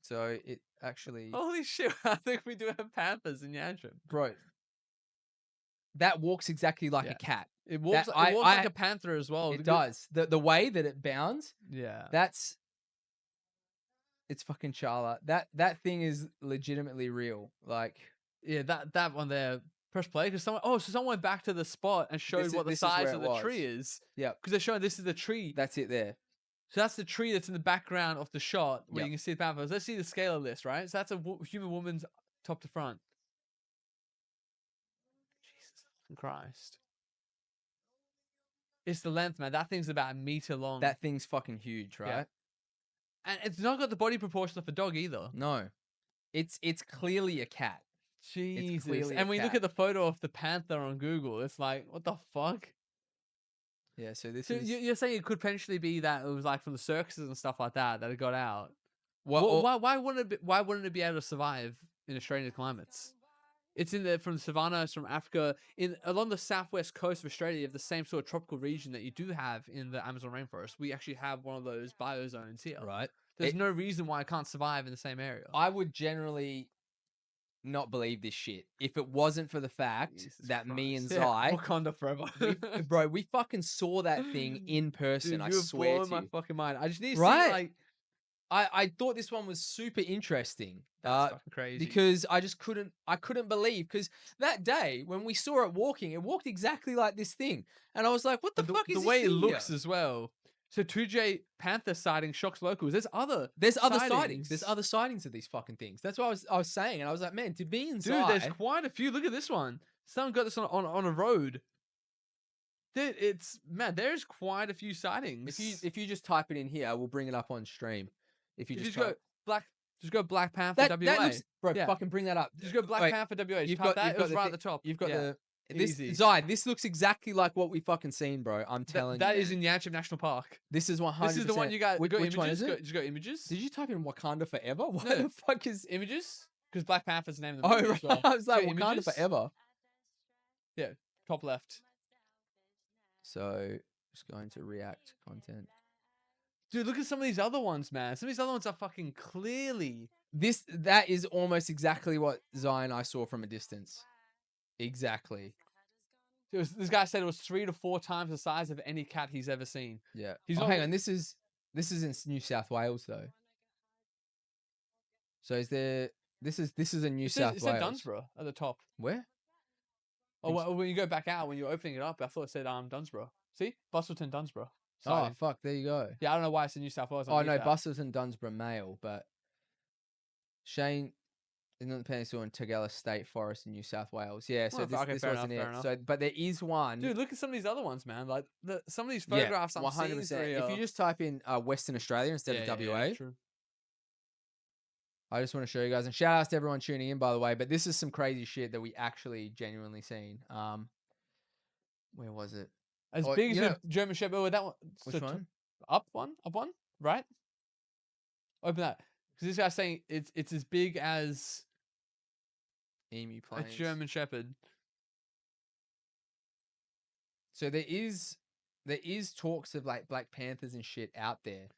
So it actually, Holy shit! I think we do have panthers in Yanchep. bro, that walks exactly like Yeah. a cat. It walks. That- It walks I- like a panther as well. It does. The way that it bounds, Yeah. it's fucking Charla. That thing is legitimately real. Like, Yeah. That one there. Press play because someone. Oh, so someone went back to the spot and showed This is- what the this is size where of it the was. tree is. yeah, Because they're showing this is the tree. that's it there. So that's the tree that's in the background of the shot where Yep. you can see the panthers. Let's see the scale of this, right? So that's a human woman's top to front. Jesus Christ. It's the length, man. That thing's about a meter long. That thing's fucking huge, right? Yeah. And it's not got the body proportions of a dog either. No. It's clearly a cat. Jesus. clearly a And when you look cat. at the photo of the panther on Google, it's like, what the fuck? Yeah, so this So is you're saying it could potentially be that it was like from the circuses and stuff like that it got out. well, Why wouldn't it be able to survive in Australian climates? It's in from the savannas from Africa along the southwest coast of Australia. You have the same sort of tropical region that you do have in the Amazon rainforest. We actually have one of those biozones here. right. There's no reason why it can't survive in the same area. I would generally not believe this shit if it wasn't for the fact Jesus that me and Christ. Zai, Wakanda forever. we fucking saw that thing in person. Dude, I you're swear blowing to my you. fucking mind. I just need to Right? see like I thought this one was super interesting. that's fucking crazy. Because I couldn't believe, because that day when we saw it walked exactly like this thing, and I was like, what the fuck is the this way it thing looks here? as well. So 2J Panther sighting shocks locals. There's other sightings. There's other sightings of these fucking things. That's what I was saying, and I was like, man, did me and Dude, Zai, there's quite a few. Look at this one. Someone got this on a road. Dude, there's quite a few sightings. if you just type it in here, we'll bring it up on stream. If you You just go Black Panther WA. that looks, bro, Yeah. fucking bring that up. Just go Black Wait, Panther WA. you've Type got- that. you've It got was the right thi- at the top. You've got Yeah. this, Easy. Zai, this looks exactly like what we fucking seen, bro. I'm telling That you. is in Yanchep National Park. This is 100%. This is the one you got. Which, Go which images. one is it? Just go images. Did you type in Wakanda Forever? Why No. the fuck is... Images? Because Black Panther's the name of the Oh, movie right. as well. I was like, Go Wakanda images. Forever. Top left. So, just going to react content. Dude, look at some of these other ones, man. Some of these other ones are fucking clearly. That is almost exactly what Zai and I saw from a distance. Exactly. This guy said it was 3 to 4 times the size of any cat he's ever seen. Yeah. He's Oh, not- hang on. This is in New South Wales though. So is there? This is in New It South said Wales. Dunsborough at the top. Where? Oh, well, when you go back out, when you're opening it up, I thought it said Dunsborough. See? Bustleton, Dunsborough. Oh Sighting. fuck! There you go. Yeah, I don't know why it's in New South Wales. Oh no, underneath that. Busters and Dunsborough Male, but Shane in the Peninsula and Tugela State Forest in New South Wales. Yeah, so Oh, this, okay, this fair wasn't enough, fair it. enough. So, but there is one. Dude, look at some of these other ones, man. Like some of these Yeah, photographs I'm seeing. 100%. through If you just type in Western Australia instead of WA, true. I just want to show you guys, and shout outs to everyone tuning in, by the way. But this is some crazy shit that we actually genuinely seen. Where was it? As Oh, big as you the know- German Shepherd with that one. Which So one? Up one, right? Open that. Because this guy's saying it's as big as Emu a planes. German Shepherd. So there is talks of like Black Panthers and shit out there.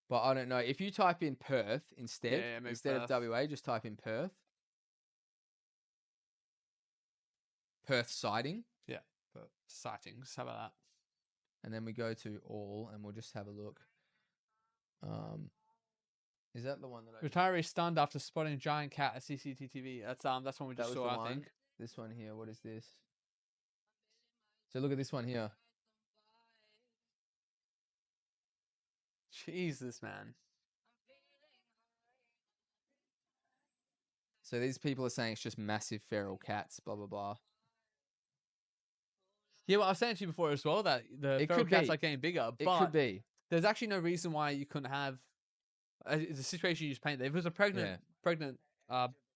But I don't know. If you type in Perth instead, Yeah, maybe instead of Perth. WA, just type in Perth. Perth sighting. But sightings. How about that? And then we go to all and we'll just have a look. Is that the one that I Retiree stunned after spotting giant cat at CCTV. That's one we that just was the saw, I one? think. This one here, what is this? So look at this one here. Jesus, man. So these people are saying it's just massive feral cats, blah blah blah. Yeah, well, I was saying to you before as well that the It feral could cats be. are getting bigger, It but could be. there's actually no reason why you couldn't have. It's a situation you just painted. If it was a pregnant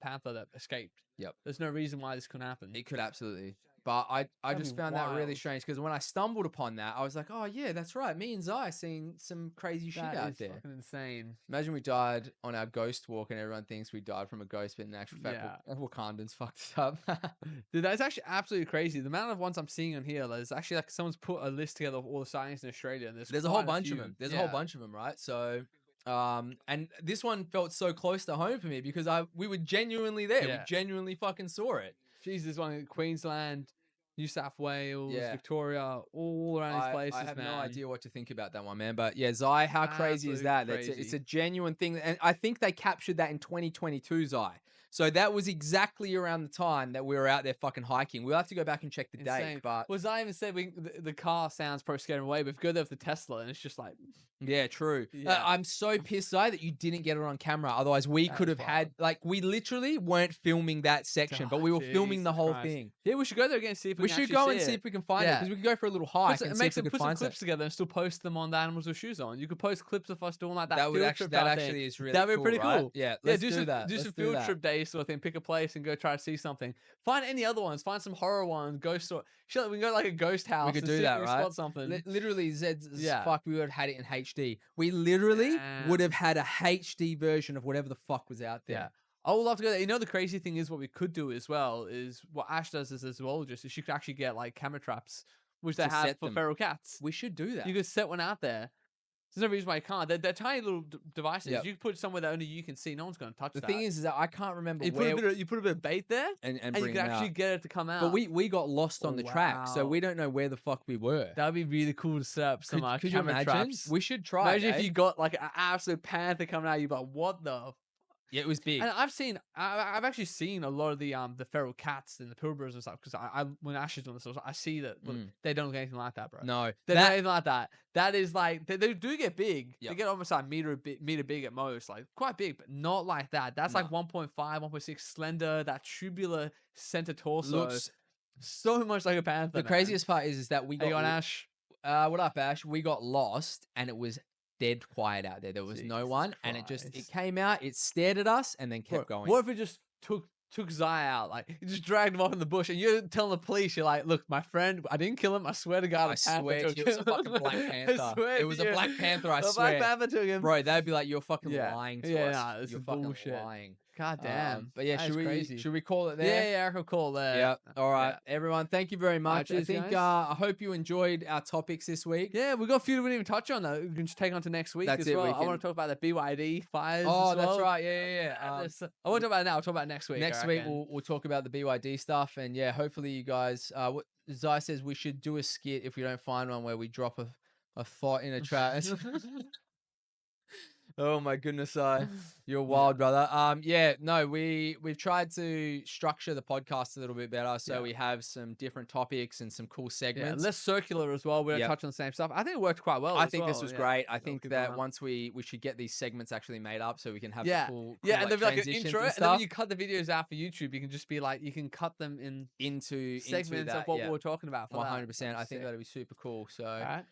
panther that escaped, Yep. there's no reason why this couldn't happen. It could absolutely. But I That'd just be found that really wild. strange because when I stumbled upon that, I was like, oh yeah, that's right. Me and Zai seen some crazy shit That out is there. fucking insane. Imagine we died on our ghost walk and everyone thinks we died from a ghost, but in actual fact, Yeah. Wakandans fucked us up. Dude, that's actually absolutely crazy. The amount of ones I'm seeing on here, there's actually like someone's put a list together of all the sightings in Australia. And There's a whole quite bunch of few. them. There's a whole Yeah. bunch of them, right? So, and this one felt so close to home for me because we were genuinely there. Yeah. We genuinely fucking saw it. Jeez, there's one in Queensland, New South Wales, Yeah. Victoria, all around these places, I have man. no idea what to think about that one, man. But yeah, Zai, how crazy is that? Absolutely It's crazy. a genuine thing. And I think they captured that in 2022, Zai. So that was exactly around the time that we were out there fucking hiking. We'll have to go back and check the Insane. date. But Was I even said the car sounds probably scaring away, but if you go there with the Tesla and it's just like, yeah, true. Yeah. I'm so pissed, Zai, that you didn't get it on camera. Otherwise, we could have That's had, like, we literally weren't filming that section, but we were filming the Jesus whole Christ. thing. Yeah, we should go there again and see if we We can should actually go see and see it. if we can find it, Yeah. because we could go for a little hike and see if we could Put some find clips it. together and still post them on the animals with shoes on. You could post clips of us doing like that. That would field actually, trip that type actually thing. is really That'd be cool, pretty right? cool. Yeah, let's do that. Do Let's some do field that. trip days sort of thing. Pick a place and go try to see something. Find any other ones. Find some horror ones. Ghost story. Shit, we can go to like a ghost house. We could and do see if that, we can right? Spot something. Literally, Zed's Yeah. fuck. We would have had it in HD. We literally would have had a HD version of whatever the fuck was out there. Yeah. I would love to go there. You know, the crazy thing is what we could do as well is what Ash does as a zoologist is she could actually get like camera traps, which they To have set for them. feral cats. We should do that. You could set one out there. There's no reason why you can't. They're tiny little devices. Yep. You can put it somewhere that only you can see. No one's going to touch The that. thing is that I can't remember you where put a bit of bait there, and and you bring can them actually out. get it to come out. But we got lost on Oh, the track, so wow. we don't know where the fuck we were. That'd be really cool to set up some Could you camera imagine? traps. We should try. Imagine it, if eh? you got like an absolute panther coming out. You'd be like, what the? Yeah, it was big. And I've actually seen a lot of the feral cats in the Pilbars and stuff because I when Ash is doing this, I see that look, they don't look anything like that, bro. No, They're not anything like that. That is like they do get big. Yep. They get almost like meter big at most, like quite big, but not like that. That's like 1.5, 1.6 slender. That tubular center torso looks so much like a panther. the craziest part is that we Hey, got you on Ash. What up, Ash? We got lost and it was dead quiet out there. There was no Jesus one, and it Christ. came out, it stared at us, and then kept going. What if it just took Zai out? Like, you just dragged him off in the bush, and you're telling the police, you're like, look, my friend, I didn't kill him. I swear to God, I a panther swear took it was a him." fucking Black I Panther. swear It was to a you. Black Panther, I A swear. Black Panther took him. Bro, they'd be like, you're fucking Yeah. lying to Yeah, us. nah, this You're is fucking bullshit. lying. God damn. But yeah, That is crazy. should we call it there? Yeah, I could call that. Yeah. All right, Yeah. everyone. Thank you very much. I cheers, think guys. I hope you enjoyed our topics this week. Yeah, we got a few we didn't even touch on though. We can just take on to next week That's as it, well. we I want can- to talk about the BYD fires. Oh, as that's well. right. Yeah. I won't talk about it now. I'll talk about it next week. Next I week reckon. we'll talk about the BYD stuff, and yeah, hopefully you guys. What Zai says we should do a skit if we don't find one where we drop a thought in a trash. Oh my goodness, you're wild, brother. Yeah, no, we've tried to structure the podcast a little bit better, so we have some different topics and some cool Yeah, segments. less circular as well. We don't Yep. touch on the same stuff. I think it worked quite well. I as think this well, was yeah. great. I That'll think keep that going on. once we should get these segments actually made up, so we can have Yeah. the cool, Yeah, and there'll be like an transitions intro, and and then when stuff you cut the videos out for YouTube, you can just be like, you can cut them in into segments that, of what yeah. we were talking about. For 100%. I That's think sick. that'd be super cool. So, Alright.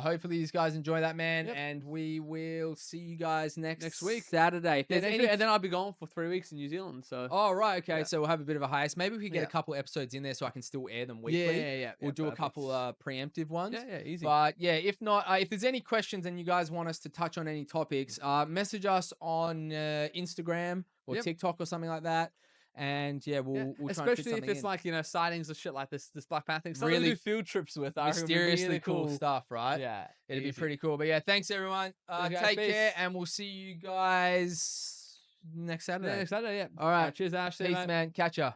hopefully you guys enjoy that, man. Yep. And we will see you guys next week. Saturday. If Yeah, there's next any... week, and then I'll be gone for 3 weeks in New Zealand. So Oh, right. Okay. Yeah. So we'll have a bit of a hiatus. Maybe we could get Yeah. a couple episodes in there so I can still air them weekly. yeah. We'll do a couple preemptive ones. Yeah, easy. But yeah, if not, if there's any questions and you guys want us to touch on any topics, message us on Instagram or Yep. TikTok or something like that. And yeah, we'll try and fit especially if something it's in. like, you know, sightings of shit like this Black Panther thing. Something Really to do field trips with. I reckon would be mysteriously really cool stuff, right? Yeah, It'd be easy. pretty cool. But yeah, thanks everyone. Okay, guys, Take care, peace. and we'll see you guys next Saturday. Yeah, next Saturday. Yeah. All right. Cheers, Ash. See you, Peace, mate. man. Catch ya.